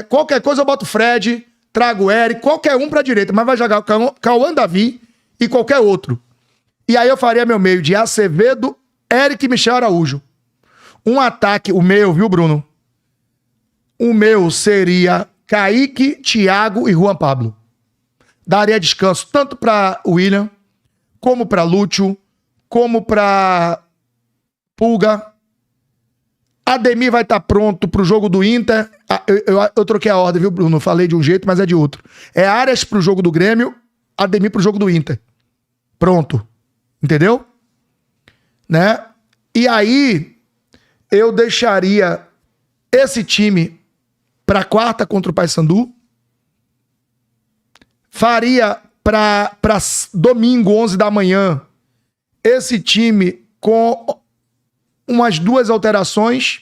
qualquer coisa eu boto Fred, trago Eric, qualquer um pra direita. Mas vai jogar o Cauã Davi e qualquer outro. E aí eu faria meu meio de Acevedo, Eric e Michel Araújo. Um ataque, o meu, viu, Bruno? O meu seria Kaique, Thiago e Juan Pablo. Daria descanso tanto para William, como para Lúcio, como para Pulga. Ademir vai estar pronto pro jogo do Inter. Eu troquei a ordem, viu, Bruno? Falei de um jeito, mas é de outro. É Arias pro jogo do Grêmio, Ademir pro jogo do Inter. Pronto. Entendeu? Né? E aí, eu deixaria esse time pra quarta contra o Paysandu. Faria pra domingo, 11 da manhã, esse time com umas 2 alterações.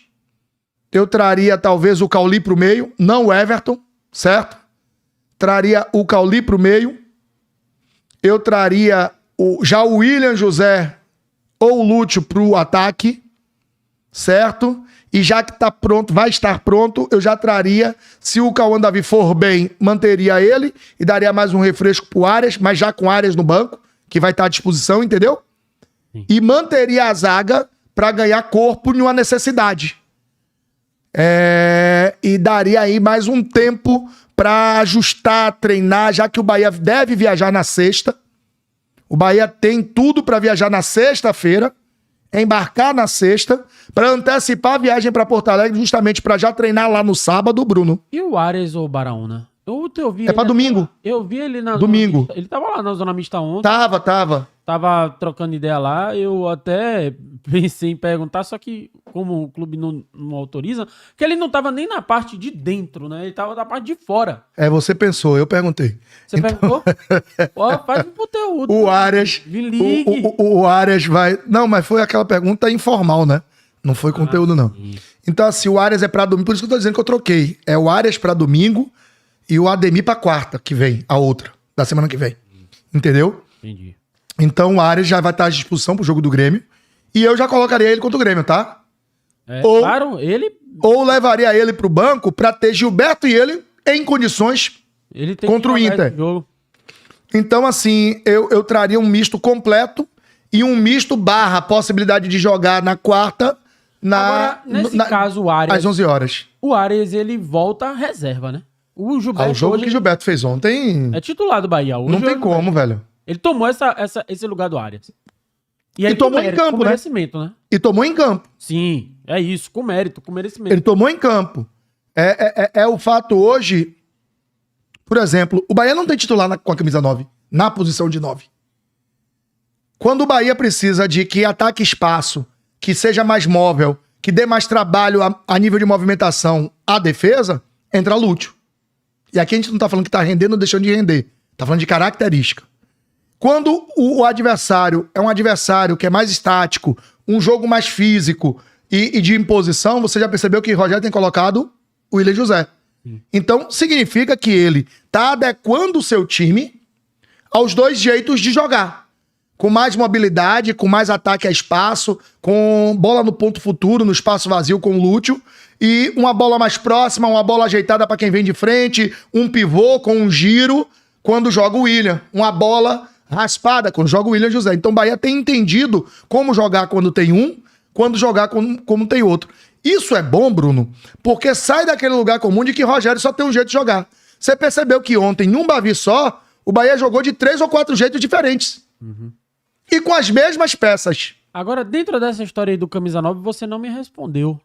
Eu traria talvez o Cauli pro meio, não o Everton, certo? Traria o Cauli pro meio. Eu traria já o William José ou o Lúcio pro ataque, certo? E já que tá pronto, vai estar pronto, eu já traria, se o Cauã Davi for bem, manteria ele e daria mais um refresco pro Arias, mas já com Arias no banco, que vai estar à disposição, entendeu? Sim. E manteria a zaga para ganhar corpo em uma necessidade. E daria aí mais um tempo para ajustar, treinar, já que o Bahia deve viajar na sexta. O Bahia tem tudo para viajar na sexta-feira, embarcar na sexta, para antecipar a viagem para Porto Alegre, justamente para já treinar lá no sábado, Bruno. E o Arias ou o Baraúna? Eu vi para domingo. Eu vi ele na domingo. Zona Mista. Ele tava lá na Zona Mista ontem. Tava trocando ideia lá. Eu até pensei em perguntar, só que como o clube não autoriza, que ele não tava nem na parte de dentro, né? Ele tava na parte de fora. Você pensou, eu perguntei. Você perguntou? Ó, faz um conteúdo. O Arias... O Arias vai... Não, mas foi aquela pergunta informal, né? Não foi conteúdo, não. Sim. Então, assim, o Arias é pra domingo. Por isso que eu tô dizendo que eu troquei. É o Arias pra domingo e o Ademir pra quarta, que vem. A outra, da semana que vem. Entendeu? Entendi. Então, o Arias já vai estar à disposição pro jogo do Grêmio. E eu já colocaria ele contra o Grêmio, tá? Claro, ele... Ou levaria ele pro banco pra ter Gilberto e ele em condições ele tem contra o Inter. Então, assim, eu traria um misto completo e um misto / possibilidade de jogar na quarta, Agora, nesse caso, o Arias... às 11 horas. O Arias, ele volta à reserva, né? O Gilberto o jogo hoje, que o Gilberto fez ontem... É titular do Bahia. Hoje não tem como, velho. Ele tomou esse lugar do Arias. E tomou em campo, com merecimento, né? E tomou em campo. Sim, é isso, com mérito, com merecimento. Ele tomou em campo. É o fato hoje... Por exemplo, o Bahia não tem titular com a camisa 9, na posição de 9. Quando o Bahia precisa de que ataque espaço, que seja mais móvel, que dê mais trabalho a nível de movimentação à defesa, entra Lúcio. E aqui a gente não tá falando que tá rendendo ou deixando de render. Tá falando de característica. Quando o adversário é um adversário que é mais estático, um jogo mais físico e de imposição, você já percebeu que o Rogério tem colocado o William José. Então, significa que ele tá adequando o seu time aos 2 jeitos de jogar. Com mais mobilidade, com mais ataque a espaço, com bola no ponto futuro, no espaço vazio com o Lúcio, e uma bola mais próxima, uma bola ajeitada para quem vem de frente, um pivô com um giro quando joga o William, uma bola raspada quando joga o William José. Então o Bahia tem entendido como jogar quando tem um, quando jogar como tem outro. Isso é bom, Bruno, porque sai daquele lugar comum de que Rogério só tem um jeito de jogar. Você percebeu que ontem, num Bavi só, o Bahia jogou de 3 ou 4 jeitos diferentes. E com as mesmas peças. Agora, dentro dessa história aí do Camisa 9, você não me respondeu.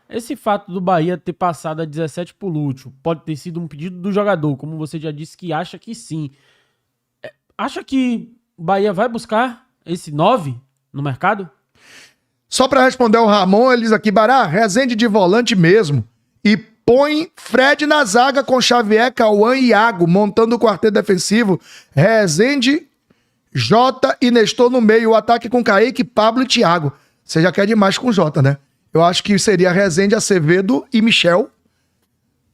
Esse fato do Bahia ter passado a 17 pro Lúcio pode ter sido um pedido do jogador, como você já disse que acha que sim. Acha que o Bahia vai buscar esse 9 no mercado? Só para responder ao Ramon, ele diz aqui, Bará, Rezende de volante mesmo. E põe Fred na zaga com Xavier, Cauã e Iago, montando o quarteto defensivo. Rezende, Jota e Nestor no meio. O ataque com Kaique, Pablo e Thiago. Você já quer demais com o Jota, né? Eu acho que seria Rezende, Acevedo e Michel.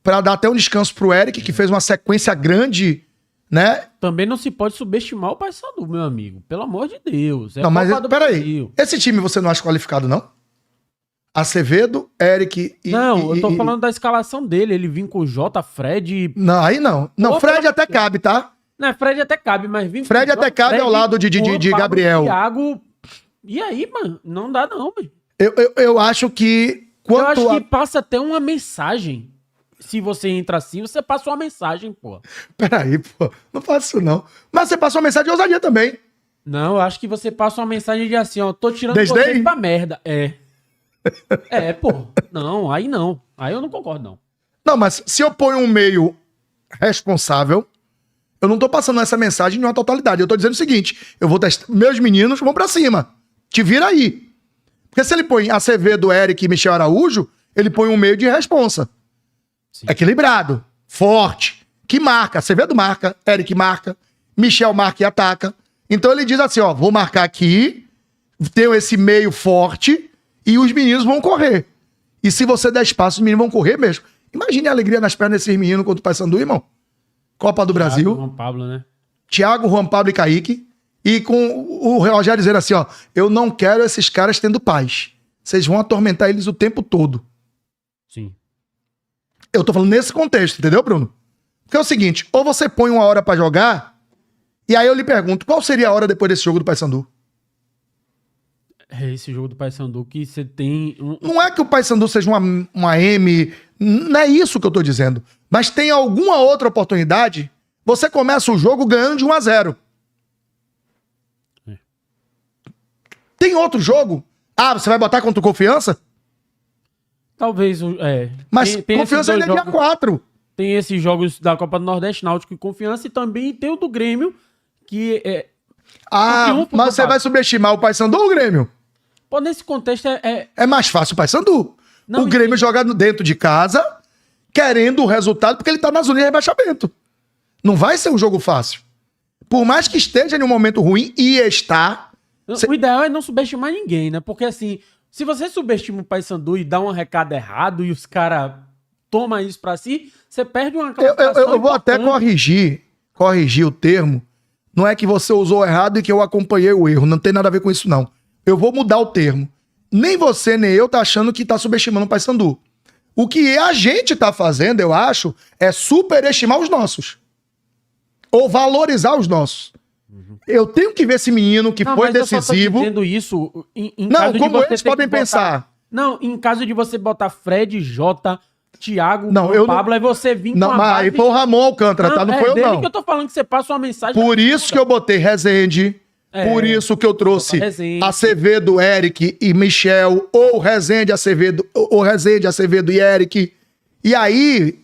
Para dar até um descanso pro Eric, que fez uma sequência grande, né? Também não se pode subestimar o Paysandu, meu amigo. Pelo amor de Deus. Não, mas peraí. Esse time você não acha qualificado, não? Acevedo, Eric e... Não, eu tô falando da escalação dele. Ele vinha com o Jota, Fred... Não, aí não. Não, Fred até cabe, tá? Não, Fred até cabe, mas vinha Fred até cabe ao lado de Gabriel. Thiago... E aí, mano? Não dá não, velho. Eu acho que... Eu acho que passa até uma mensagem se você entra assim, você passa uma mensagem, pô. Peraí, pô. Não faço isso, não. Mas você passou uma mensagem de ousadia também. Não, eu acho que você passa uma mensagem de assim, ó, tô tirando Desdém? vocês pra merda. Pô. Não. Aí eu não concordo, não. Não, mas se eu ponho um meio responsável, eu não tô passando essa mensagem em uma totalidade. Eu tô dizendo o seguinte, eu vou testar... Meus meninos vão pra cima. Te vira aí. Porque se ele põe Acevedo, Eric e Michel Araújo, ele põe um meio de responsa. Sim. Equilibrado, forte, que marca. Acevedo marca, Eric marca, Michel marca e ataca. Então ele diz assim, ó, vou marcar aqui, tenho esse meio forte e os meninos vão correr. E se você der espaço, os meninos vão correr mesmo. Imagine a alegria nas pernas desses meninos contra o Paysandu, irmão. Copa do Brasil. Juan Pablo, né? Thiago, Juan Pablo e Kaique. E com o Rogério dizendo assim, ó, eu não quero esses caras tendo paz. Vocês vão atormentar eles o tempo todo. Sim. Eu tô falando nesse contexto, entendeu, Bruno? Porque é o seguinte, ou você põe uma hora pra jogar, e aí eu lhe pergunto, qual seria a hora depois desse jogo do Paysandu? É esse jogo do Paysandu que você tem... Não é que o Paysandu seja uma M, não é isso que eu tô dizendo. Mas tem alguma outra oportunidade, você começa o jogo ganhando de 1-0. Tem outro jogo? Ah, você vai botar contra o Confiança? Talvez, Mas tem Confiança ainda é dia 4. Tem esses jogos da Copa do Nordeste, Náutico e Confiança, e também tem o do Grêmio, que é... Mas você vai subestimar o Paysandu ou o Grêmio? Pô, nesse contexto É mais fácil o Paysandu. Não, O Grêmio joga dentro de casa, querendo o resultado, porque ele tá na zona de rebaixamento. Não vai ser um jogo fácil. Por mais que esteja em um momento ruim, e está... O ideal é não subestimar ninguém, né? Porque assim, se você subestima o Paysandu e dá um recado errado e os caras tomam isso pra si, você perde uma classificação Eu vou até importante. corrigir o termo. Não é que você usou errado e que eu acompanhei o erro. Não tem nada a ver com isso, não. Eu vou mudar o termo. Nem você, nem eu tá achando que tá subestimando o Paysandu. O que a gente tá fazendo, eu acho, é superestimar os nossos. Ou valorizar os nossos. Eu tenho que ver esse menino que foi mas eu só tô decisivo. dizendo isso em Não, caso de como você eles ter que podem botar- pensar. Não, em caso de você botar Fred, Jota, Thiago, Não, Juan eu não- Pablo, aí você vir Não, com a mas aí foi o Ramon Alcântara, tá? Não foi eu, dele não. que eu tô falando que você passa uma mensagem... Por isso que eu botei Rezende. Por isso que eu trouxe Rezende. Acevedo, Eric e Michel, ou Rezende, Acevedo e Eric. E aí,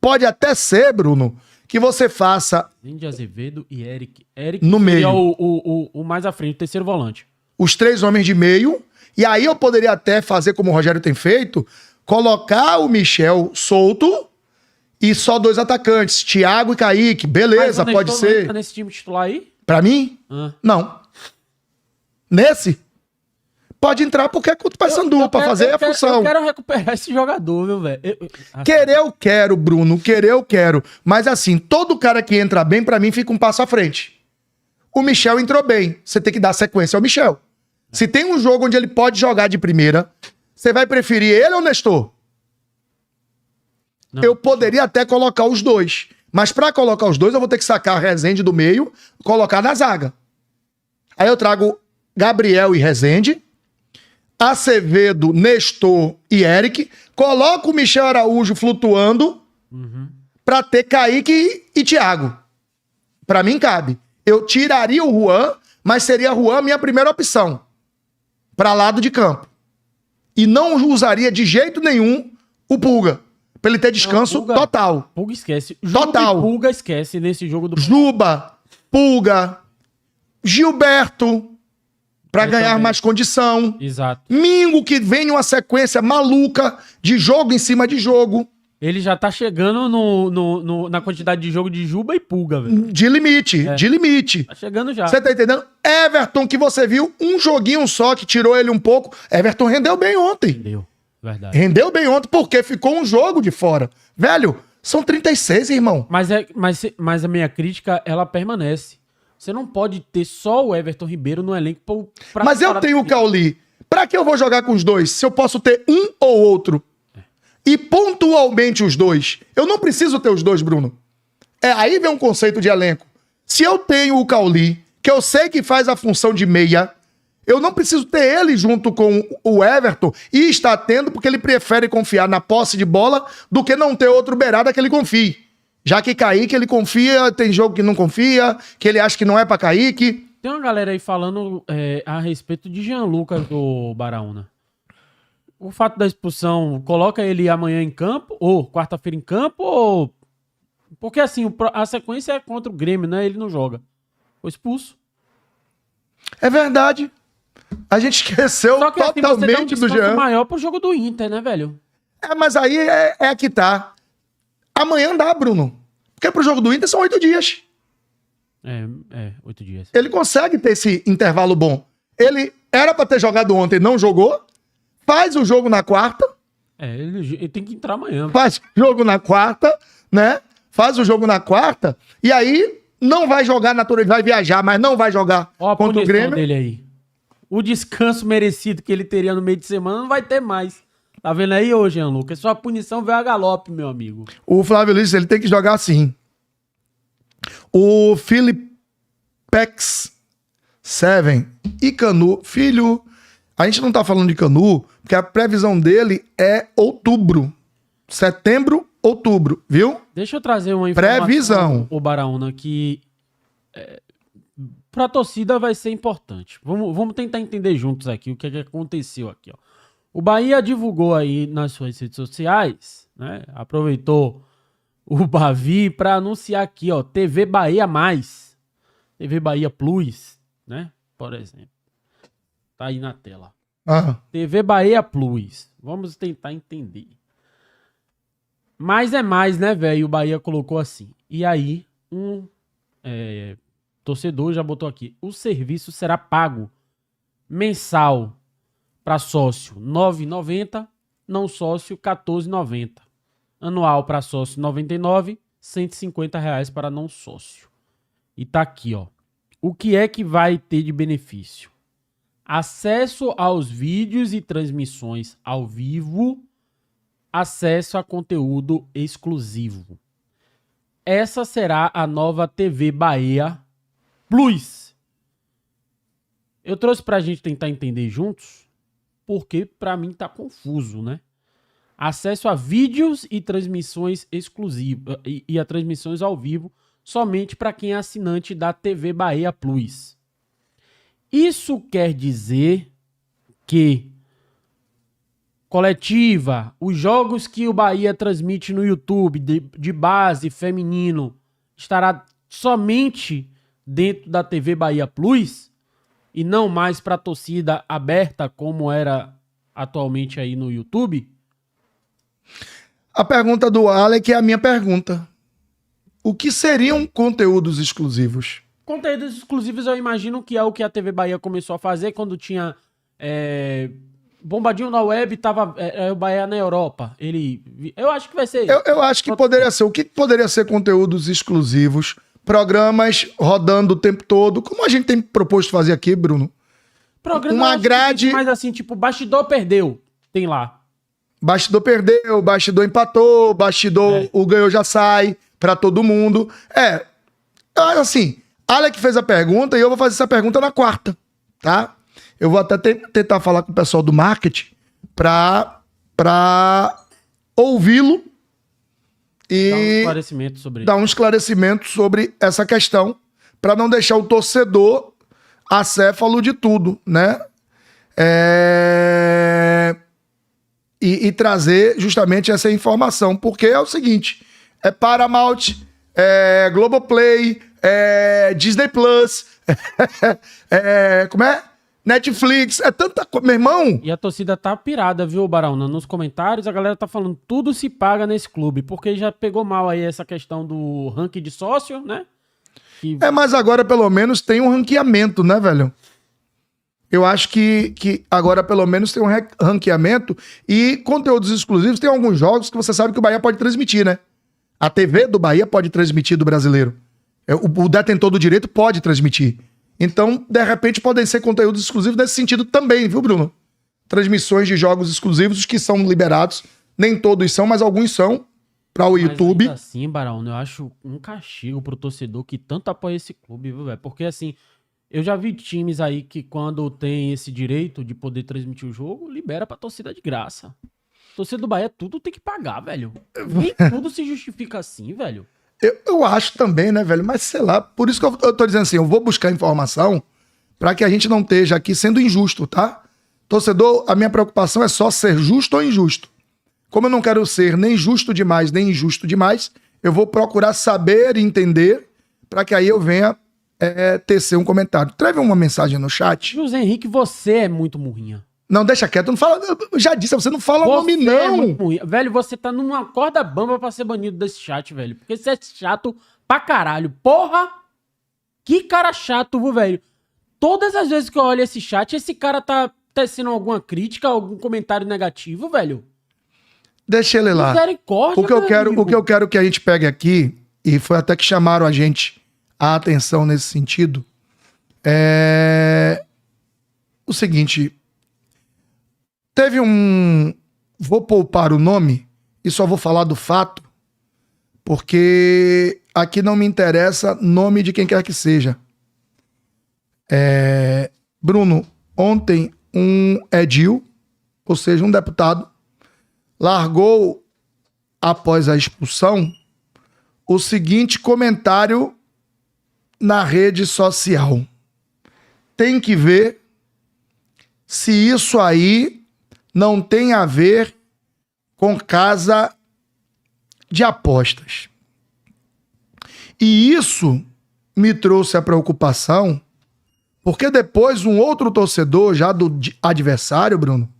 pode até ser, Bruno, que você faça Indy Azevedo e Eric. Eric No meio. seria o mais à frente, o terceiro volante. os 3 homens de meio, e aí eu poderia até fazer como o Rogério tem feito, colocar o Michel solto e só 2 atacantes, Thiago e Kaique. Beleza, Mas o pode Nestor não ser. entra nesse time titular aí? Pra mim? Ah. Não. Nesse? Pode entrar porque é contra o Paysandu, pra fazer a função. Eu quero recuperar esse jogador, viu, velho? Querer eu quero, Bruno, querer eu quero. Mas assim, todo cara que entra bem, pra mim, fica um passo à frente. O Michel entrou bem. Você tem que dar sequência ao Michel. Se tem um jogo onde ele pode jogar de primeira, você vai preferir ele ou o Nestor? Não. Eu poderia até colocar os dois. Mas pra colocar os dois, eu vou ter que sacar a Rezende do meio, colocar na zaga. Aí eu trago Gabriel e Rezende, Acevedo, Nestor e Eric, coloco o Michel Araújo flutuando pra ter Kaique e Thiago. Pra mim cabe. Eu tiraria o Juan, mas seria Juan a minha primeira opção. Pra lado de campo. E não usaria de jeito nenhum o Pulga. Pra ele ter descanso Pulga- total. Pulga esquece. Juba Total. e Pulga esquece nesse jogo do... Juba, Pulga, Gilberto, pra Eu ganhar também. mais condição. Exato. Mingo, que vem uma sequência maluca de jogo em cima de jogo, Ele já tá chegando na quantidade de jogo de Juba e Pulga, velho. de limite, de limite. Tá chegando já. Você tá entendendo? Everton, que você viu um joguinho só que tirou ele um pouco. Everton rendeu bem ontem. Entendeu? Verdade. Rendeu bem ontem porque ficou um jogo de fora. Velho, são 36, irmão. Mas a minha crítica, ela permanece. Você não pode ter só o Everton Ribeiro no elenco pra Mas eu parar- tenho o Cauli. Pra que eu vou jogar com os dois se eu posso ter um ou outro? E pontualmente os dois. Eu não preciso ter os dois, Bruno. Aí vem um conceito de elenco. Se eu tenho o Cauli, que eu sei que faz a função de meia, Eu não preciso ter ele junto com o Everton e está tendo porque ele prefere confiar na posse de bola do que não ter outro beirada que ele confie. Já que Kaique ele confia, tem jogo que não confia, que ele acha que não é pra Kaique. Tem uma galera aí falando a respeito de Jean Lucas do Baraúna. O fato da expulsão coloca ele amanhã em campo, ou quarta-feira em campo, ou... Porque assim, a sequência é contra o Grêmio, né? Ele não joga. Foi expulso. É verdade. A gente esqueceu Só que assim, totalmente você dá um do Jean. maior pro jogo do Inter, né, velho? Mas aí é que tá. Amanhã dá, Bruno. Porque pro jogo do Inter são 8 dias. 8 dias. Ele consegue ter esse intervalo bom. Ele era pra ter jogado ontem, não jogou. Faz o jogo na quarta. Ele tem que entrar amanhã. Faz o jogo na quarta, né? Faz o jogo na quarta. E aí não vai jogar naturalmente, vai viajar, mas não vai jogar Ó a contra o punição Grêmio. dele aí. O descanso merecido que ele teria no meio de semana não vai ter mais. Tá vendo aí, ô Jean Lucas? Sua punição veio a galope, meu amigo. O Flávio Luiz, ele tem que jogar assim. O Filipex 7 e Canu. Filho, a gente não tá falando de Canu, porque a previsão dele é outubro. Setembro, outubro, viu? Deixa eu trazer uma informação. Previsão. O Baraúna, que pra torcida vai ser importante. Vamos tentar entender juntos aqui o que aconteceu aqui, ó. O Bahia divulgou aí nas suas redes sociais, né? Aproveitou o Bavi para anunciar aqui, ó, TV Bahia Mais, TV Bahia Plus, né? Por exemplo. Tá aí na tela. TV Bahia Plus. Vamos tentar entender. Mais é mais, né, velho? O Bahia colocou assim. E aí, torcedor já botou aqui. O serviço será pago mensal para sócio R$ 9,90, não sócio R$ 14,90. Anual para sócio R$ 99, R$ 150 para não sócio. E tá aqui, ó. O que é que vai ter de benefício? Acesso aos vídeos e transmissões ao vivo, acesso a conteúdo exclusivo. Essa será a nova TV Bahia Plus. Eu trouxe pra gente tentar entender juntos, porque pra mim tá confuso, né? Acesso a vídeos e transmissões exclusivas e a transmissões ao vivo somente para quem é assinante da TV Bahia Plus. Isso quer dizer que coletiva, os jogos que o Bahia transmite no YouTube de base feminino estará somente dentro da TV Bahia Plus e não mais para torcida aberta como era atualmente aí no YouTube? A pergunta do Alec é a minha pergunta. O que seriam conteúdos exclusivos? Conteúdos exclusivos eu imagino que é o que a TV Bahia começou a fazer quando tinha Bombadinho na Web, tava o Bahia na Europa. Eu acho que vai ser... Eu acho que poderia ser. O que poderia ser conteúdos exclusivos? Programas rodando o tempo todo, como a gente tem proposto fazer aqui, Bruno. Uma grade... Mas assim, tipo, bastidor perdeu. Tem lá. Bastidor perdeu, bastidor empatou, bastidor o ganhou já sai pra todo mundo. Assim, Alec fez a pergunta e eu vou fazer essa pergunta na quarta, tá? Eu vou até tentar falar com o pessoal do marketing pra ouvi-lo e dar um esclarecimento sobre essa questão pra não deixar o torcedor acéfalo de tudo, né? E trazer justamente essa informação, porque é o seguinte, Paramount, Globoplay, Disney Plus, como é? Netflix, tanta coisa, meu irmão. E a torcida tá pirada, viu, Baraúna? Nos comentários a galera tá falando, tudo se paga nesse clube, porque já pegou mal aí essa questão do ranking de sócio, né? Mas agora pelo menos tem um ranqueamento, né, velho? Eu acho que agora pelo menos tem um ranqueamento e conteúdos exclusivos. Tem alguns jogos que você sabe que o Bahia pode transmitir, né? A TV do Bahia pode transmitir do brasileiro. O detentor do direito pode transmitir. Então, de repente, podem ser conteúdos exclusivos nesse sentido também, viu, Bruno? Transmissões de jogos exclusivos, os que são liberados. Nem todos são, mas alguns são para o YouTube. Ainda assim, Baraúna, eu acho um castigo pro torcedor que tanto apoia esse clube, viu, velho? Porque, assim, Eu já vi times aí que quando tem esse direito de poder transmitir o jogo, libera pra torcida de graça. Torcida do Bahia, tudo tem que pagar, velho. Nem tudo se justifica assim, velho. Eu acho também, né, velho? Mas sei lá, por isso que eu tô dizendo assim, eu vou buscar informação pra que a gente não esteja aqui sendo injusto, tá? Torcedor, a minha preocupação é só ser justo ou injusto. Como eu não quero ser nem justo demais, nem injusto demais, eu vou procurar saber e entender pra que aí eu venha tecer um comentário. Treve uma mensagem no chat. José Henrique, você é muito murrinha. Não, deixa quieto, não fala. Eu já disse, você não fala nome, Você é não. muito ruim. Velho, você tá numa corda bamba pra ser banido desse chat, velho. Porque você é chato pra caralho. Porra! Que cara chato, viu, velho? Todas as vezes que eu olho esse chat, esse cara tá tecendo alguma crítica, algum comentário negativo, velho. Deixa ele lá. Misericórdia, O que eu quero que a gente pegue aqui, e foi até que chamaram a gente a atenção nesse sentido, é o seguinte. Teve um... Vou poupar o nome e só vou falar do fato, porque aqui não me interessa nome de quem quer que seja. Bruno, ontem um edil, ou seja, um deputado, largou, após a expulsão, o seguinte comentário na rede social. Tem que ver se isso aí não tem a ver com casa de apostas. E isso me trouxe a preocupação, porque depois um outro torcedor, já do adversário, Bruno,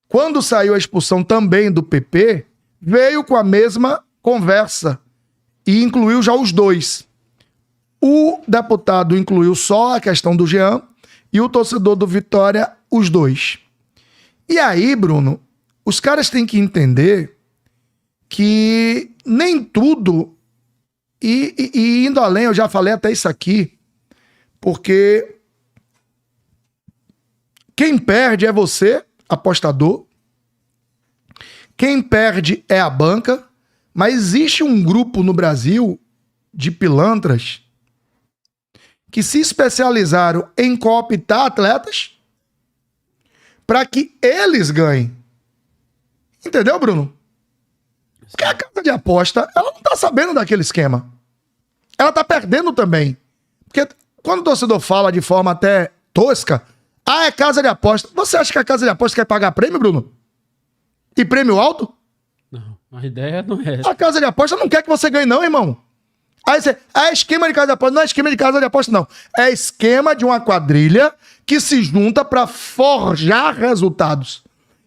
quando saiu a expulsão também do PP, veio com a mesma conversa e incluiu já os dois. O deputado incluiu só a questão do Jean e o torcedor do Vitória, os dois. E aí, Bruno, os caras têm que entender que nem tudo, e indo além, eu já falei até isso aqui, porque quem perde é você, apostador, quem perde é a banca, mas existe um grupo no Brasil de pilantras que se especializaram em cooptar atletas para que eles ganhem. Entendeu, Bruno? Porque a casa de aposta, ela não tá sabendo daquele esquema. Ela tá perdendo também. Porque quando o torcedor fala de forma até tosca, é casa de aposta. Você acha que a casa de aposta quer pagar prêmio, Bruno? E prêmio alto? Não, a ideia não é essa. A casa de aposta não quer que você ganhe não, irmão. Aí você, esquema de casa de aposta. Não é esquema de casa de aposta, não. É esquema de uma quadrilha que se junta para forjar resultados.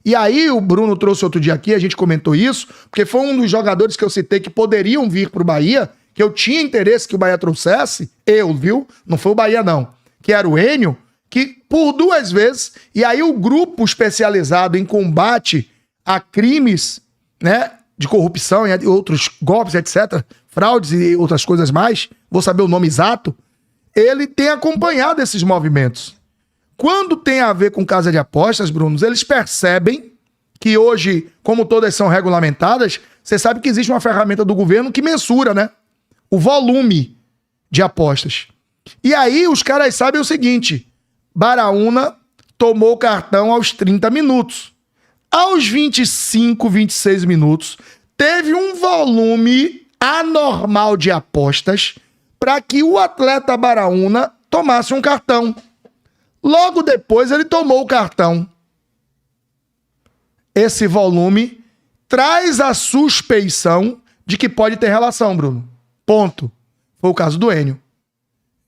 E aí o Bruno trouxe outro dia aqui, a gente comentou isso, porque foi um dos jogadores que eu citei que poderiam vir pro Bahia, que eu tinha interesse que o Bahia trouxesse, viu? Não foi o Bahia, não. Que era o Enio, que por 2 vezes, e aí o grupo especializado em combate a crimes, né, de corrupção e outros golpes, etc., fraudes e outras coisas mais, vou saber o nome exato, ele tem acompanhado esses movimentos. Quando tem a ver com casa de apostas, Bruno, eles percebem que hoje, como todas são regulamentadas, você sabe que existe uma ferramenta do governo que mensura, né, o volume de apostas. E aí os caras sabem o seguinte: Baraúna tomou o cartão aos 30 minutos. Aos 25, 26 minutos, teve um volume anormal de apostas para que o atleta Baraúna tomasse um cartão. Logo depois ele tomou o cartão. Esse volume traz a suspeição de que pode ter relação, Bruno. Ponto. Foi o caso do Enio.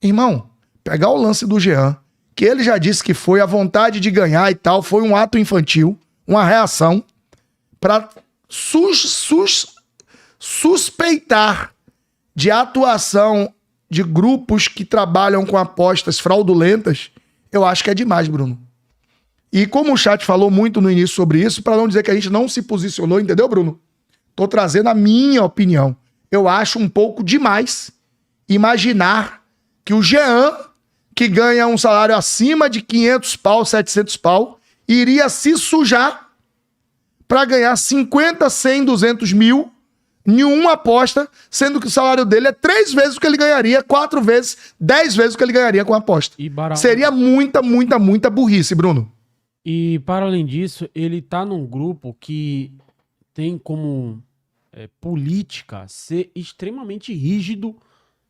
Irmão, pegar o lance do Jean, que ele já disse que foi a vontade de ganhar e tal, foi um ato infantil, uma reação para suspeitar de atuação de grupos que trabalham com apostas fraudulentas, eu acho que é demais, Bruno. E como o chat falou muito no início sobre isso, para não dizer que a gente não se posicionou, entendeu, Bruno? Tô trazendo a minha opinião. Eu acho um pouco demais imaginar que o Jean, que ganha um salário acima de 500 pau, 700 pau, iria se sujar para ganhar 50, 100, 200 mil Nenhuma aposta, sendo que o salário dele é 3 vezes o que ele ganharia, 4 vezes, 10 vezes o que ele ganharia com a aposta. Seria muita burrice, Bruno. E, para além disso, ele tá num grupo que tem como política ser extremamente rígido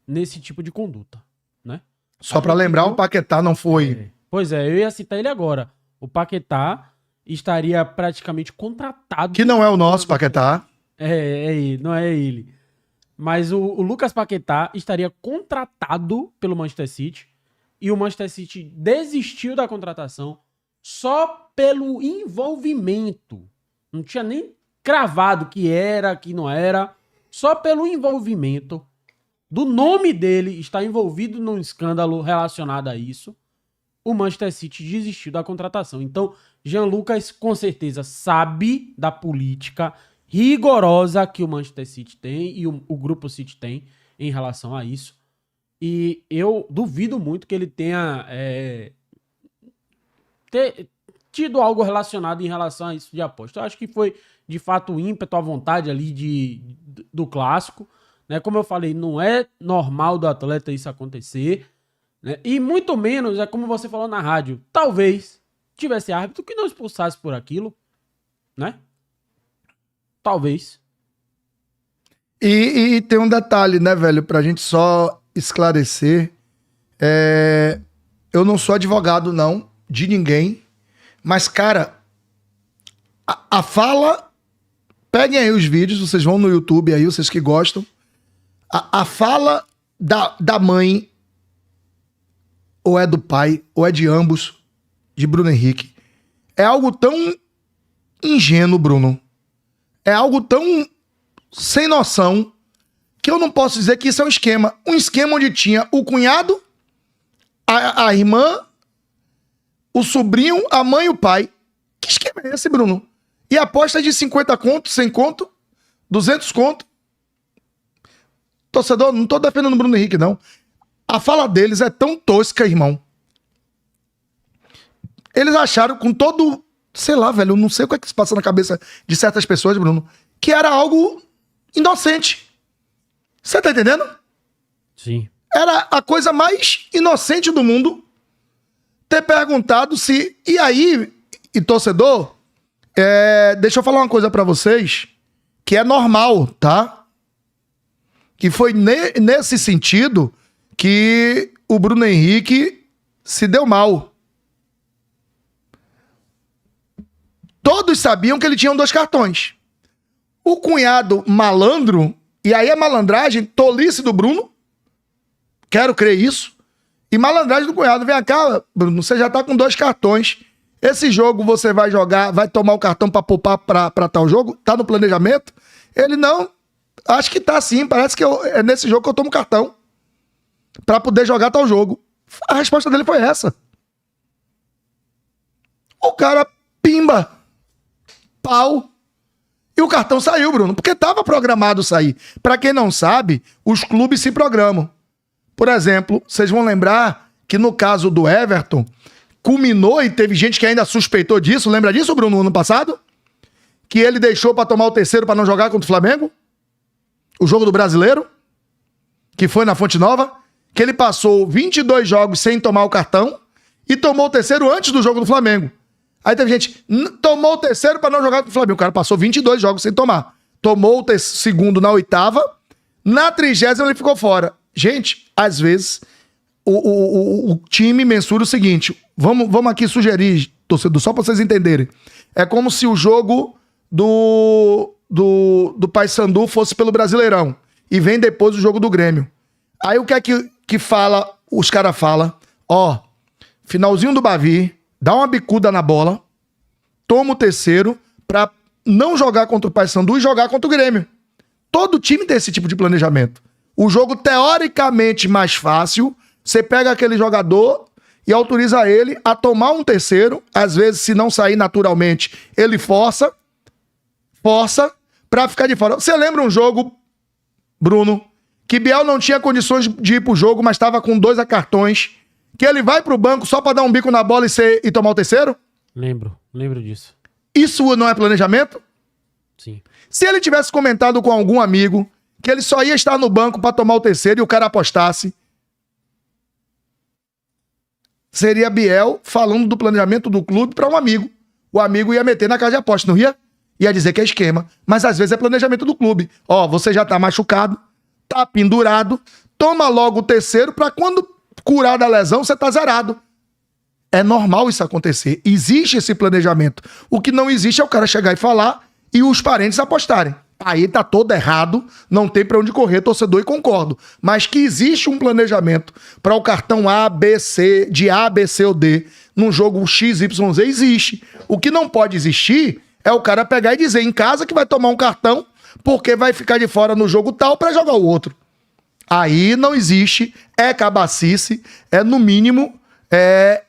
nesse tipo de conduta, né? Só pra lembrar, o Paquetá não foi... Pois é, eu ia citar ele agora. O Paquetá estaria praticamente contratado... Que não é o nosso Paquetá. Não é ele. Mas o Lucas Paquetá estaria contratado pelo Manchester City e o Manchester City desistiu da contratação só pelo envolvimento. Não tinha nem cravado que era, que não era. Só pelo envolvimento do nome dele estar envolvido num escândalo relacionado a isso, o Manchester City desistiu da contratação. Então, Jean Lucas com certeza sabe da política rigorosa que o Manchester City tem e o Grupo City tem em relação a isso. E eu duvido muito que ele tenha tido algo relacionado em relação a isso de aposta. Eu acho que foi, de fato, o ímpeto, a vontade ali do clássico. Né? Como eu falei, não é normal do atleta isso acontecer. Né? E muito menos, é como você falou na rádio, talvez tivesse árbitro que não expulsasse por aquilo, né? Talvez. E tem um detalhe, né, velho, pra gente só esclarecer. Eu não sou advogado, não, de ninguém, mas, cara, a fala... Peguem aí os vídeos, vocês vão no YouTube aí, vocês que gostam. A fala da mãe, ou é do pai, ou é de ambos, de Bruno Henrique, é algo tão ingênuo, Bruno. É algo tão sem noção que eu não posso dizer que isso é um esquema. Um esquema onde tinha o cunhado, a irmã, o sobrinho, a mãe e o pai. Que esquema é esse, Bruno? E a aposta é de 50 conto, 100 conto, 200 conto. Torcedor, não tô defendendo o Bruno Henrique, não. A fala deles é tão tosca, irmão. Eles acharam com todo... Sei lá, velho, eu não sei o que é que se passa na cabeça de certas pessoas, Bruno, que era algo inocente. Você tá entendendo? Sim. Era a coisa mais inocente do mundo ter perguntado se... E aí, e torcedor, deixa eu falar uma coisa pra vocês, que é normal, tá? Que foi nesse sentido que o Bruno Henrique se deu mal. Todos sabiam que ele tinha 2 cartões. O cunhado malandro, e aí é malandragem, tolice do Bruno, quero crer isso, e malandragem do cunhado. Vem cá, Bruno, você já tá com 2 cartões. Esse jogo você vai jogar, vai tomar o cartão pra poupar pra tal jogo? Tá no planejamento? Ele, não, acho que tá sim, parece que é nesse jogo que eu tomo cartão pra poder jogar tal jogo. A resposta dele foi essa. O cara, pimba, pau, e o cartão saiu, Bruno, porque tava programado sair. Pra quem não sabe, os clubes se programam. Por exemplo, vocês vão lembrar que no caso do Everton, culminou e teve gente que ainda suspeitou disso. Lembra disso, Bruno, no ano passado? Que ele deixou pra tomar o terceiro pra não jogar contra o Flamengo? O jogo do Brasileiro? Que foi na Fonte Nova? Que ele passou 22 jogos sem tomar o cartão e tomou o terceiro antes do jogo do Flamengo. Aí teve gente, tomou o terceiro pra não jogar contra o Flamengo. O cara passou 22 jogos sem tomar. Tomou o segundo na 8ª, na 30ª ele ficou fora. Gente, às vezes, o time mensura o seguinte, vamos aqui sugerir, torcedor, só pra vocês entenderem. É como se o jogo do Paysandu fosse pelo Brasileirão e vem depois o jogo do Grêmio. Aí o que é que fala, os caras falam, finalzinho do Bavi, dá uma bicuda na bola, toma o terceiro pra não jogar contra o Paysandu e jogar contra o Grêmio. Todo time tem esse tipo de planejamento. O jogo teoricamente mais fácil, você pega aquele jogador e autoriza ele a tomar um terceiro, às vezes se não sair naturalmente, ele força pra ficar de fora. Você lembra um jogo, Bruno, que Biel não tinha condições de ir pro jogo, mas tava com 2 cartões, que ele vai pro banco só pra dar um bico na bola e tomar o terceiro? Lembro disso. Isso não é planejamento? Sim. Se ele tivesse comentado com algum amigo que ele só ia estar no banco para tomar o terceiro e o cara apostasse, seria Biel falando do planejamento do clube para um amigo. O amigo ia meter na casa de aposta, não ia? Ia dizer que é esquema. Mas às vezes é planejamento do clube. Ó, você já tá machucado, tá pendurado, toma logo o terceiro para quando curar da lesão você tá zerado. É normal isso acontecer. Existe esse planejamento. O que não existe é o cara chegar e falar e os parentes apostarem. Aí tá todo errado, não tem pra onde correr, torcedor, e concordo. Mas que existe um planejamento para o cartão A, B, C, de A, B, C ou D, num jogo X, Y, Z, existe. O que não pode existir é o cara pegar e dizer em casa que vai tomar um cartão porque vai ficar de fora no jogo tal pra jogar o outro. Aí não existe, é cabacice, é no mínimo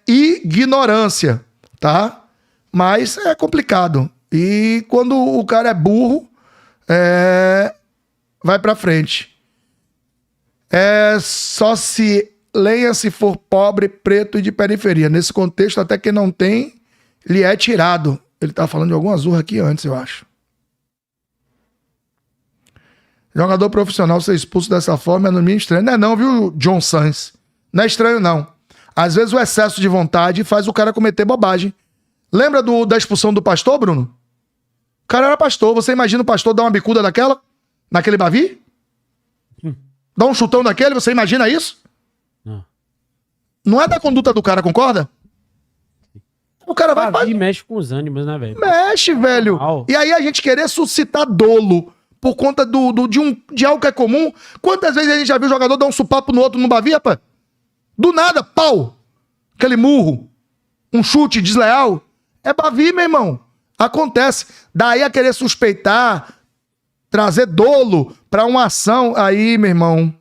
ignorância, tá? Mas é complicado. E quando o cara é burro, vai pra frente. Só se lenha se for pobre, preto e de periferia. Nesse contexto, até quem não tem, lhe é tirado. Ele tá falando de alguma azul aqui antes, eu acho. Jogador profissional ser expulso dessa forma é no mínimo estranho. Não é não, viu, John Sanz? Não é estranho, não. Às vezes o excesso de vontade faz o cara cometer bobagem. Lembra da expulsão do pastor, Bruno? O cara era pastor. Você imagina o pastor dar uma bicuda daquela? Naquele Bavi? Dar um chutão daquele? Você imagina isso? Não é da conduta do cara, concorda? O cara vai... Bavi mexe com os ânimos, né, velho? Mexe, velho. E aí a gente querer suscitar dolo por conta de algo que é comum. Quantas vezes a gente já viu o jogador dar um supapo no outro no Bavi, rapaz? Do nada, pau. Aquele murro. Um chute desleal. É Bavi, meu irmão. Acontece. Daí a querer suspeitar, trazer dolo pra uma ação. Aí, meu irmão.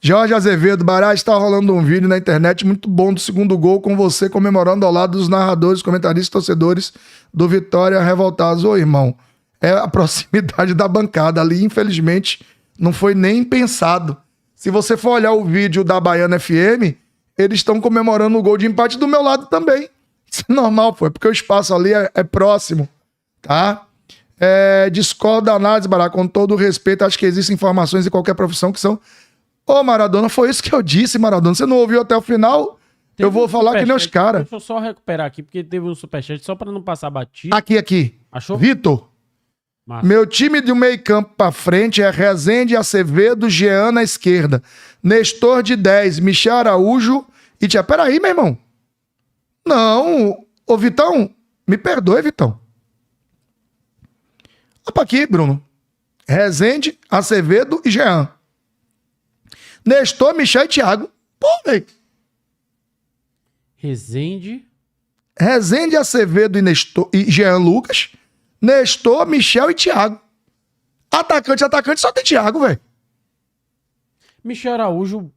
Jorge Azevedo, Bará, está rolando um vídeo na internet muito bom do segundo gol com você comemorando ao lado dos narradores, comentaristas e torcedores do Vitória revoltados. Ô, irmão, é a proximidade da bancada ali, infelizmente, não foi nem pensado. Se você for olhar o vídeo da Baiana FM, eles estão comemorando o gol de empate do meu lado também. Isso é normal, pô, porque o espaço ali é próximo, tá? Discordo da análise, Bará, com todo o respeito, acho que existem informações em qualquer profissão que são... Ô, Maradona, foi isso que eu disse, Maradona. Você não ouviu até o final? Eu vou falar que nem os caras. Deixa eu só recuperar aqui, porque teve um superchat só pra não passar batido. Aqui. Achou? Vitor. Massa. Meu time de meio campo pra frente é Rezende, Acevedo, Jean na esquerda. Nestor de 10, Michel Araújo e Tia. Peraí, meu irmão. Não. Ô, Vitão, me perdoe, Vitão. Opa aqui, Bruno. Rezende, Acevedo e Jean. Nestor, Michel e Thiago. Pô, velho. Rezende, Acevedo e Jean Lucas. Nestor, Michel e Thiago. Atacante só tem Thiago, velho. Michel Araújo,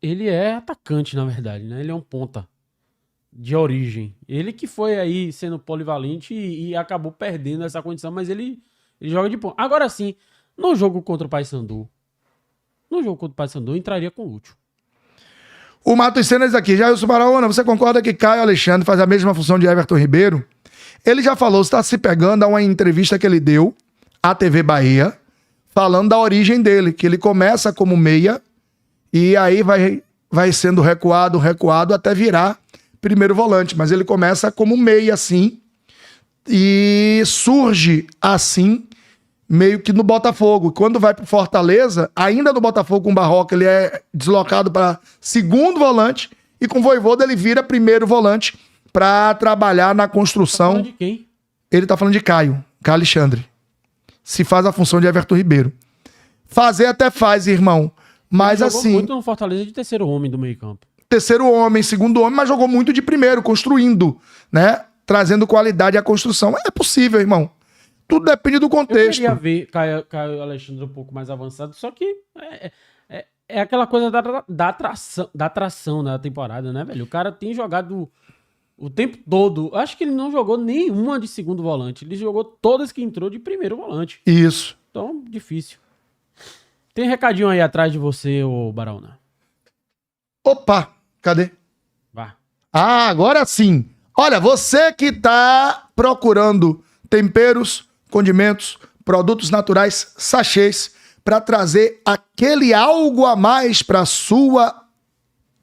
ele é atacante, na verdade, né? Ele é um ponta de origem. Ele que foi aí sendo polivalente e acabou perdendo essa condição, mas ele joga de ponta. Agora sim, no jogo contra o Paysandu, entraria com o Lúcio. O Matos Cenas aqui. Jailson Baraona, você concorda que Caio Alexandre faz a mesma função de Everton Ribeiro? Ele já falou, está se pegando a uma entrevista que ele deu à TV Bahia, falando da origem dele, que ele começa como meia e aí vai sendo recuado até virar primeiro volante. Mas ele começa como meia, assim, e surge assim, meio que no Botafogo. Quando vai pro Fortaleza, ainda no Botafogo com o Barroca, ele é deslocado para segundo volante e com o Vojvoda ele vira primeiro volante para trabalhar na construção. Tá falando de quem? Ele tá falando de Caio Alexandre. Se faz a função de Everton Ribeiro. Fazer até faz, irmão. Mas ele jogou assim... muito no Fortaleza de terceiro homem do meio campo. Terceiro homem, segundo homem, mas jogou muito de primeiro, construindo, né? Trazendo qualidade à construção. É possível, irmão. Tudo depende do contexto. Eu queria ver Caio Alexandre um pouco mais avançado, só que é aquela coisa da atração da temporada, né, velho? O cara tem jogado o tempo todo. Acho que ele não jogou nenhuma de segundo volante. Ele jogou todas que entrou de primeiro volante. Isso. Então, difícil. Tem recadinho aí atrás de você, ô Baraúna. Opa, cadê? Vá. Ah, agora sim. Olha, você que tá procurando temperos, condimentos, produtos naturais, sachês, para trazer aquele algo a mais para sua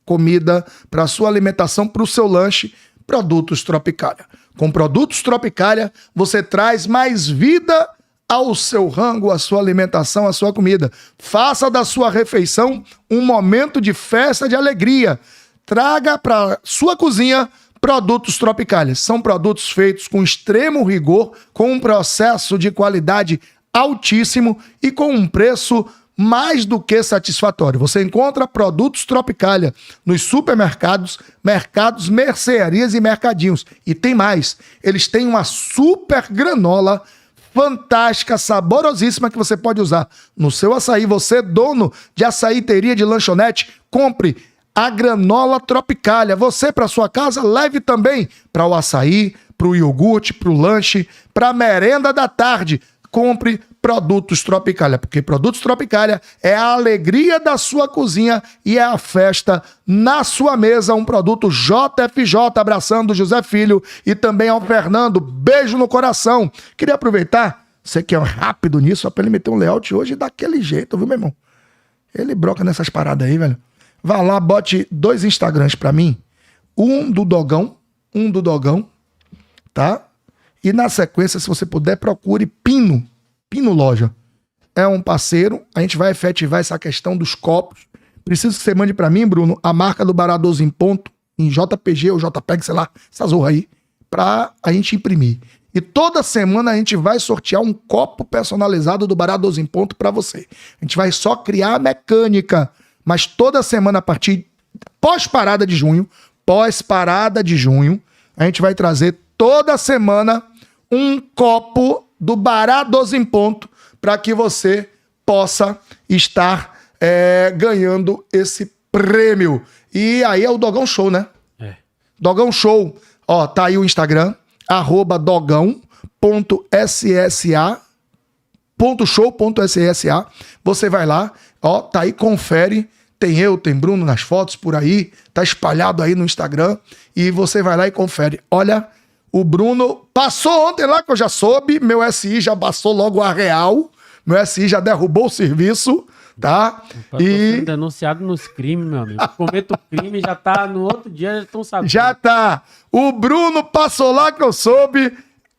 comida, para sua alimentação, para o seu lanche, Produtos Tropicália. Com Produtos Tropicália, você traz mais vida ao seu rango, à sua alimentação, à sua comida. Faça da sua refeição um momento de festa, de alegria. Traga para sua cozinha Produtos Tropicália. São produtos feitos com extremo rigor, com um processo de qualidade altíssimo e com um preço mais do que satisfatório. Você encontra Produtos Tropicália nos supermercados, mercados, mercearias e mercadinhos. E tem mais. Eles têm uma super granola fantástica, saborosíssima, que você pode usar no seu açaí. Você, dono de açaíteria, de lanchonete, compre a granola Tropicália. Você, para sua casa, leve também para o açaí, para o iogurte, para o lanche, para a merenda da tarde. Compre Produtos Tropicália, porque Produtos Tropicália é a alegria da sua cozinha e é a festa na sua mesa. Um produto JFJ, abraçando o José Filho e também ao Fernando. Beijo no coração. Queria aproveitar, você que é rápido nisso, só pra ele meter um layout hoje daquele jeito, viu, meu irmão? Ele broca nessas paradas aí, velho. Vá lá, bote 2 Instagrams pra mim. Um do Dogão, tá? E na sequência, se você puder, procure Pino Loja. É um parceiro, a gente vai efetivar essa questão dos copos. Preciso que você mande pra mim, Bruno, a marca do Bará 12 em ponto, em JPG ou JPEG, sei lá, essa zorra aí, pra a gente imprimir. E toda semana a gente vai sortear um copo personalizado do Bará 12 em ponto pra você. A gente vai só criar a mecânica, mas toda semana, a partir pós-parada de junho, a gente vai trazer toda semana um copo do Bará 12 em ponto para que você possa estar ganhando esse prêmio. E aí é o Dogão Show, né? É. Dogão Show. Ó, tá aí o Instagram, @dogão.show.ssa. Você vai lá, ó, tá aí, confere. Tem eu, tem Bruno nas fotos por aí, tá espalhado aí no Instagram. E você vai lá e confere. Olha, o Bruno passou ontem lá, que eu já soube, meu SI já passou logo a real, meu SI já derrubou o serviço, tá? Tô sendo denunciado nos crimes, meu amigo. Cometo crime, já tá no outro dia, já estão sabendo. Já tá. O Bruno passou lá, que eu soube,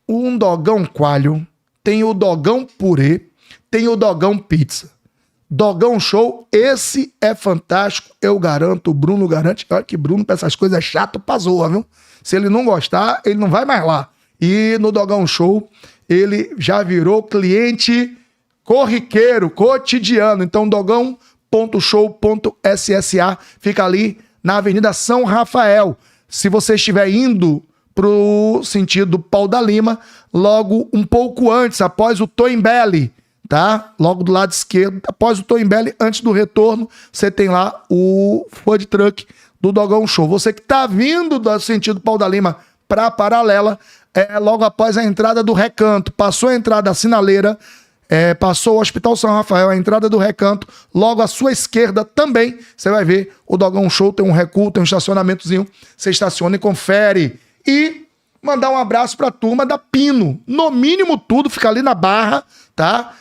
um Dogão Coalho, tem o Dogão Purê, tem o Dogão Pizza. Dogão Show, esse é fantástico, eu garanto, o Bruno garante. Olha que Bruno, pra essas coisas é chato pra zoa, viu? Se ele não gostar, ele não vai mais lá. E no Dogão Show, ele já virou cliente corriqueiro, cotidiano. Então, dogão.show.ssa fica ali na Avenida São Rafael. Se você estiver indo pro sentido Pau da Lima, logo um pouco antes, após o Toimbele, tá? Logo do lado esquerdo, após o Toimbele, antes do retorno, você tem lá o food truck do Dogão Show. Você que tá vindo do sentido Pau da Lima pra Paralela, logo após a entrada do Recanto, passou a entrada da Sinaleira, passou o Hospital São Rafael, a entrada do Recanto, logo à sua esquerda também, você vai ver o Dogão Show, tem um recuo, tem um estacionamentozinho, você estaciona e confere. E mandar um abraço pra turma da Pino, no mínimo tudo, fica ali na Barra, tá?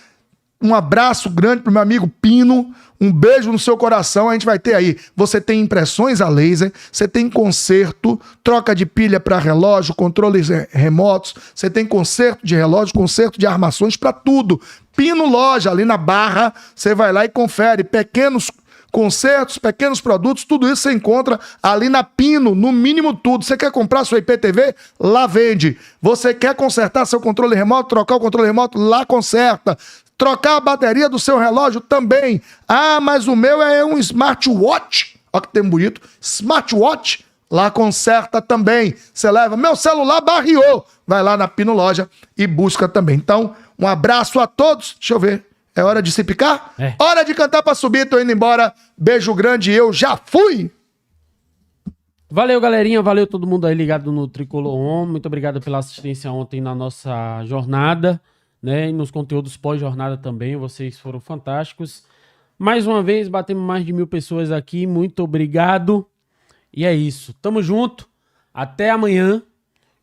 Um abraço grande pro meu amigo Pino, um beijo no seu coração. A gente vai ter aí, você tem impressões a laser, você tem conserto, troca de pilha para relógio, controles remotos, você tem conserto de relógio, conserto de armações, para tudo. Pino Loja, ali na Barra, você vai lá e confere pequenos consertos, pequenos produtos, tudo isso você encontra ali na Pino, no mínimo tudo. Você quer comprar sua IPTV? Lá vende. Você quer consertar seu controle remoto, trocar o controle remoto? Lá conserta. Trocar a bateria do seu relógio também. Ah, mas o meu é um smartwatch. Olha que tem bonito. Smartwatch. Lá conserta também. Você leva, meu celular barriou. Vai lá na Pino Loja e busca também. Então, um abraço a todos. Deixa eu ver. É hora de se picar? Hora de cantar pra subir. Tô indo embora. Beijo grande. Eu já fui. Valeu, galerinha. Valeu todo mundo aí ligado no Tricolor On. Muito obrigado pela assistência ontem na nossa jornada, né? E nos conteúdos pós-jornada também. Vocês foram fantásticos. Mais uma vez, batemos mais de 1000 pessoas aqui. Muito obrigado. E é isso. Tamo junto. Até amanhã.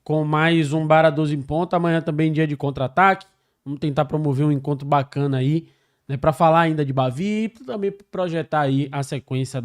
com mais um Bara 12 em ponto. Amanhã também dia de contra-ataque. Vamos tentar promover um encontro bacana aí, né, para falar ainda de Bavi e também projetar aí a sequência